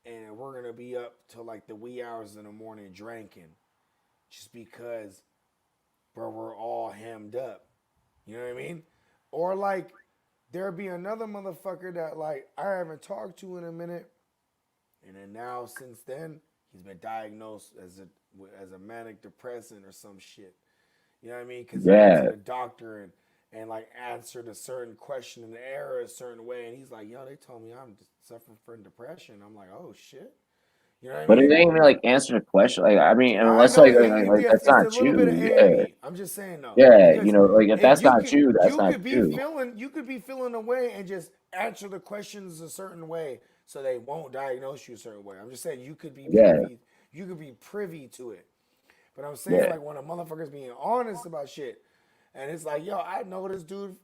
and we're gonna be up till like the wee hours in the morning drinking, just because, bro, we're all hemmed up. You know what I mean? Or like there'll be another motherfucker that like I haven't talked to in a minute, and then now since then he's been diagnosed as a manic depressant or some shit. You know what I mean? Because he went to Yeah. the doctor and like answered a certain question in the error a certain way, and he's like, "Yo, they told me I'm suffering from depression." I'm like, "Oh shit." You know what I But it mean? ain't even like answer the question. Like I mean, I unless know like that's it's a not little bit of you. A and Yeah. B. I'm just saying though, Yeah. You because know, like if that's not you, that's you not could be you. feeling away and just answer the questions a certain way so they won't diagnose you a certain way. I'm just saying Yeah. you could be privy to it. But I'm saying Yeah. like when a motherfucker's being honest about shit, and it's like, yo, I know this dude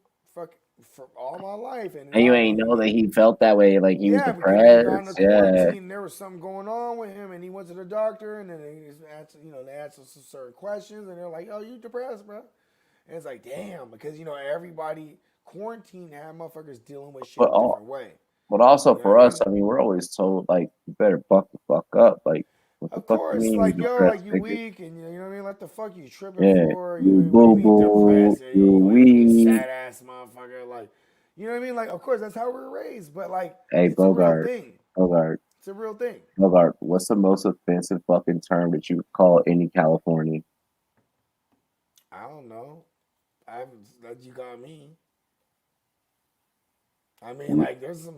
for all my life, and And you now ain't know that he felt that way, like he was yeah, because he got into depressed. Yeah. quarantine. There was something going on with him, and he went to the doctor, and then they answered some certain questions, and they're like, "Oh, you depressed, bro?" And it's like, damn, because everybody quarantine had motherfuckers dealing with shit But a all different way. but also You know what for I us, mean? I mean, we're always told like you better buck the fuck up. Like what the Of fuck you course, mean you like yo, like depressed, you nigga? weak, and you know what I mean. Like the fuck you tripping Yeah. for? You know You what I mean? What do boo you mean boo, depressed? you What do you mean weak. sad ass motherfucker? Like, you know what I mean? Like, of course, that's how we're raised, but like, Hey it's a real Bogart. thing. Bogart. It's a real thing. Bogart, what's the most offensive fucking term that you would call any Californian? I don't know. I that you got me. I mean, like, there's a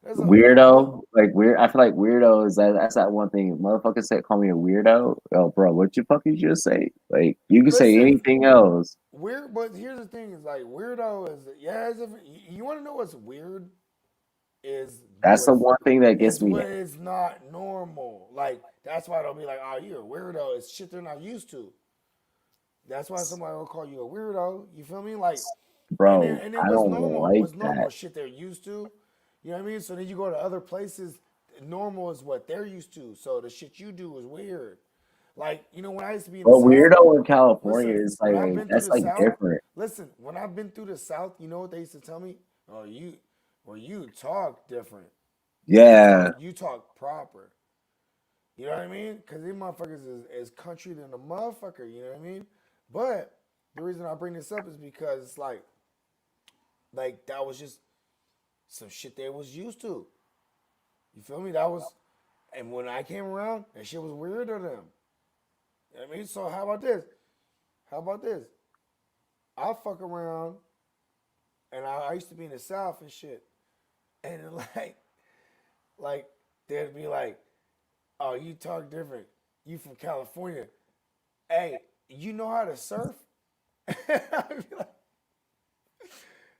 Weirdo, like weird. I feel like weirdo is that's that one thing. Motherfuckers say call me a weirdo. Oh, bro, what you fucking just say? Like you can say listen. anything else. Weird, but here's the thing: is like weirdo is yeah. You want to know what's weird is That's the one thing that gets me. what is not normal. Like that's why they'll be like, "Oh, you're a weirdo." It's shit they're not used to. That's why somebody will call you a weirdo. You feel me? Like, Bro, and then I don't like what's that. normal shit they're used to. You know what I mean? So then you go to other places. Normal is what they're used to. So the shit you do is weird. Like, when I used to be in the But South, weirdo in California listen, is when I've been through that's the like South, different. when I've been through the South, you know what they used to tell me? Oh, you talk different. Yeah, You talk proper. You know what I mean? Because these motherfuckers is country than a motherfucker. You know what I mean? But the reason I bring this up is because it's like that was just some shit they was used to. You feel me? And when I came around, that shit was weird to them. You know what I mean? So how about this? How about this? I'll fuck around, and I used to be in the South and shit, and like they'd be like, "Oh, you talk different. You from California? Hey, you know how to surf?" I'd be like,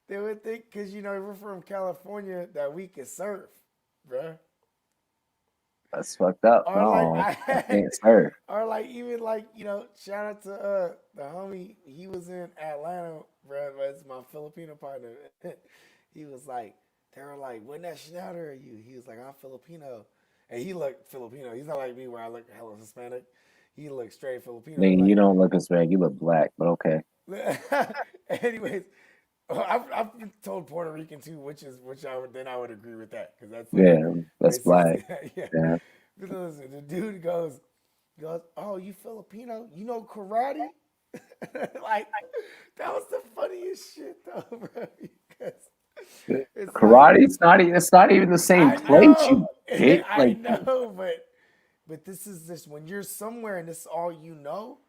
they would think because we're from California that we can surf, bruh. that's fucked up. Or like No, I can't surf. or like even like shout out to the homie. He was in Atlanta, bruh. But it's my Filipino partner. He was like, they were like, "What nationality are you?" He was like, "I'm Filipino," and he looked Filipino. He's not like me where I look hella Hispanic. He looked straight Filipino. Nigga, you Like, don't look Hispanic. You look black, but okay. anyways, I've been told Puerto Rican too, which I would agree with that because that's like Yeah, that's black. basically yeah. Yeah. Because the dude goes, "Oh, you Filipino? You know karate?" Like that was the funniest shit though, bro. Because it's like Karate's not even. It's not even the same I place. know, You dick. I Like know, but But this is just when you're somewhere and this is all you know.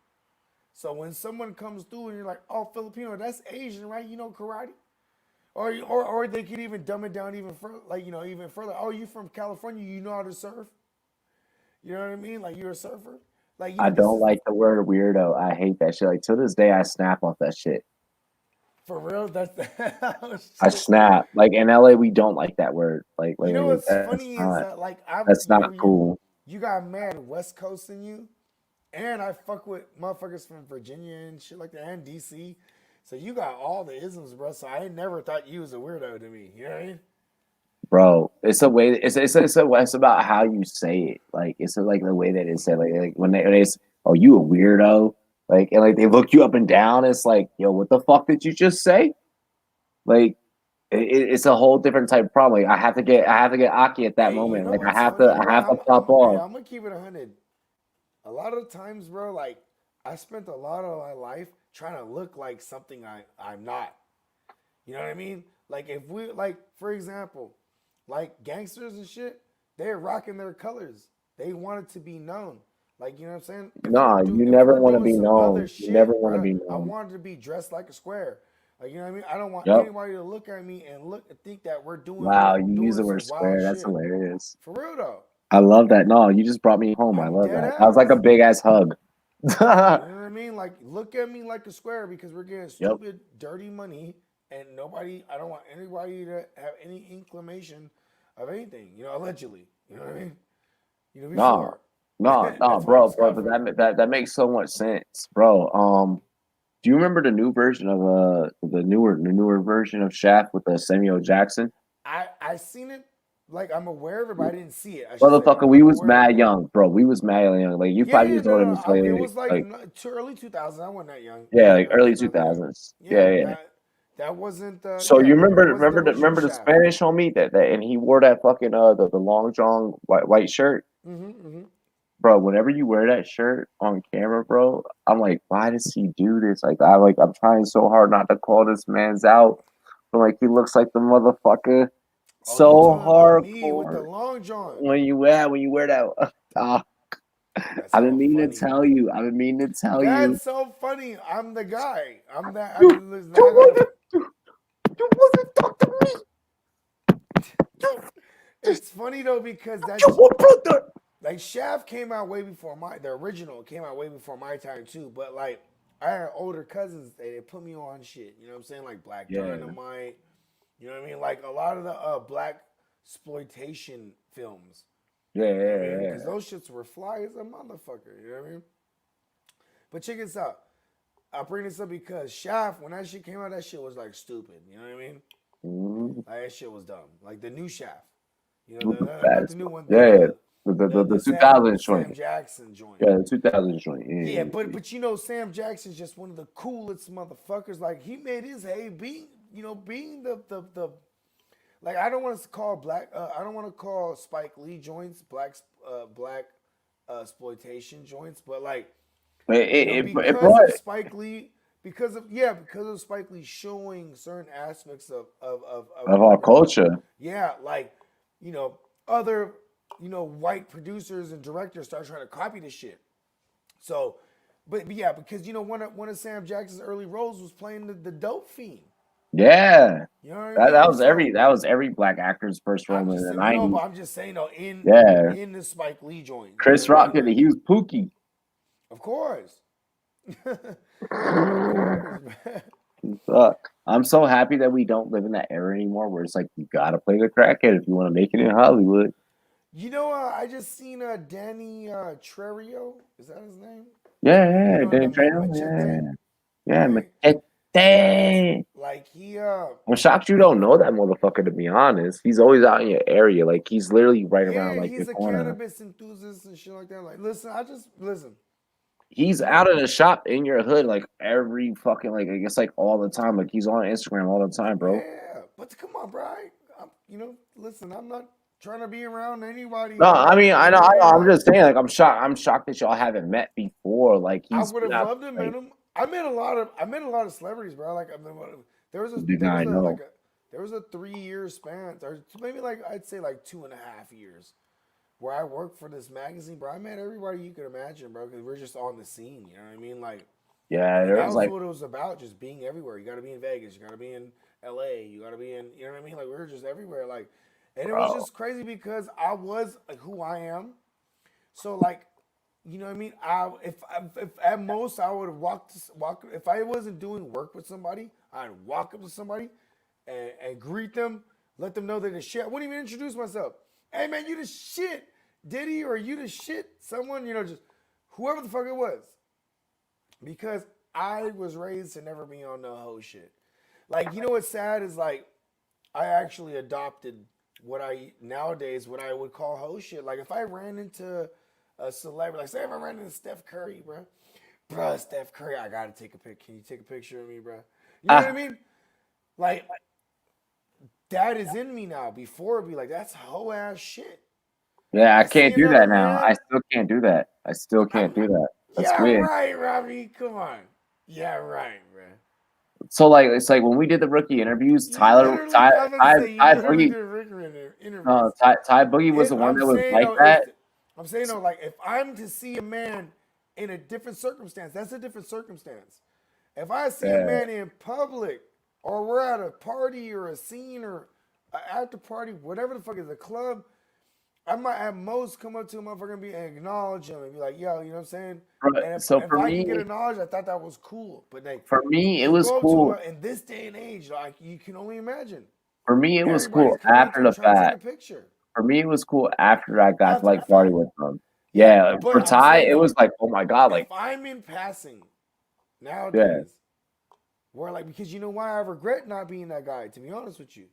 So when someone comes through and you're like, oh, Filipino, that's Asian, right? You know karate? Or they could even dumb it down even further, like, even further. Oh, you from California, you know how to surf? You know what I mean? Like, you're a surfer? Like, I this don't is like the word weirdo. I hate that shit. Like to this day, I snap off that shit. for real. That's oh, I shit. snap. Like in LA, we don't like that word. You know what's funny is like that's not cool. you got mad West Coast in you, and I fuck with motherfuckers from Virginia and shit like that, and DC. So you got all the isms, bro. So I ain't never thought you was a weirdo to me. You know what I mean? Bro, it's a way. It's about how you say it. Like it's like the way that it's said. Like when they say, "Oh, you a weirdo," like and like they look you up and down. It's like, yo, what the fuck did you just say? Like it's a whole different type of problem. Like I have to get Aki at that Hey, you moment. know Like what's funny, bro? I have to pop Hey, off. I'm gonna keep it 100. A lot of times, bro, like I spent a lot of my life trying to look like something I'm not. You know what I mean? Like if we like, for example, like gangsters and shit, they're rocking their colors. They want it to be known. Like, you know what I'm saying? No, you If never we're want to doing be some other known. You never shit, want to bro, be I known. wanted to be dressed like a square. Like, you know what I mean? I don't want Yep. anybody to look at me and think that we're Wow, you use doing the word some wild square. That's shit. hilarious. For real though. I love that. No, you just brought me home. I I'm love dead that. That was like a ass. big ass hug. You know what I mean? Like, look at me like a square because we're getting Yep. stupid, dirty money, and I don't want anybody to have any inclination of anything. Allegedly. You know what I mean? No, Before. no, That's why I'm bro. Scott But forever. that makes so much sense, bro. Do you remember the new version of the newer version of Shaft with Samuel Jackson? I seen it. Like, I'm aware of it, but I didn't see it. I should say Motherfucker, we I'm was aware of mad it. young, bro. We was mad young. Like you Yeah, 5 yeah, years no, older no. than me. It was like Like too early 2000s. I wasn't that young. yeah, like Early early 2000s. Yeah, 2000s. yeah. Yeah, yeah. That wasn't. So you That wasn't the original remember the Shaft. Spanish homie that and he wore that fucking the long john white shirt, Mm-hmm. bro. Whenever you wear that shirt on camera, bro, I'm like, why does he do this? I'm trying so hard not to call this man's out, but like he looks like the motherfucker Oh, you so talking about me with the hardcore long john? when you wear that. That's I've been so meaning to funny. tell you. I've been meaning to tell you. That's so funny. I'm the guy. I'm that. You, Listen, you I gotta. wasn't, you wasn't talk to me. You, It's funny though because you were brother. like Shaft came out way before the original came out way before my time too. But like I had older cousins, they put me on shit. You know what I'm saying? Like Black Yeah, Dynamite. You know what I mean? Like a lot of the black exploitation films. yeah, You know what I yeah, mean? yeah. Because those shits were fly as a motherfucker. You know what I mean? But check this out. I bring this up because Shaft, when that shit came out, that shit was like stupid. You know what I mean? Mm-hmm. Like that shit was dumb. Like the new Shaft. With the Not the baddest new one. one. Yeah, yeah. The The 2000 Sam joint. Jackson joint. Yeah, the 2000 joint. Yeah, Yeah, yeah, yeah. but Sam Jackson's just one of the coolest motherfuckers. Like he made his hay being the like I don't want to call I don't want to call Spike Lee joints black exploitation joints, but like But it because brought of Spike Lee, because of Spike Lee showing certain aspects of of our culture. yeah, like other white producers and directors start trying to copy this shit. So, but yeah, because one of Sam Jackson's early roles was playing the dope fiend. Yeah. You know what I mean? So That was every black actor's first role I'm in just the no, but 90s. I'm just saying though Yeah. in the Spike Lee joint. You know Chris what I Rock mean? did it. Like, He was Pookie. of course. Of course, man. Fuck. I'm so happy that we don't live in that era anymore where it's like you gotta play the crackhead if you want to make it in Hollywood. I just seen Danny Trejo. Is that his name? Yeah, You yeah, know, Dan Trejo. Machete, Yeah, right? Machete. Like he I'm shocked you don't know that motherfucker, to be honest. He's always out in your area. Like he's literally right around yeah, like your he's a corner. cannabis enthusiast and shit like that. Like, listen. He's out of the shop in your hood like every fucking like I guess like all the time. Like he's on Instagram all the time, bro. Yeah, but come on, bro. Listen, I'm not trying to be around anybody No, I mean you know what I mean? I'm Like, just saying like I'm shocked that y'all haven't met before. Like I he's would been have out loved to like meet him. I met a lot of celebrities, bro. Like, did I know. there was a 3-year span, or maybe like I'd say like 2.5 years, where I work for this magazine, bro, I met everybody you could imagine, bro, because we're just on the scene. You know what I mean? Like, Yeah, and there that was was like, what it was about, just being everywhere. You got to be in Vegas, you got to be in L.A., you got to be in, you know what I mean? Like, we were just everywhere, like, and it was bro. just crazy because I was like who I am. So like, you know what I mean? If at most I would walk if I wasn't doing work with somebody, I'd walk up to somebody and greet them, let them know they're the shit. I wouldn't even introduce myself. Hey man, you the shit, Diddy, or you the shit, someone, you know, just whoever the fuck it was, because I was raised to never be on no hoe shit. Like, you know what's sad is like I actually adopted what I would call hoe shit. Like if I ran into a celebrity, like say if I ran into Steph Curry, bro, Steph Curry, I gotta take a pic. Can you take a picture of me, bro? You know what I Ah, mean? Like that is in me now. Before it'd be like that's hoe ass shit. yeah, I I see can't do another that now. I man. still can't do that. I still can't I'm do that. That's yeah weird. right, Robbie. Come on. Yeah right, bro. So like, it's like when we did the rookie interviews, You literally, I was about to say, you Ty literally Boogie, did regular interviews. Ty Boogie was the one I'm that was saying like though, that. I'm saying though, like if I'm to see a man in a different circumstance, that's a different circumstance. If I see a Yeah, man in public, or we're at a party or a scene or an after party, whatever the fuck is a club, I might at most come up to a motherfucker and acknowledge him and be like, yo, you know what I'm saying? but And so if I can get acknowledged, I thought that was cool. But like, for me, it you was go up to cool. him in this day and age, like you can only imagine. For me, it was Everybody's cool coming up to after him the trying to take a fact. picture For me, it was cool after I got to after the like party fact. with them. Yeah, Yeah, but for I'm Ty, saying it though, was like, oh my god, if like I'm in passing yeah. nowadays, where like because you know why I regret not being that guy. To be honest with you,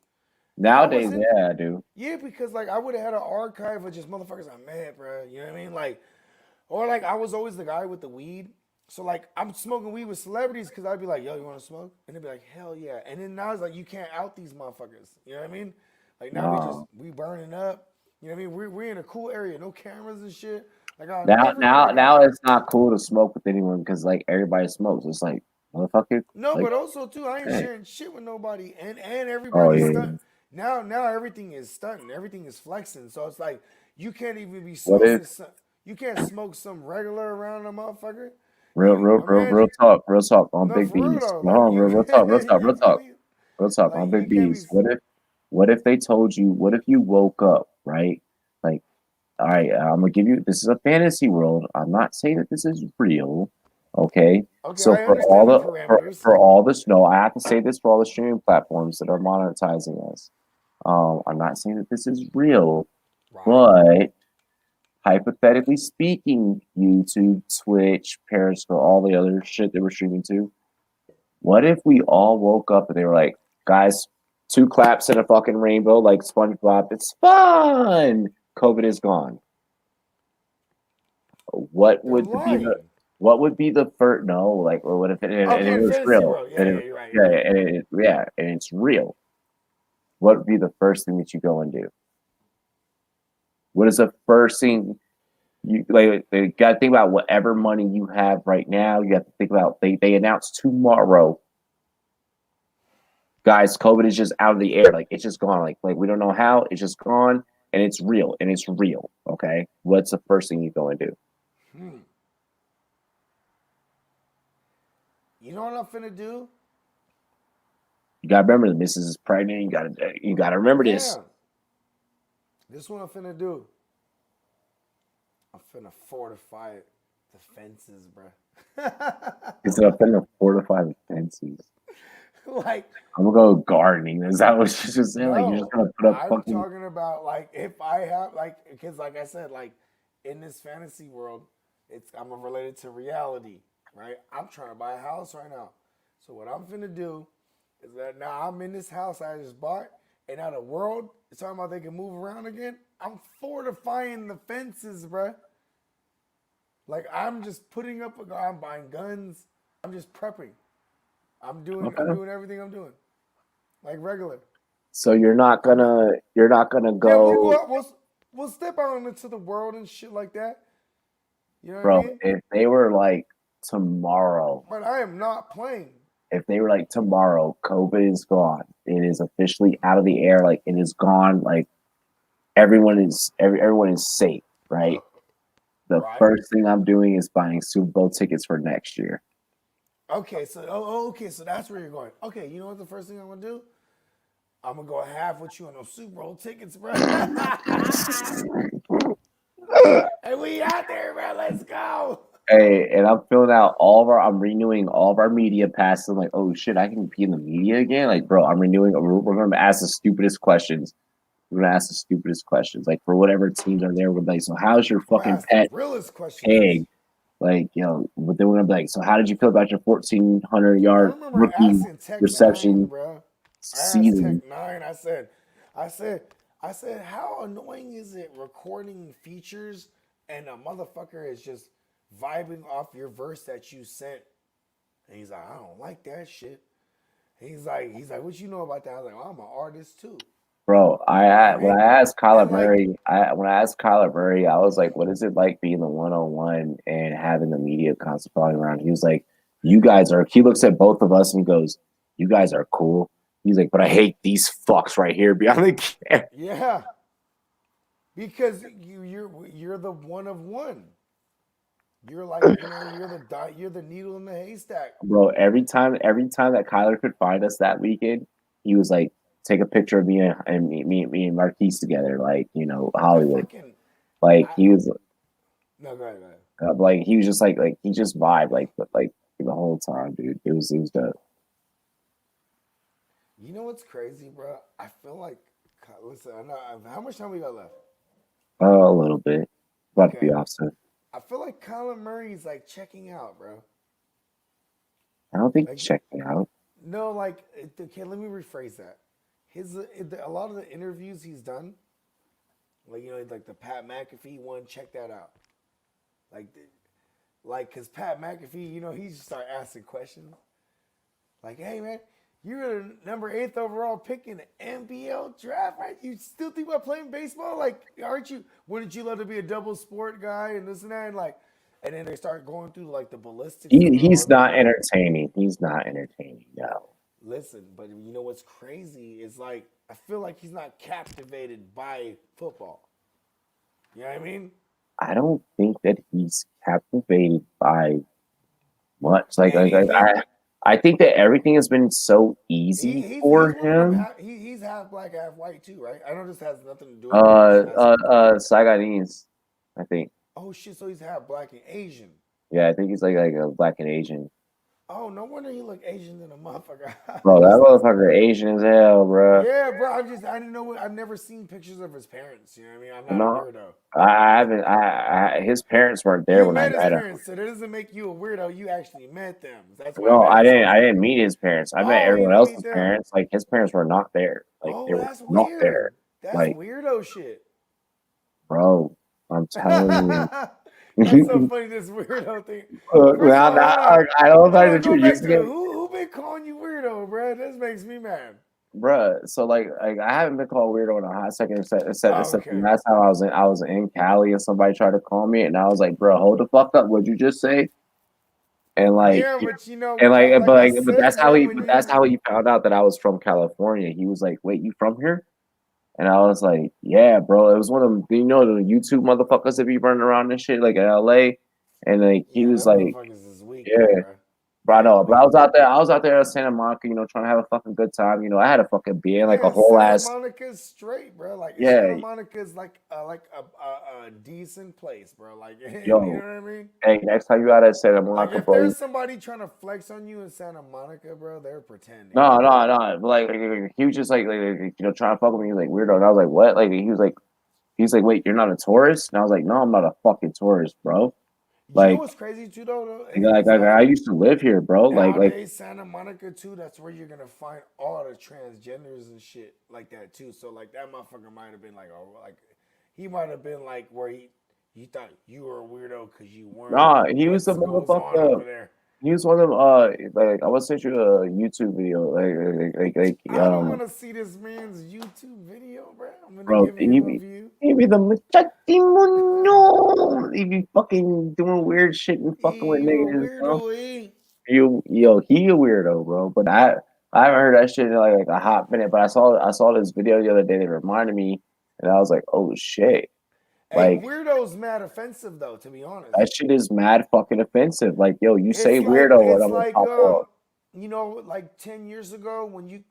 if I Nowadays, wasn't, yeah, I do. yeah, because like I would have had an archive of just motherfuckers I met, bro. You know what I mean? Like, or like I was always the guy with the weed. So like I'm smoking weed with celebrities because I'd be like, yo, you want to smoke? And they'd be like, hell yeah. And then now it's like you can't out these motherfuckers. You know what I mean? Like now No. we burning up. You know what I mean? We're in a cool area, no cameras and shit. Like I'll Now, never be now, that guy. now it's not cool to smoke with anyone because like everybody smokes. It's like motherfucker, No, like but also too, I ain't hey. sharing shit with nobody, and Oh everybody's yeah. stunt. Now everything is stunting, everything is flexing. So it's like you can't even be What if smoking. You can't smoke some regular around a motherfucker. real, You real, real, imagine real talk on no Big for real B's? though. Like No, you, real talk, real talk, you real feel talk, me? real talk Like on you Big can't be. B's. What if they told you? What if you woke up right? Like, all right, I'm gonna give you. This is a fantasy world. I'm not saying that this is real. Okay, Okay, so I understand the parameters. for all this, no, I have to say this for all the streaming platforms that are monetizing us. I'm not saying that this is real, Right. but hypothetically speaking, YouTube, Twitch, Periscope, all the other shit that we're streaming to, what if we all woke up and they were like, guys, two claps and a fucking rainbow like SpongeBob, it's fun. COVID is gone. What They're would be the lying. what would be the first no, like or what if and Okay, it in was fantasy real? world. Yeah, And yeah, it, you're right. You're yeah, right. and it's real. What would be the first thing that you go and do? What is the first thing you like? You got to think about whatever money you have right now. You have to think about they announced tomorrow, guys. COVID is just out of the air. Like it's just gone. Like we don't know how. It's just gone, and it's real. And it's real. Okay, what's the first thing you go and do? Hmm. You know what I'm finna do? You got to remember the missus is pregnant. You got to remember this. Yeah. This one I'm finna do. I'm finna fortify the fences, bruh. It's up in the fortified fences. Like, I'm gonna go gardening. Is that what you just said? Like you're just no. gonna put up I'm fucking talking about like if I have like because like I said, like in this fantasy world, I'm related to reality, right? I'm trying to buy a house right now. So what I'm finna do is that now I'm in this house I just bought, and now the world is talking about they can move around again. I'm fortifying the fences, bruh. Like I'm just putting up I'm buying guns. I'm just prepping. I'm okay. doing everything I'm doing. Like regular. So I'm not you're not gonna Yeah, we'll go, go out we'll step out into the world and shit like that. You know what I bro. mean? If they were like tomorrow, But I am not playing. if they were like tomorrow, COVID is gone. It is officially out of the air. Like it is gone. Like everyone is safe, right? The Right. first thing I'm doing is buying Super Bowl tickets for next year. Okay, so okay, so that's where you're going. Okay, you know what the first thing I'm gonna do? I'm gonna go half with you on those Super Bowl tickets, bro. Hey, we out there, bro. Let's go. Hey, and I'm renewing all of our media passes. I'm like, oh shit, I can be in the media again. Like, bro, we're gonna ask the stupidest questions. We're gonna ask the stupidest questions. Like for whatever teams are there, we're like, so how's your We're gonna fucking ask the pet realest questions. pig? Like, but then we're gonna be like, so how did you feel about your 1,400 I yard remember rookie asking Tech Nine, reception bro. I asked season? Tech Nine. I said, how annoying is it recording features and a motherfucker is just vibing off your verse that you sent? And he's like, I don't like that shit. He's like, what you know about that? I was like, well, I'm an artist too. Bro, You know what I when mean? I asked Kyler And like, Murray, I was like, "What is it like being the 101 and having the media constantly following around?" He was like, "You guys are." He looks at both of us and he goes, "You guys are cool." He's like, "But I hate these fucks right here behind the camera." yeah, because you're the one of one. You're like, you're the needle in the haystack. Bro, every time that Kyler could find us that weekend, he was like, "Take a picture of me and Marquise together, like I Hollywood." fucking, Like I he was no, go ahead, go ahead. like he was just like he just vibed like the whole time, dude. It was dope. You know what's crazy, bro? I feel like, listen, I know how much time we got left. Oh, a little bit. About to be Okay, offset. I feel like Kyler Murray's like checking out, bro. I don't think Like, check me out. no, like, okay, let me rephrase that. A lot of the interviews he's done, like like the Pat McAfee one, check that out. Like, cause Pat McAfee, he just start asking questions. Like, hey man, you're the number 8th overall pick in the NBL draft, right? You still think about playing baseball? Like, aren't you? Wouldn't you love to be a double sport guy and this and that? And then they start going through like the ballistics of He's not the entertaining. He's not entertaining. No, listen. But you know what's crazy is like I feel like he's not captivated by football. You know what I mean? I don't think that he's captivated by much. Anything. I think that everything has been so easy He's for one of them. him. He's half black, half white too, right? I know this has nothing to do with it, but this has something to do with it. Saigonese. I think. Oh shit! So he's half black and Asian. Yeah, I think he's like a black and Asian. Oh, no wonder he look Asian than a motherfucker. Bro, that motherfucker Asian as hell, bro. Yeah, bro. I didn't know. I've never seen pictures of his parents. You know what I mean? I'm not a No, weirdo. I haven't. His parents weren't there You when I met his met him. parents, so that doesn't make you a weirdo. You actually met them. That's why I'm No, asking. I didn't meet his parents. I met Oh, you everyone didn't meet else's them. parents. Like his parents were not there. Like they Oh, were that's not there. weird. That's Like, weirdo shit. bro, I'm telling you. That's so funny. This weirdo thing. Look, First of now, all, hold on. I don't I know gotta that go you're back used to to get, who been calling you weirdo, bro. This makes me mad. bruh. So like I haven't been called weirdo in a hot second, except the Okay. last time I was in Cali and somebody tried to call me, and I was like, bro, hold the fuck up. What'd you just say? And like, Yeah, but like I but said, bro, when that's you how he found out that I was from California. He was like, wait, you from here? And I was like, yeah, bro. It was one of them, the YouTube motherfuckers that be running around and shit, like in LA. And like he yeah, was them like, motherfuckers is weak though, yeah, bro. bro, I They know. But weak. I was out there at Santa Monica, trying to have a fucking good time. I had a fucking beer, like a Yeah, whole Santa ass, Monica's straight, bro. Like yeah, Santa Monica is like a decent place, bro. Like you know yo. what I mean? Hey, next time you out at Santa Like Monica, if bro. there's somebody trying to flex on you in Santa Monica, bro, they're pretending. No, no, no. But he was just trying to fuck with me. He was like weirdo. And I was like, what? Like he's like, wait, you're not a tourist? And I was like, no, I'm not a fucking tourist, bro. You know Like, what's crazy too, though? Is I like used to live here, bro. nowadays Santa Monica too. That's where you're gonna find all the transgenders and shit like that too. So like that motherfucker might have been like, oh, like he might have been like where you thought you were a weirdo because you weren't. nah, he was What the goes on motherfucker. over there? He was one of them. Like I was send you a YouTube video. I don't want to see this man's YouTube video, bro. I'm gonna Bro, give him a view. he be the muchacho. He be fucking doing weird shit and fucking with You a niggas, bro. weirdo, eh? He a weirdo, bro. But I haven't heard that shit in like a hot minute. But I saw this video the other day that reminded me And I was like, oh shit. Hey, Like weirdo's mad offensive though, to be honest. that shit is mad fucking offensive. Like, yo, you say It's like weirdo and it's I'm gonna like pop off. you know, like 10 years ago when you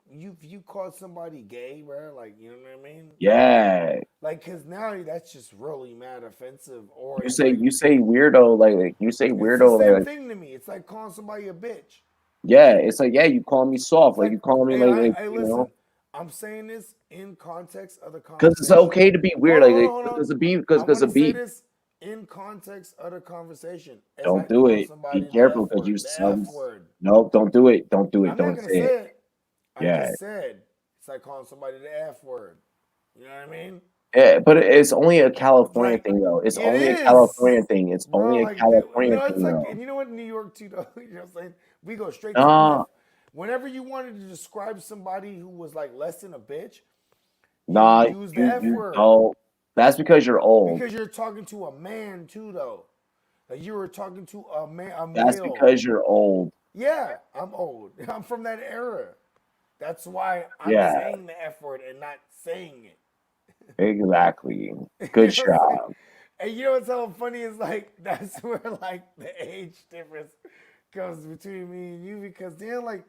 called somebody gay, bro, like you know what I mean? Yeah. Like cause now that's just really mad offensive. Or You it's say like you say weirdo, like you say it's the weirdo, same like thing to me. It's like calling somebody a bitch. yeah, it's like yeah, you call me soft, It's like like, you call me and like I you know, listen. I'm saying this in context of the because it's conversation. okay to be weird, like Hold on. because a beef, I because want a to say beef. this in context of the conversation. It's Don't like do calling it. Be somebody the careful F because you word. The F some. word. No, don't do it. Don't do it. I'm not Don't gonna say it. say it. I Yeah, just said it's like calling somebody the F word. You know what I mean? yeah, but it's only a California Like thing, though. It's it only a is, California thing. It's bro. only a Like you California know, it's thing, like, though. and you know what, New York too, though. You know what I'm saying? We go straight to the F. Nah, Whenever you wanted to describe somebody who was like less than a bitch, you would nah, use the F you word don't. That's because you're old. because you're talking to a man too, though. Like you were talking to a man, a That's male. because you're old. Yeah, I'm old. I'm from that era. That's why I'm Yeah, saying the F word and not saying it. exactly. You Good know what I'm saying? job. And you know what's so funny is like that's where like the age difference comes between me and you because they're like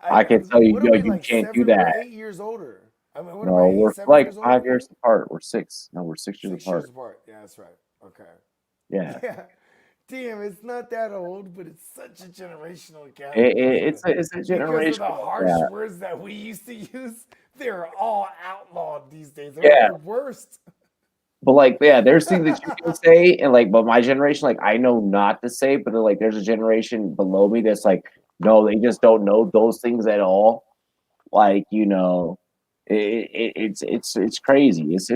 I can tell you, what are yo, we you like can't do 7 we're that. 8 years older. I mean, what am I, No, eight, we're seven like years older 5 than you? years apart. We're six. No, we're 6 years 6 years apart. apart. Yeah, that's right. Okay. Yeah. Yeah. Damn, it's not that old, but it's such a generational gap It's a because of the generational harsh gap. words that we used to use. They're all outlawed these days. They're like Yeah, the worst. but like, yeah, there's things that you can say, and like, but my generation, like, I know not to say, but like, there's a generation below me that's like, no, they just don't know those things at all. Like, it's crazy. It's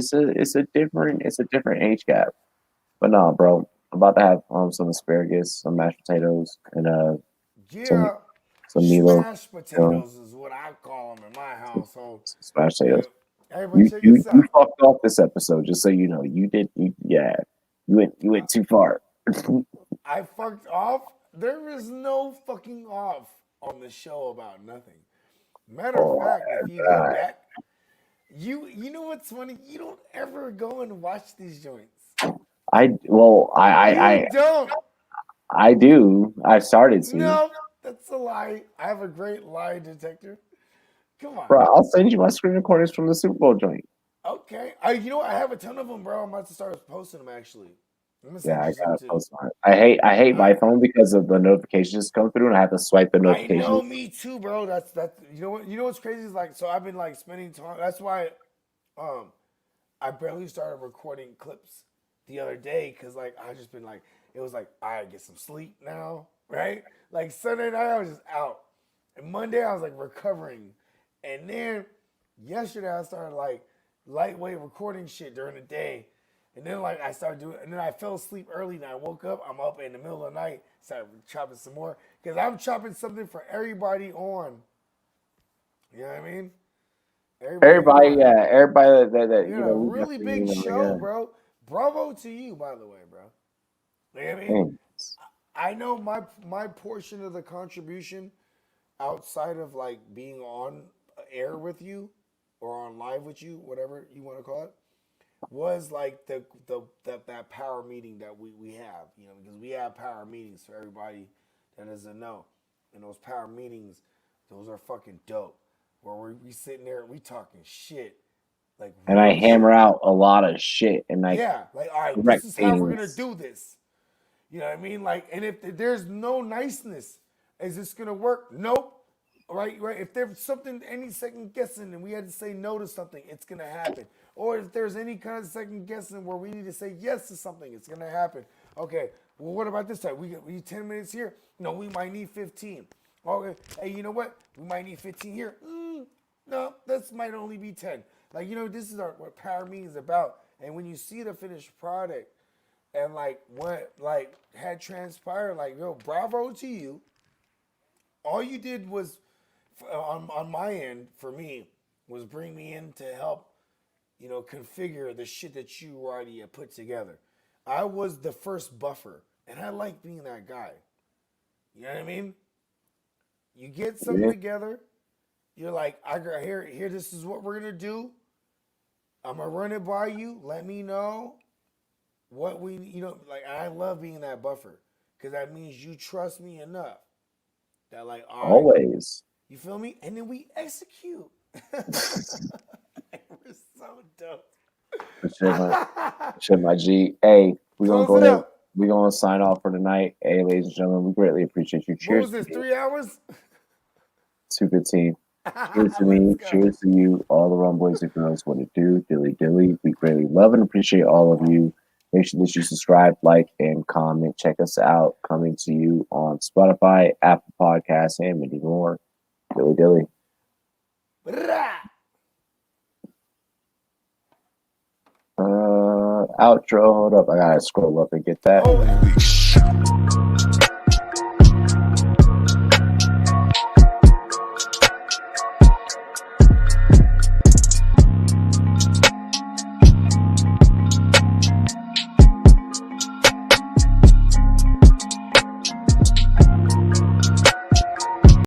a different age gap. But no, bro, I'm about to have some asparagus, some mashed potatoes, and some Yeah, some meatloaf. smashed You know, potatoes is what I call them in my household. some mashed Yeah. potatoes. Hey, but check You this you out. fucked off this episode, just so you know. Yeah, you went too far. I fucked off. There is no fucking off on the show about nothing. Matter of Oh fact, if you my go god. back, you know what's funny? You don't ever go and watch these joints. You don't. I do. I started to. No, that's a lie. I have a great lie detector. Come on. Bro, I'll send you my screen recordings from the Super Bowl joint. Okay. You know what? I have a ton of them, bro. I'm about to start posting them actually. I'm gonna Yeah, send I you some gotta too. post mine. I hate I my phone because of the notifications come through and I have to swipe the I notifications. know, me too, bro. That's you know what what's crazy is like so I've been like spending time. That's why um I barely started recording clips the other day because like I just been like it was like I get some sleep now, right? Like Sunday night I was just out, and Monday I was like recovering, and then yesterday I started like lightweight recording shit during the day, and then like I started doing, and then I fell asleep early, and I woke up. I'm up in the middle of the night, started chopping some more because I'm chopping something for everybody on. You know what I mean? Everybody Everybody, on. yeah, everybody that We you got a know, we really definitely, big show, yeah. bro. Bravo to you, by the way, bro. You know what I mean? Thanks. I know my portion of the contribution outside of like being on air with you or on live with you, whatever you want to call it, was like that power meeting that we have, you know, because we have power meetings for everybody that doesn't know. And those power meetings, those are fucking dope. Where we sitting there, we talking shit, like And I real hammer shit. out a lot of shit and like Yeah, like all right, correct this is how we're gonna things. do this. You know what I mean? Like, and if there's no niceness, is this gonna work? Nope. Right, right. If there's something, any second guessing, and we had to say no to something, it's gonna happen. Or if there's any kind of second guessing where we need to say yes to something, it's gonna happen. Okay. Well, what about this time? We need 10 minutes here. No, we might need 15. Okay. Hey, you know what? We might need 15 here. No, this might only be 10. Like, you know, this is what power meeting is about. And when you see the finished product and like what like had transpired, like, yo, bravo to you. All you did was on my end for me was bring me in to help, you know, configure the shit that you already had put together. I was the first buffer, and I like being that guy. You know what I mean? You get something Yeah. together, you're like, I got here, this is what we're gonna do. I'm gonna run it by you. Let me know what we, like. I love being that buffer because that means you trust me enough that, like, all right, Always. you feel me, and then we execute. We're so dope. Shit, my G. Hey, we're gonna Close go it ahead. up. We're gonna sign off for tonight. Hey, ladies and gentlemen, we greatly appreciate you. What Cheers was to this? you. 3 hours? Super team. Cheers to Let's me. go. Cheers to you, all the rum boys and girls. What it do, dilly dilly. We greatly love and appreciate all of you. Make sure that you subscribe, like, and comment. Check us out. Coming to you on Spotify, Apple Podcasts, and many more. Dilly dilly. Brah. Outro. Hold up. I gotta scroll up and get that. Oh,